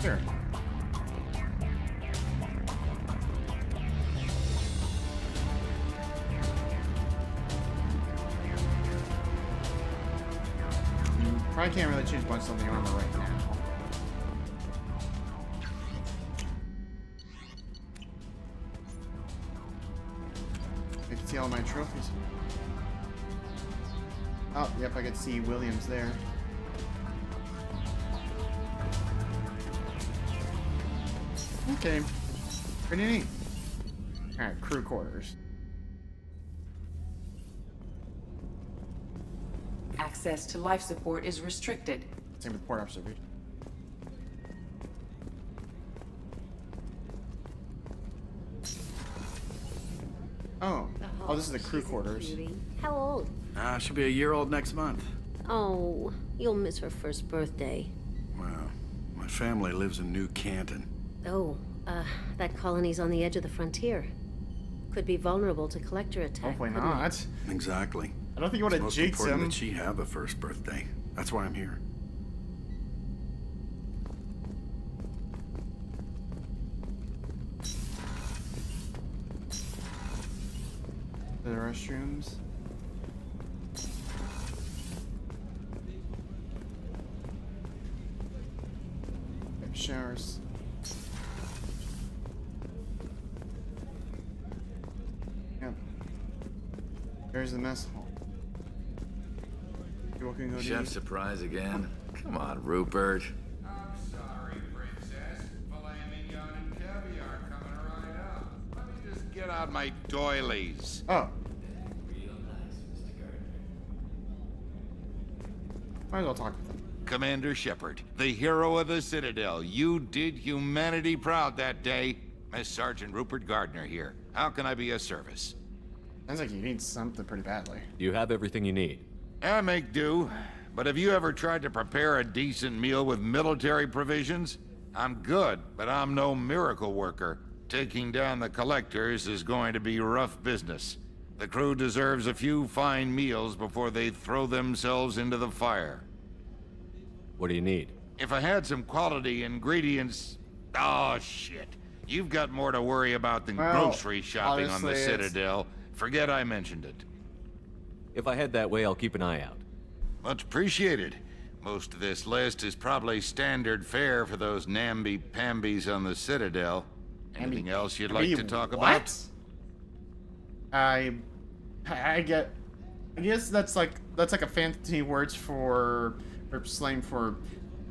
Sure. Probably can't really change much on the armor right now. I can see all my trophies. Oh, yep, I can see Williams there. Okay. Pretty neat. Alright, crew quarters.
Access to life support is restricted.
Same with port observation. Oh. Oh, this is the crew quarters.
How old?
She'll be a year old next month.
Oh, you'll miss her first birthday.
Well, my family lives in New Canton.
Oh, that colony's on the edge of the frontier. Could be vulnerable to collector attack.
Hopefully
couldn't
not.
it?
Exactly.
I don't think you want to
It's
jinx
most important
him.
that she have a first birthday. That's why I'm here.
The restrooms. Showers. Yep. There's the mess hall. People can go to
Chef
eat.
surprise again? Come on, Rupert.
I'm sorry, Princess. Filet mignon and caviar coming right up. Let me just get out my doilies.
Oh. Might as well talk with them.
Commander Shepard, the hero of the Citadel. You did humanity proud that day. Miss Sergeant Rupert Gardner here. How can I be of service?
Sounds like you need something pretty badly.
Do you have everything you need?
I make do. But have you ever tried to prepare a decent meal with military provisions? I'm good, but I'm no miracle worker. Taking down the collectors is going to be rough business. The crew deserves a few fine meals before they throw themselves into the fire.
What do you need?
If I had some quality ingredients... Oh, shit. You've got more to worry about than grocery shopping on the Citadel. Forget I mentioned it.
If I head that way, I'll keep an eye out.
Much appreciated. Most of this list is probably standard fare for those namby-pambies on the Citadel. Anything else you'd like to talk about?
I guess that's like a fancy words for slang for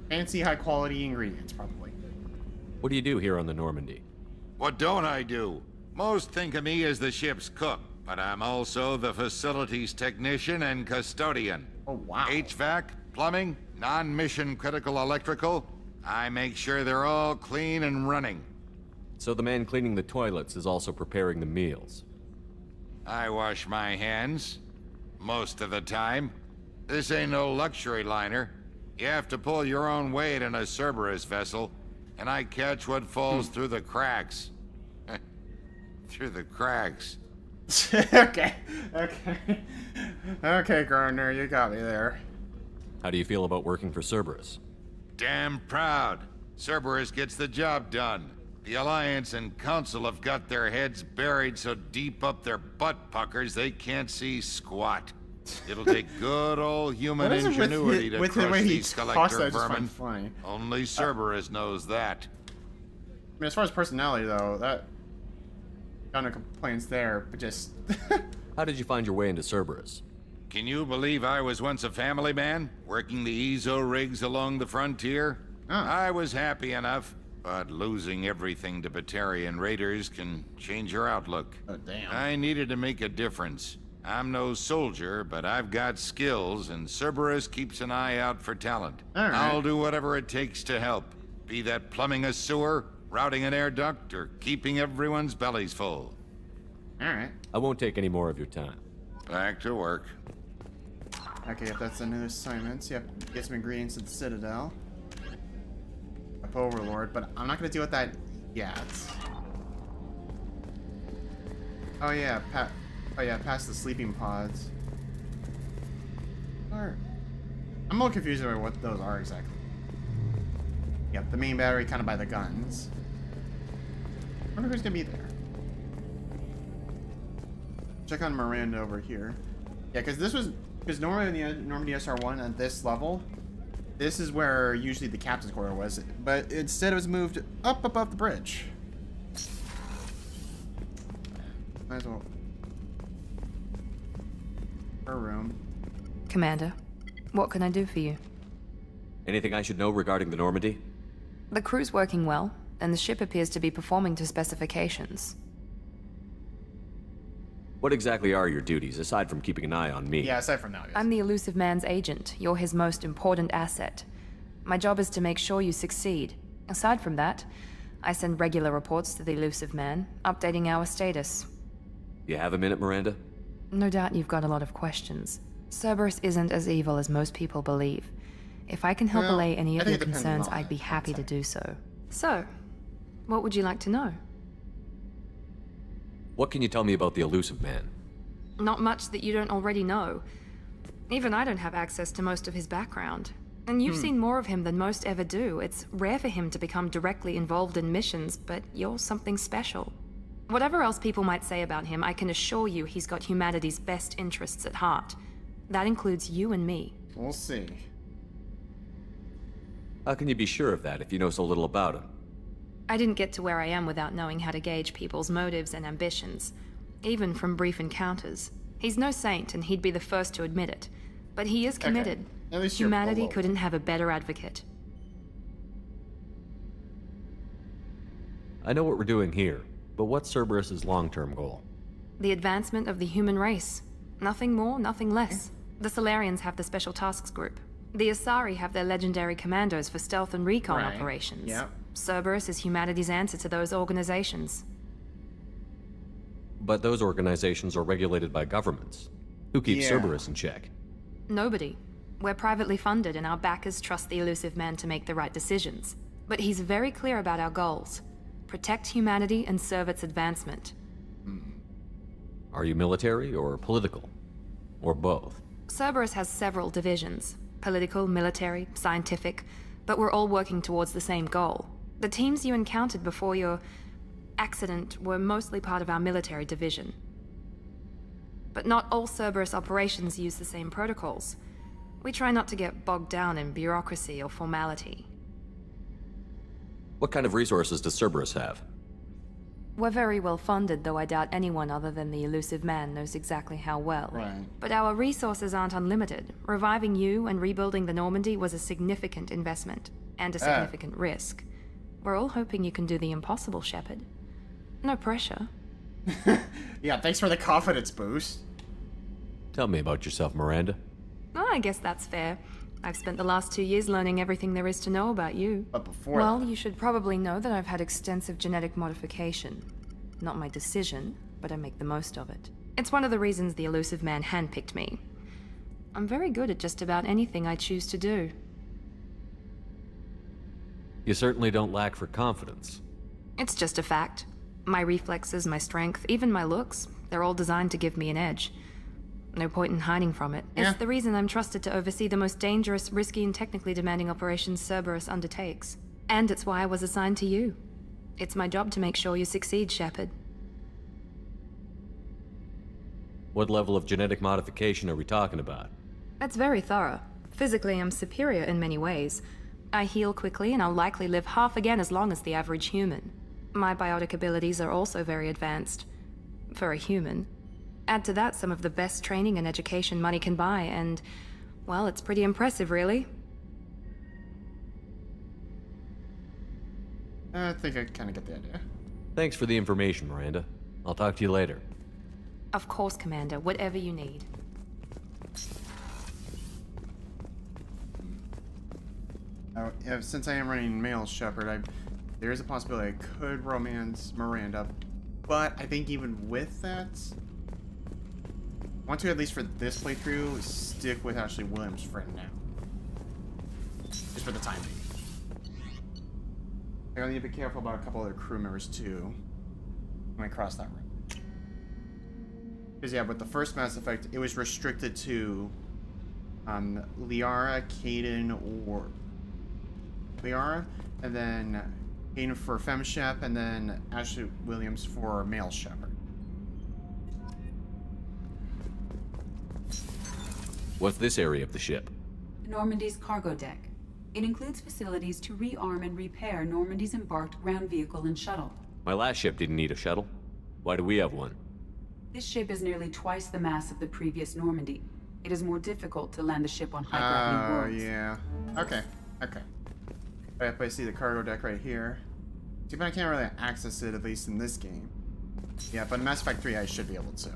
fancy high quality ingredients, probably.
What do you do here on the Normandy?
What don't I do? Most think of me as the ship's cook, but I'm also the facilities technician and custodian.
Oh, wow.
HVAC, plumbing, non-mission critical electrical. I make sure they're all clean and running.
So the man cleaning the toilets is also preparing the meals.
I wash my hands. Most of the time. This ain't no luxury liner. You have to pull your own weight in a Cerberus vessel, and I catch what falls through the cracks. Through the cracks.
Okay, Garner, you got me there.
How do you feel about working for Cerberus?
Damn proud. Cerberus gets the job done. The Alliance and Council have got their heads buried so deep up their butt puckers they can't see squat. It'll take good old human ingenuity to crush these collector vermin. Only Cerberus knows that.
I mean, as far as personality, though, that got no complaints there, but just...
How did you find your way into Cerberus?
Can you believe I was once a family man, working the EZO rigs along the frontier? I was happy enough, but losing everything to Batarian raiders can change your outlook.
Oh, damn.
I needed to make a difference. I'm no soldier, but I've got skills, and Cerberus keeps an eye out for talent.
All right.
I'll do whatever it takes to help. Be that plumbing a sewer, routing an air duct, or keeping everyone's bellies full.
Alright.
I won't take any more of your time.
Back to work.
Okay, if that's the new assignments, you have to get some ingredients at the Citadel. Up Overlord, but I'm not gonna deal with that yet. Oh yeah, past the sleeping pods. I'm a little confused about what those are exactly. Yep, the main battery kind of by the guns. I wonder who's gonna be there. Check on Miranda over here. Yeah, because normally in the Normandy SR1 at this level, this is where usually the captain's quarter was, but instead it was moved up above the bridge. Might as well. Her room.
Commander, what can I do for you?
Anything I should know regarding the Normandy?
The crew's working well, and the ship appears to be performing to specifications.
What exactly are your duties, aside from keeping an eye on me?
Yeah, aside from that, yes.
I'm the Illusive Man's agent. You're his most important asset. My job is to make sure you succeed. Aside from that, I send regular reports to the Illusive Man, updating our status.
You have a minute, Miranda?
No doubt you've got a lot of questions. Cerberus isn't as evil as most people believe. If I can help allay any of your concerns, I'd be happy to do so. So, what would you like to know?
What can you tell me about the Illusive Man?
Not much that you don't already know. Even I don't have access to most of his background. And you've seen more of him than most ever do. It's rare for him to become directly involved in missions, but you're something special. Whatever else people might say about him, I can assure you he's got humanity's best interests at heart. That includes you and me.
We'll see.
How can you be sure of that if you know so little about him?
I didn't get to where I am without knowing how to gauge people's motives and ambitions, even from brief encounters. He's no saint, and he'd be the first to admit it. But he is committed.
At least
Humanity couldn't have a better advocate.
I know what we're doing here, but what's Cerberus's long-term goal?
The advancement of the human race. Nothing more, nothing less. The Solarians have the Special Tasks Group. The Asari have their legendary commandos for stealth and recon operations.
Yep.
Cerberus is humanity's answer to those organizations.
But those organizations are regulated by governments. Who keeps Cerberus in check?
Nobody. We're privately funded, and our backers trust the Illusive Man to make the right decisions. But he's very clear about our goals. Protect humanity and serve its advancement.
Are you military or political? Or both?
Cerberus has several divisions. Political, military, scientific. But we're all working towards the same goal. The teams you encountered before your accident were mostly part of our military division. But not all Cerberus operations use the same protocols. We try not to get bogged down in bureaucracy or formality.
What kind of resources does Cerberus have?
We're very well funded, though I doubt anyone other than the Illusive Man knows exactly how well.
Right.
But our resources aren't unlimited. Reviving you and rebuilding the Normandy was a significant investment, and a significant risk. We're all hoping you can do the impossible, Shepard. No pressure.
Yeah, thanks for the confidence boost.
Tell me about yourself, Miranda.
Oh, I guess that's fair. I've spent the last 2 years learning everything there is to know about you.
But before
Well, you should probably know that I've had extensive genetic modification. Not my decision, but I make the most of it. It's one of the reasons the Illusive Man handpicked me. I'm very good at just about anything I choose to do.
You certainly don't lack for confidence.
It's just a fact. My reflexes, my strength, even my looks, they're all designed to give me an edge. No point in hiding from it.
Yeah.
It's the reason I'm trusted to oversee the most dangerous, risky, and technically demanding operations Cerberus undertakes. And it's why I was assigned to you. It's my job to make sure you succeed, Shepard.
What level of genetic modification are we talking about?
That's very thorough. Physically, I'm superior in many ways. I heal quickly, and I'll likely live half again as long as the average human. My biotic abilities are also very advanced. For a human. Add to that some of the best training and education money can buy, and, well, it's pretty impressive, really.
I think I kind of get the idea.
Thanks for the information, Miranda. I'll talk to you later.
Of course, Commander. Whatever you need.
Yeah, since I am running male Shepard, there is a possibility I could romance Miranda, but I think even with that, I want to, at least for this playthrough, stick with Ashley Williams' friend now. Just for the time being. I gotta need to be careful about a couple other crew members too when I cross that road. Because yeah, with the first Mass Effect, it was restricted to Liara, Kaidan, or Liara, and then Kaidan for Femme Shep, and then Ashley Williams for male Shepard.
What's this area of the ship?
Normandy's cargo deck. It includes facilities to rearm and repair Normandy's embarked ground vehicle and shuttle.
My last ship didn't need a shuttle. Why do we have one?
This ship is nearly twice the mass of the previous Normandy. It is more difficult to land the ship on high-gravity worlds.
Yeah. Okay. Okay. But I see the cargo deck right here. See, but I can't really access it, at least in this game. Yeah, but in Mass Effect 3 I should be able to.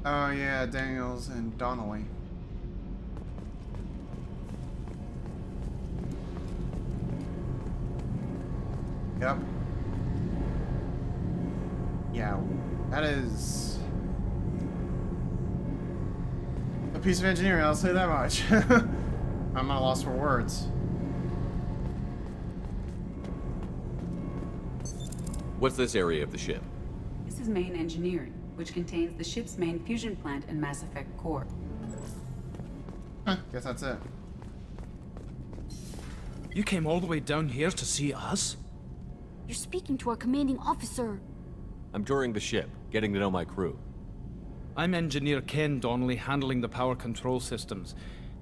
Oh yeah, Daniels and Donnelly. Yep. Yeah, that is a piece of engineering, I'll say that much. I'm at a loss for words.
What's this area of the ship?
This is main engineering, which contains the ship's main fusion plant and Mass Effect core.
Huh, guess that's it.
You came all the way down here to see us?
You're speaking to our commanding officer.
I'm touring the ship, getting to know my crew.
I'm Engineer Ken Donnelly, handling the power control systems.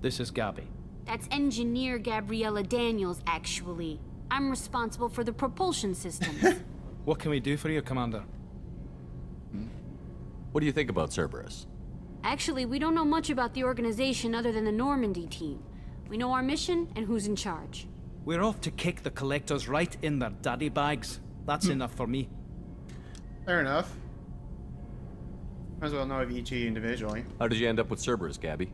This is Gabby.
That's Engineer Gabriella Daniels, actually. I'm responsible for the propulsion systems.
What can we do for you, Commander?
What do you think about Cerberus?
Actually, we don't know much about the organization other than the Normandy team. We know our mission and who's in charge.
We're off to kick the Collectors right in their daddy bags. That's enough for me.
Fair enough. Might as well know of each individually.
How did you end up with Cerberus, Gabby?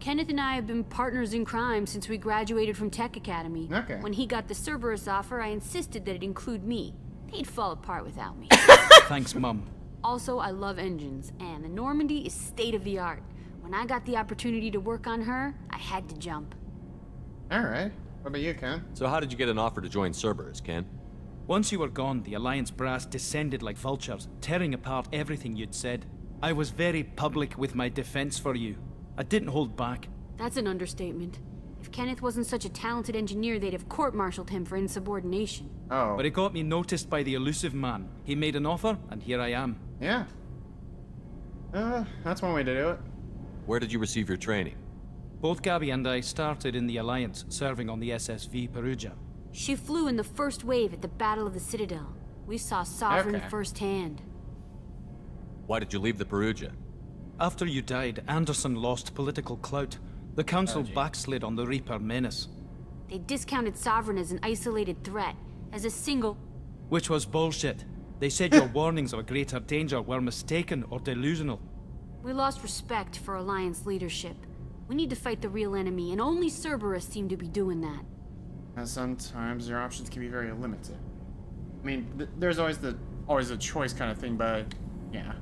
Kenneth and I have been partners in crime since we graduated from Tech Academy.
Okay.
When he got the Cerberus offer, I insisted that it include me. He'd fall apart without me.
Thanks, Mum.
Also, I love engines, and the Normandy is state-of-the-art. When I got the opportunity to work on her, I had to jump.
Alright. What about you, Ken?
So how did you get an offer to join Cerberus, Ken?
Once you were gone, the Alliance brass descended like vultures, tearing apart everything you'd said. I was very public with my defense for you. I didn't hold back.
That's an understatement. If Kenneth wasn't such a talented engineer, they'd have court-martialed him for insubordination.
Oh.
But it got me noticed by the Illusive Man. He made an offer, and here I am.
Yeah. That's one way to do it.
Where did you receive your training?
Both Gabby and I started in the Alliance, serving on the SSV Perugia.
She flew in the first wave at the Battle of the Citadel. We saw Sovereign
Okay.
firsthand.
Why did you leave the Perugia?
After you died, Anderson lost political clout. The Council backslid on the Reaper menace.
They discounted Sovereign as an isolated threat, as a single...
Which was bullshit. They said your warnings of a greater danger were mistaken or delusional.
We lost respect for Alliance leadership. We need to fight the real enemy, and only Cerberus seemed to be doing that.
And sometimes your options can be very limited. I mean, there's always a choice kind of thing, but yeah.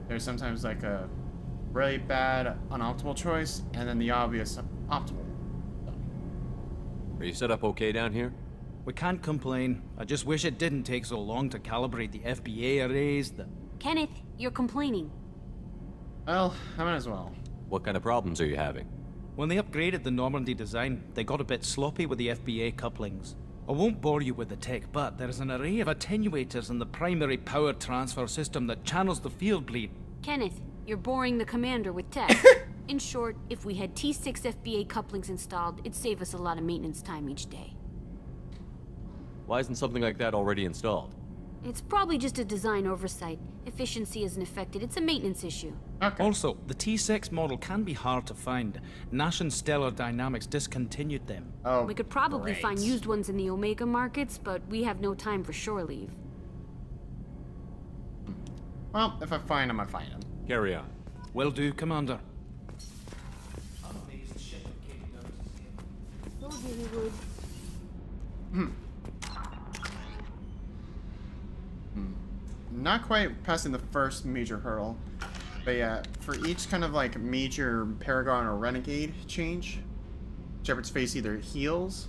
There's sometimes like a really bad, unoptimal choice, and then the obvious optimal.
Are you set up okay down here?
We can't complain. I just wish it didn't take so long to calibrate the FBA arrays,
Kenneth, you're complaining.
Well, I might as well.
What kind of problems are you having?
When they upgraded the Normandy design, they got a bit sloppy with the FBA couplings. I won't bore you with the tech, but there is an array of attenuators in the primary power transfer system that channels the field bleed.
Kenneth, you're boring the commander with tech. In short, if we had T6 FBA couplings installed, it'd save us a lot of maintenance time each day.
Why isn't something like that already installed?
It's probably just a design oversight. Efficiency isn't affected, it's a maintenance issue.
Okay.
Also, the T6 model can be hard to find. Nash and Stellar Dynamics discontinued them.
Oh,
we could probably
great.
find used ones in the Omega markets, but we have no time for shore leave.
Well, if I find them, I find them.
Carry on.
Will do, Commander.
Told you he would.
Not quite passing the first major hurdle, but yeah, for each kind of like major Paragon or Renegade change, Shepard's face either heals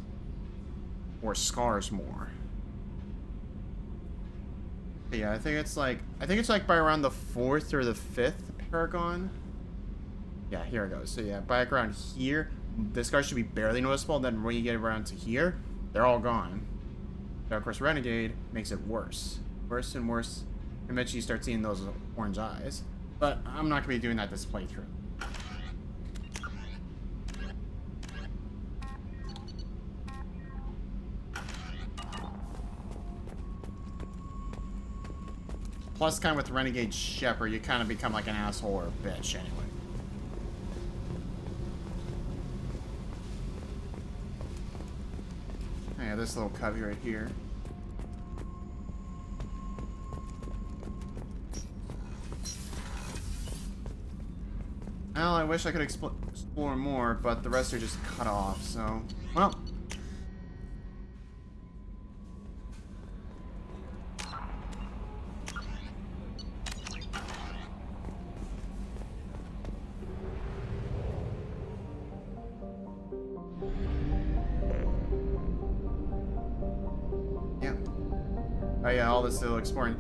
or scars more. But yeah, I think it's like by around the 4th or the 5th Paragon. Yeah, here it goes. So yeah, by like around here, the scars should be barely noticeable. Then when you get around to here, they're all gone. Now, of course, Renegade makes it worse. Worse and worse. Eventually you start seeing those orange eyes. But I'm not going to be doing that this playthrough. Plus, kind of with Renegade Shepard, you kind of become like an asshole or a bitch anyway. Yeah, this little cubby right here. Well, I wish I could explore more, but the rest are just cut off, so... Well... Yeah. Oh yeah, all this little exploring.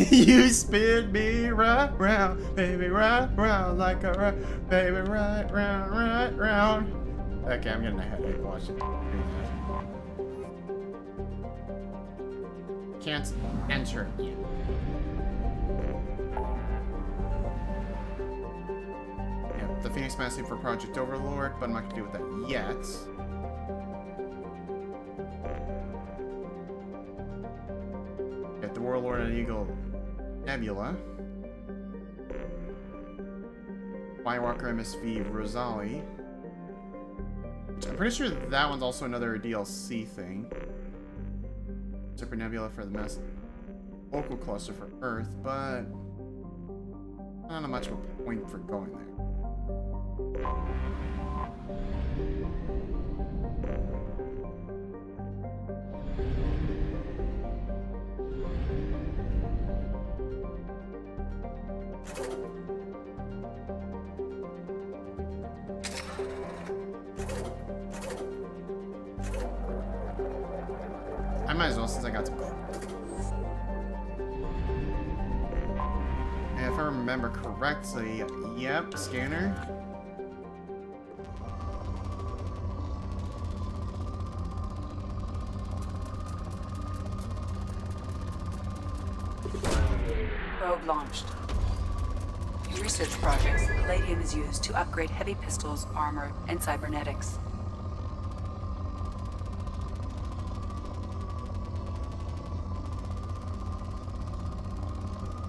You spin me right round, baby, right round like a right, baby, right round. Okay, I'm getting a headache watching. Can't enter yet. Yeah, the Phoenix Massive for Project Overlord, but I'm not gonna deal with that yet. Get the Warlord and Eagle Nebula. Firewalker MSV Rosali. I'm pretty sure that one's also another DLC thing. Super Nebula for the mass local cluster for Earth, but not much of a point for going there. might as well since I got to go. And if I remember correctly, yep, scanner.
Probe launched. In research projects, palladium is used to upgrade heavy pistols, armor, and cybernetics.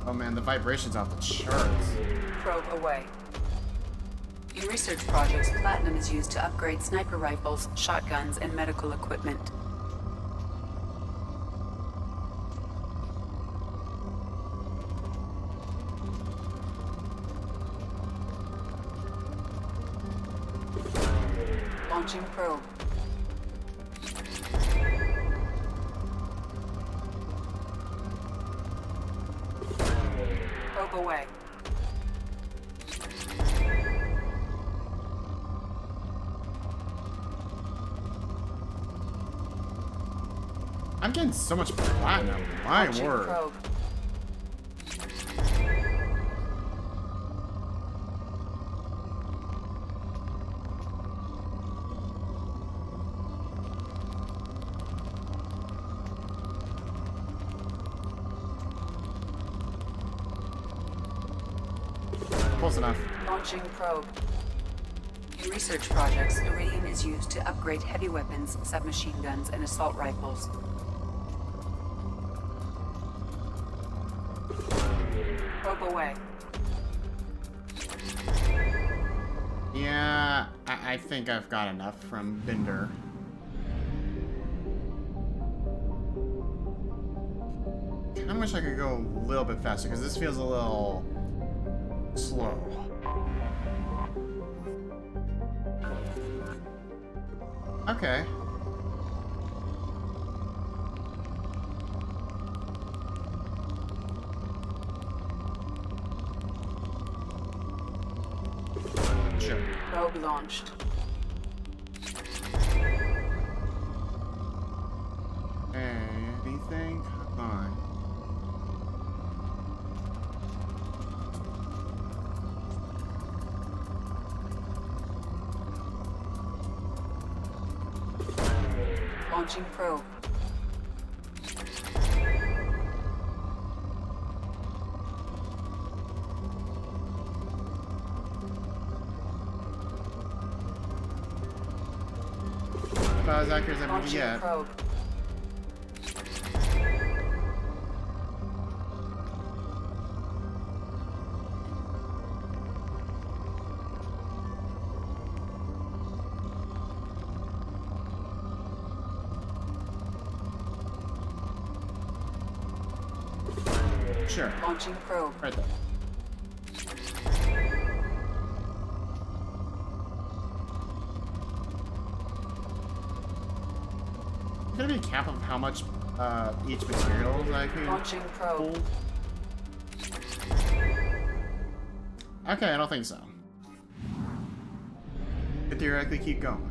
Oh man, the vibration's off the charts.
Probe away. In research projects, platinum is used to upgrade sniper rifles, shotguns, and medical equipment. Launching probe. Probe away.
I'm getting so much platinum. My
Launching
word.
probe.
Close enough.
Launching probe. In research projects, iridium is used to upgrade heavy weapons, submachine guns, and assault rifles. Probe away.
Yeah, I think I've got enough from Binder. I wish I could go a little bit faster because this feels a little slow. Okay. Sure.
Probe launched.
Anything? Come on.
Launching probe.
About as accurate as I can
Launching
get.
probe.
Sure.
Launching probe.
Right there. Is there gonna be a cap of how much each material I can
Launching probe.
hold? Okay, I don't think so. Could theoretically keep going.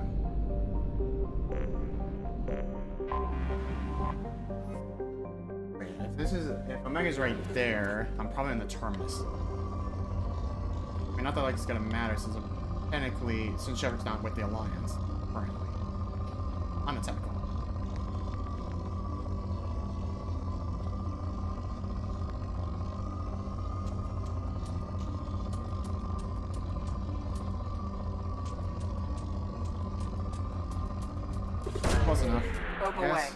Wait, if Omega's right there, I'm probably in the terminus. I mean, not that like it's gonna matter since technically, since Shepard's not with the Alliance currently. On a technical. Close enough.
Probe
Yes.
away.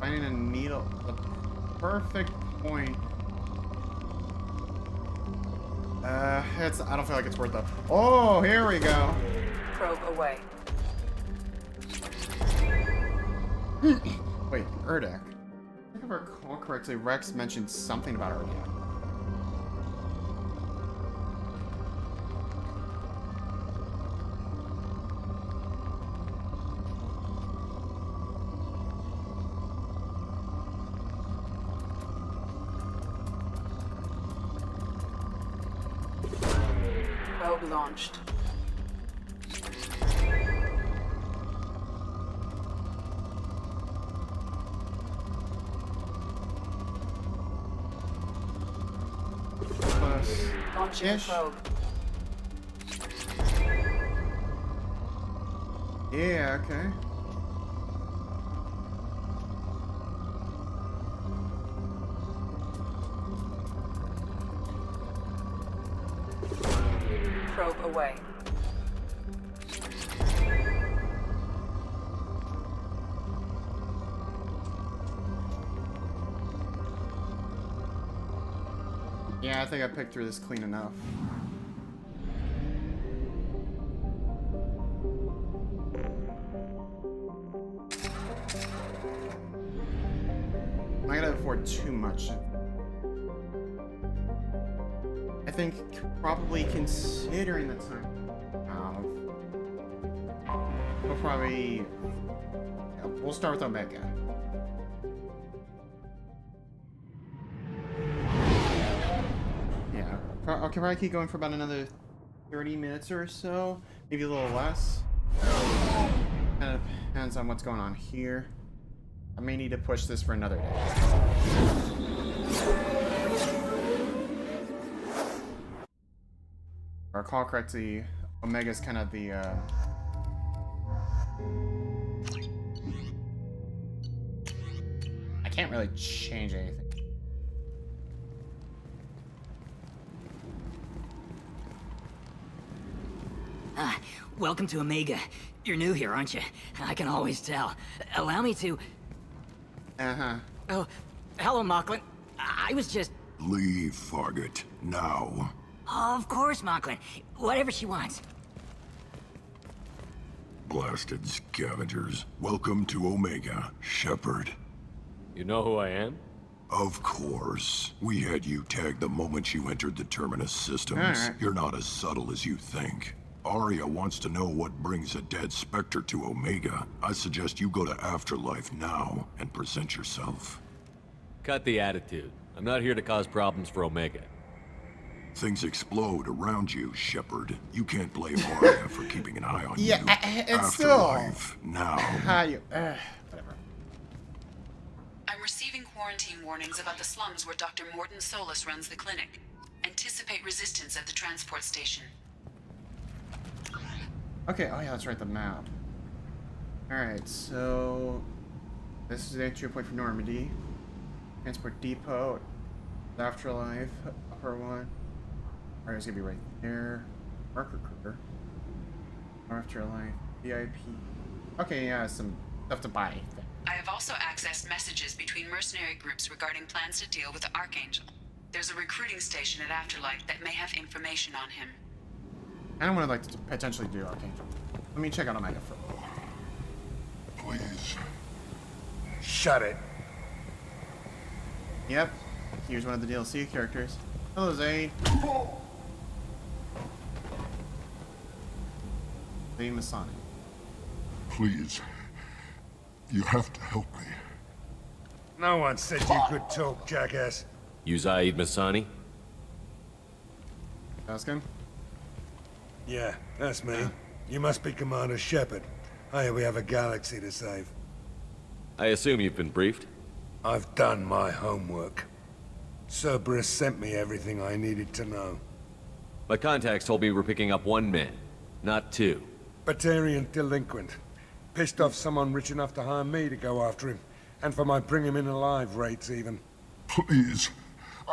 Finding a needle, the perfect point. I don't feel like it's worth it. Oh, here we go.
Probe away.
Wait, Urdak. If I recall correctly, Rex mentioned something about Urdak.
Probe launched. Launching probe.
Yeah, okay.
Probe away.
Yeah, I think I picked through this clean enough. I'm not gonna afford too much. I think probably considering the time we'll probably we'll start with Omega. Yeah, I'll probably keep going for about another 30 minutes or so, maybe a little less. Kind of depends on what's going on here. I may need to push this for another day. If I recall correctly, Omega's kind of the I can't really change anything.
Welcome to Omega. You're new here, aren't you? I can always tell. Allow me to...
Uh-huh.
Oh, hello, Mocklin. I was just...
Leave, Fargate. Now.
Of course, Mocklin. Whatever she wants.
Blasted scavengers. Welcome to Omega, Shepard.
You know who I am?
Of course. We had you tagged the moment you entered the Terminus systems.
Alright.
You're not as subtle as you think. Arya wants to know what brings a dead Spectre to Omega. I suggest you go to Afterlife now and present yourself.
Cut the attitude. I'm not here to cause problems for Omega.
Things explode around you, Shepard. You can't blame Arya for keeping an eye on you.
Yeah, it's still...
Afterlife now.
How you... whatever.
I'm receiving quarantine warnings about the slums where Dr. Morton Solus runs the clinic. Anticipate resistance at the transport station.
Okay, oh yeah, that's right, the map. Alright, so... this is the entry point for Normandy. Transport depot. Afterlife. Upper one. Arya's gonna be right there. Marker Kruger. Afterlife. VIP. Okay, yeah, some stuff to buy.
I have also accessed messages between mercenary groups regarding plans to deal with the Archangel. There's a recruiting station at Afterlife that may have information on him.
I don't want to like to potentially do Archangel. Let me check out Omega first.
Please.
Shut it.
Yep. Here's one of the DLC characters. Hello, Zaid. Zaid Masani.
Please. You have to help me.
No one said you could talk, jackass.
You Zaid Masani?
Ask him.
Yeah, that's me. You must be Commander Shepard. Hey, we have a galaxy to save.
I assume you've been briefed?
I've done my homework. Cerberus sent me everything I needed to know.
My contacts told me we're picking up one man, not two.
Batarian delinquent. Pissed off someone rich enough to hire me to go after him. And for my bring him in alive rates, even.
Please.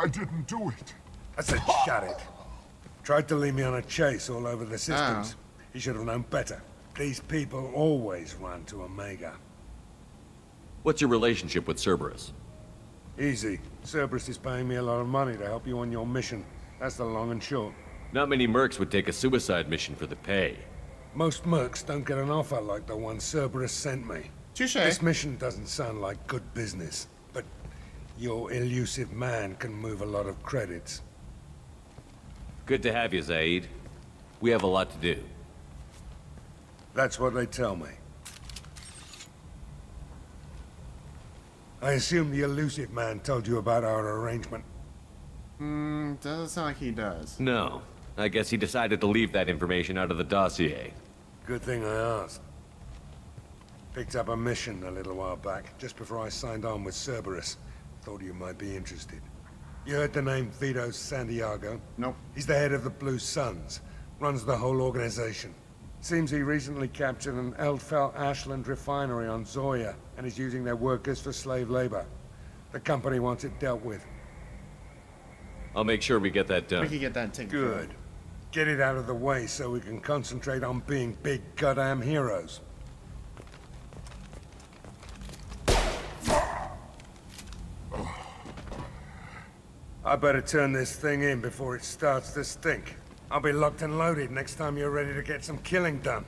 I didn't do it.
I said shut it. Tried to lead me on a chase all over the systems. He should have known better. These people always run to Omega.
What's your relationship with Cerberus?
Easy. Cerberus is paying me a lot of money to help you on your mission. That's the long and short.
Not many mercs would take a suicide mission for the pay.
Most mercs don't get an offer like the one Cerberus sent me.
Touché.
This mission doesn't sound like good business, but your Illusive Man can move a lot of credits.
Good to have you, Zaid. We have a lot to do.
That's what they tell me. I assume the Illusive Man told you about our arrangement.
Doesn't sound like he does.
No. I guess he decided to leave that information out of the dossier.
Good thing I asked. Picked up a mission a little while back, just before I signed on with Cerberus. Thought you might be interested. You heard the name Vito Santiago?
Nope.
He's the head of the Blue Suns. Runs the whole organization. Seems he recently captured an Eldfell Ashland refinery on Zoya, and is using their workers for slave labor. The company wants it dealt with.
I'll make sure we get that done.
We can get that taken care of.
Good. Get it out of the way so we can concentrate on being big goddamn heroes. I better turn this thing in before it starts to stink. I'll be locked and loaded next time you're ready to get some killing done.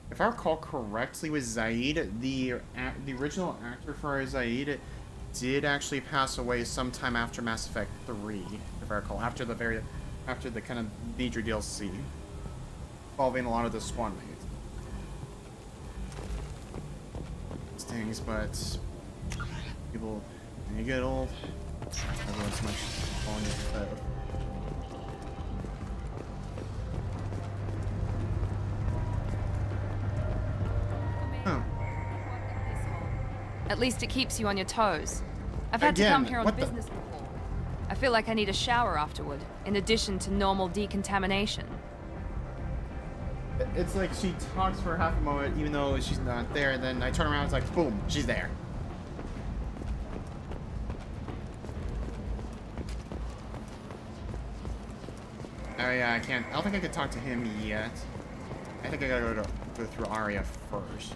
If I recall correctly with Zaid, the original actor for Zaid did actually pass away sometime after Mass Effect 3, if I recall, after the kind of major DLC, involving a lot of the squad mates. Stings, but people, when you get old, everyone's much falling into bed.
At least it keeps you on your toes. I've had to come here on business before. I feel like I need a shower afterward, in addition to normal decontamination.
It's like she talks for half a moment, even though she's not there, and then I turn around, it's like, boom, she's there. Oh yeah, I can't. I don't think I could talk to him yet. I think I gotta go through Arya first.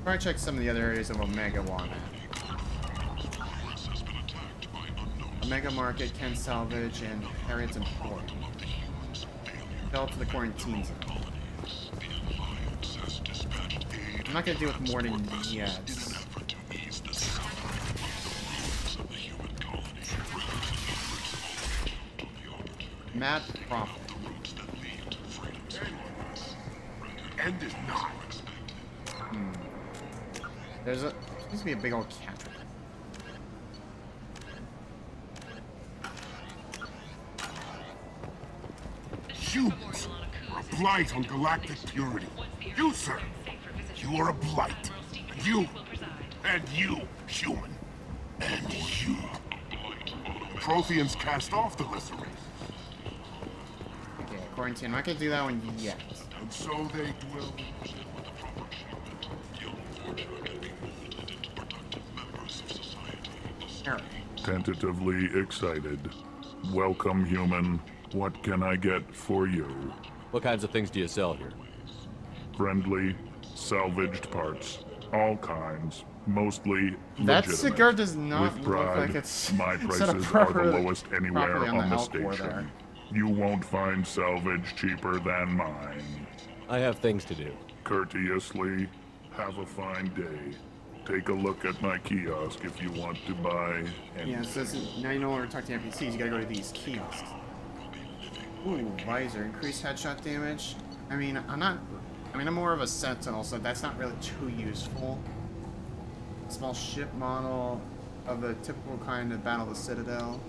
Try to check some of the other areas of Omega while I'm at. Omega Market, Ken Salvage, and Harrington Port. Fell to the quarantine zone. I'm not gonna deal with Morden yet. Mad Prophet.
End is not.
There's supposed to be a big old cat.
Humans are a blight on galactic purity. You, sir, you are a blight. You, and you, human, and you. Protheans cast off the lesser race.
Okay, quarantine. I'm not gonna do that one yet.
And so they will. Tentatively excited. Welcome, human. What can I get for you?
What kinds of things do you sell here?
Friendly, salvaged parts. All kinds. Mostly
that
legitimate.
cigar does not
With
look
pride,
like it's
my
set
prices
up
are the
properly-
lowest anywhere
properly on
on
the
the
Alcor
station.
there.
You won't find salvage cheaper than mine.
I have things to do.
Courteously, have a fine day. Take a look at my kiosk if you want to buy anything.
Yeah, so now you know when we're talking to NPCs, you gotta go to these kiosks. Ooh, visor, increased headshot damage. I mean, I'm more of a sentinel, so that's not really too useful. Small ship model of the typical kind of battle the Citadel.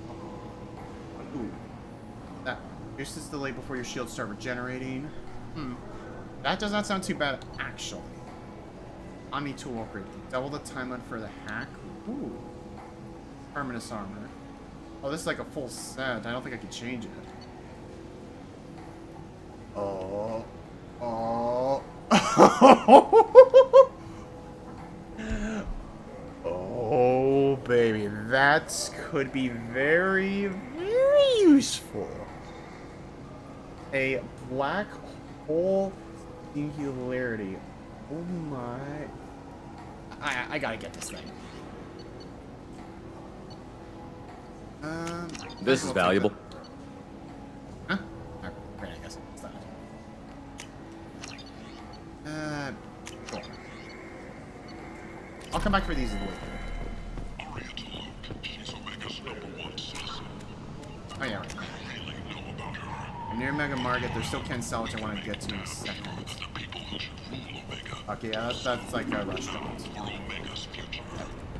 Ooh, that reduces delay before your shields start regenerating. That does not sound too bad, actually. Omni tool upgrade. Double the timeline for the hack. Ooh. Terminus armor. Oh, this is like a full set. I don't think I can change it. Oh. Oh. Oh, baby. That could be very, very useful. A black hole singularity. Oh my. I gotta get this thing.
This is valuable.
Huh? Okay, I guess it's that. Cool. I'll come back for these later. Oh yeah. I'm near Mega Market. There's still Ken Salvage I want to get to in a second. Okay, yeah, that's like a restaurant.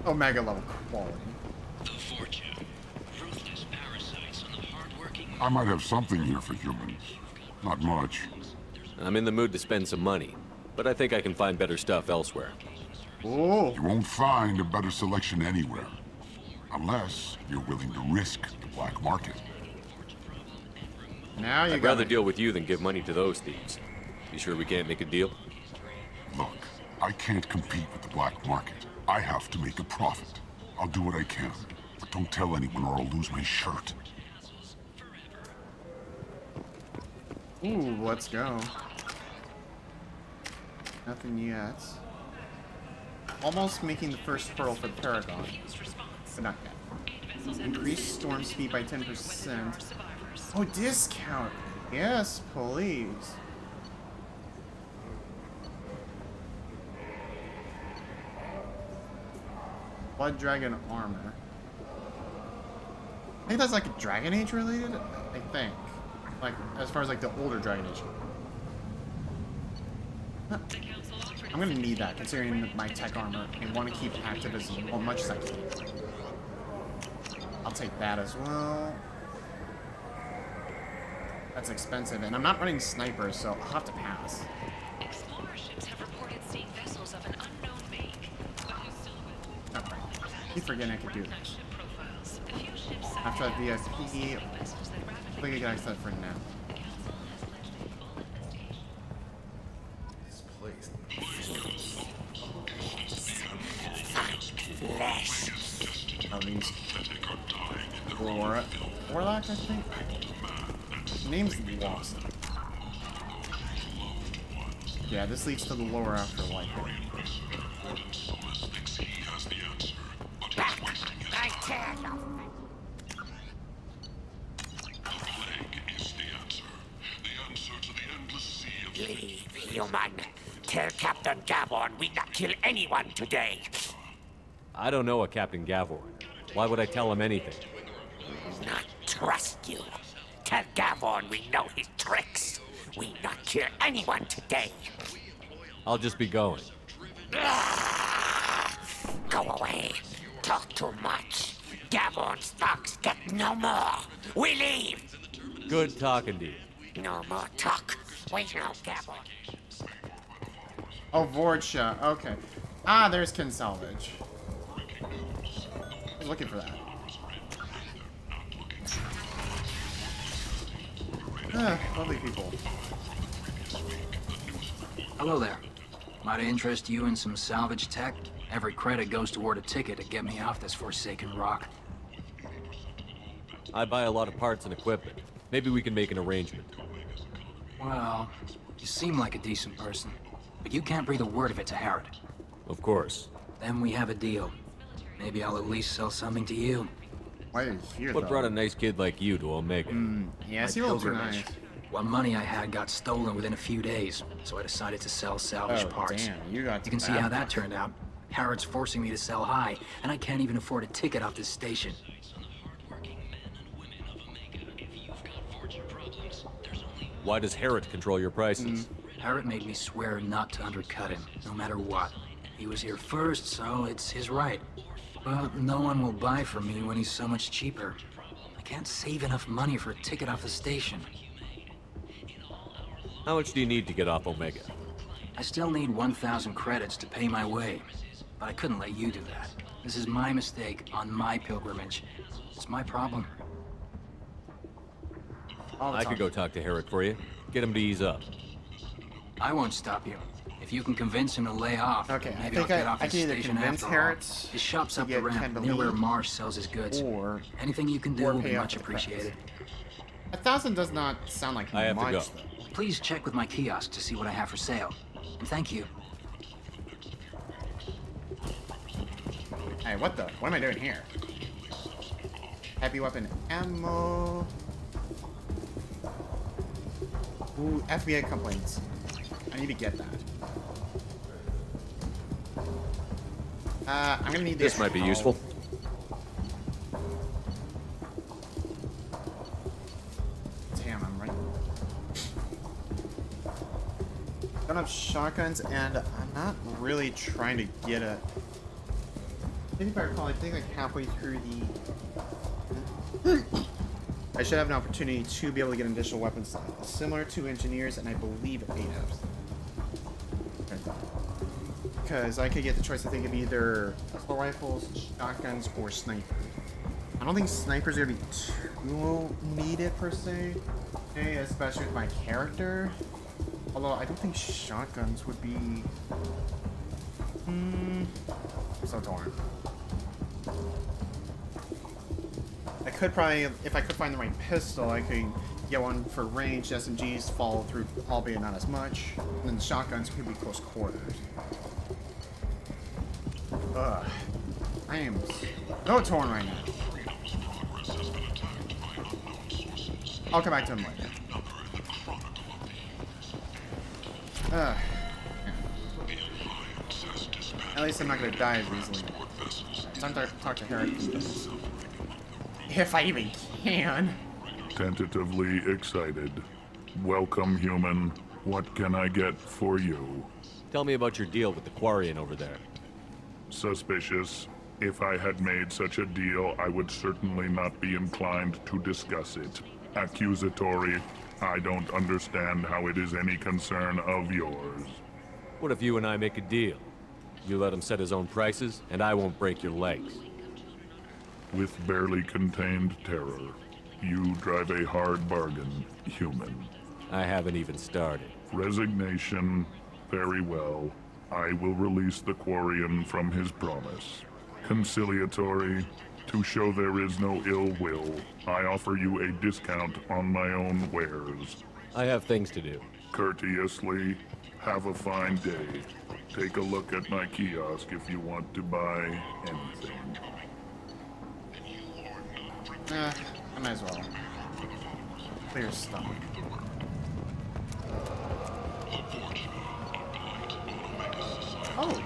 Omega level quality.
I might have something here for humans. Not much.
I'm in the mood to spend some money, but I think I can find better stuff elsewhere.
Oh.
You won't find a better selection anywhere. Unless you're willing to risk the black market.
Now you
I'd rather deal with you than give money to those thieves. You sure we can't make a deal?
Look, I can't compete with the black market. I have to make a profit. I'll do what I can, but don't tell anyone or I'll lose my shirt.
Ooh, let's go. Nothing yet. Almost making the first hurdle for the Paragon, but not yet. Increase storm speed by 10%. Oh, discount! Yes, please. Blood Dragon armor. I think that's like Dragon Age related. I think, like as far as like the older Dragon Age. Huh. I'm gonna need that considering my tech armor and want to keep active as much as I can. I'll take that as well. That's expensive, and I'm not running sniper, so I'll have to pass.
Explorer ships have reported seeing vessels of an unknown make.
Okay. I keep forgetting I could do this. After that VSP, I think I got that for now. Oh, these Warlock, I think? His name's Lost. Yeah, this leads to the lower afterlife.
Leave, human. Tell Captain Gavon we not kill anyone today.
I don't know a Captain Gavor. Why would I tell him anything?
Not trust you. Tell Gavon we know his tricks. We not kill anyone today.
I'll just be going.
Go away. Talk too much. Gavon's thugs get no more. We leave.
Good talking to you.
No more talk. We know Gavon.
Oh, Vorcha. Okay. Ah, there's Kin Salvage. I was looking for that. Ah, lovely people.
Hello there. Might I interest you in some salvage tech? Every credit goes toward a ticket to get me off this forsaken rock.
I buy a lot of parts and equipment. Maybe we can make an arrangement.
Well, you seem like a decent person, but you can't breathe a word of it to Herod.
Of course.
Then we have a deal. Maybe I'll at least sell something to you.
Why are you here,
What brought a nice kid like you to Omega?
Yeah,
My
he looks
pilgrimage.
nice.
What money I had got stolen within a few days, so I decided to sell salvage
Oh,
parts.
damn, you got
can see
that.
how that turned out. Herod's forcing me to sell high, and I can't even afford a ticket off this station.
Why does Herod control your prices?
Herod made me swear not to undercut him, no matter what. He was here first, so it's his right. But no one will buy from me when he's so much cheaper. I can't save enough money for a ticket off the station.
How much do you need to get off Omega?
I still need 1,000 credits to pay my way, but I couldn't let you do that. This is my mistake on my pilgrimage. It's my problem.
I could go talk to Herod for you. Get him to ease up.
I won't stop you. If you can convince him to lay off,
Okay,
maybe
I
I'll
think
get off
I
this
can either
station
convince
after all.
Herod
His shop's
to
up the
get
ramp,
Ken to
near where
leave,
Marsh sells his goods.
or
Anything you can do will
pay
be
off
much
the credits.
appreciated.
1,000 does not sound like
I have to
much,
go.
though.
Please check with my kiosk to see what I have for sale. And thank you.
Hey, what am I doing here? Heavy weapon ammo. Ooh, FBI complaints. I need to get that. I'm gonna need
This might be useful.
Damn, I'm right. Don't have shotguns, and I'm not really trying to get a... I think if I recall, I think like halfway through the... I should have an opportunity to be able to get an additional weapon slot, similar to engineers, and I believe AFs. Because I could get the choice, I think, of either assault rifles, shotguns, or snipers. I don't think snipers are going to be too needed, per se, especially with my character. Although, I don't think shotguns would be... I'm so torn. I could probably, if I could find the right pistol, I could get one for range. SMGs follow through, albeit not as much. And then the shotguns could be close quarters. Ugh. I am so torn right now. I'll come back to him later. Ugh. At least I'm not gonna die as easily. Time to talk to Herrick. If I even can.
Tentatively excited. Welcome, human. What can I get for you?
Tell me about your deal with the Quarian over there.
Suspicious. If I had made such a deal, I would certainly not be inclined to discuss it. Accusatory. I don't understand how it is any concern of yours.
What if you and I make a deal? You let him set his own prices, and I won't break your legs.
With barely contained terror, you drive a hard bargain, human.
I haven't even started.
Resignation. Very well. I will release the Quarian from his promise. Conciliatory. To show there is no ill will, I offer you a discount on my own wares.
I have things to do.
Courteously. Have a fine day. Take a look at my kiosk if you want to buy anything.
I might as well. Clear stomach. Oh!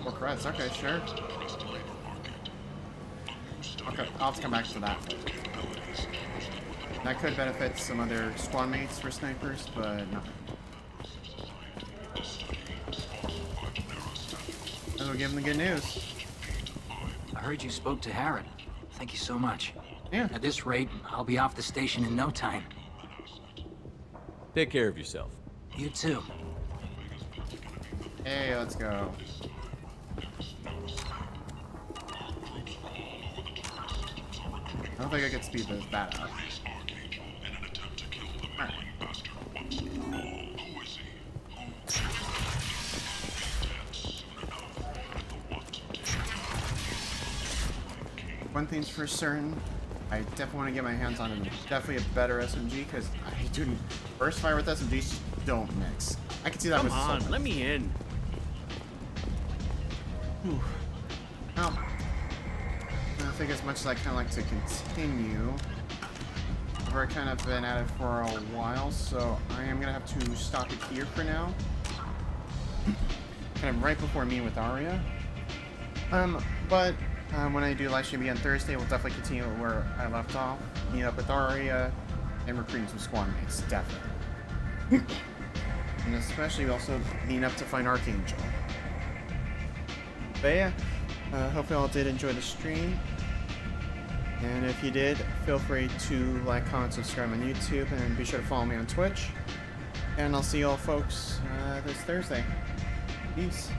More creds, okay, sure. Okay, I'll have to come back to that. That could benefit some other squad mates for snipers, but no. And we'll give them the good news.
I heard you spoke to Harrod. Thank you so much.
Yeah.
At this rate, I'll be off the station in no time.
Take care of yourself.
You too.
Hey, let's go. I don't think I could speed that up. Alright. One thing's for certain, I definitely want to get my hands on definitely a better SMG, because I do burst fire with SMGs don't mix. I can see that.
Come
with
on,
so
let me in.
Whew. Well, I think as much as I kind of like to continue, we've kind of been at it for a while, so I am gonna have to stop it here for now. Kind of right before meeting with Arya. But when I do live stream again Thursday, we'll definitely continue where I left off. Meet up with Arya and recruiting some squad mates, definitely. And especially also meeting up to find Archangel. But yeah, hope you all did enjoy the stream. And if you did, feel free to like, comment, subscribe on YouTube, and be sure to follow me on Twitch. And I'll see you all folks this Thursday. Peace.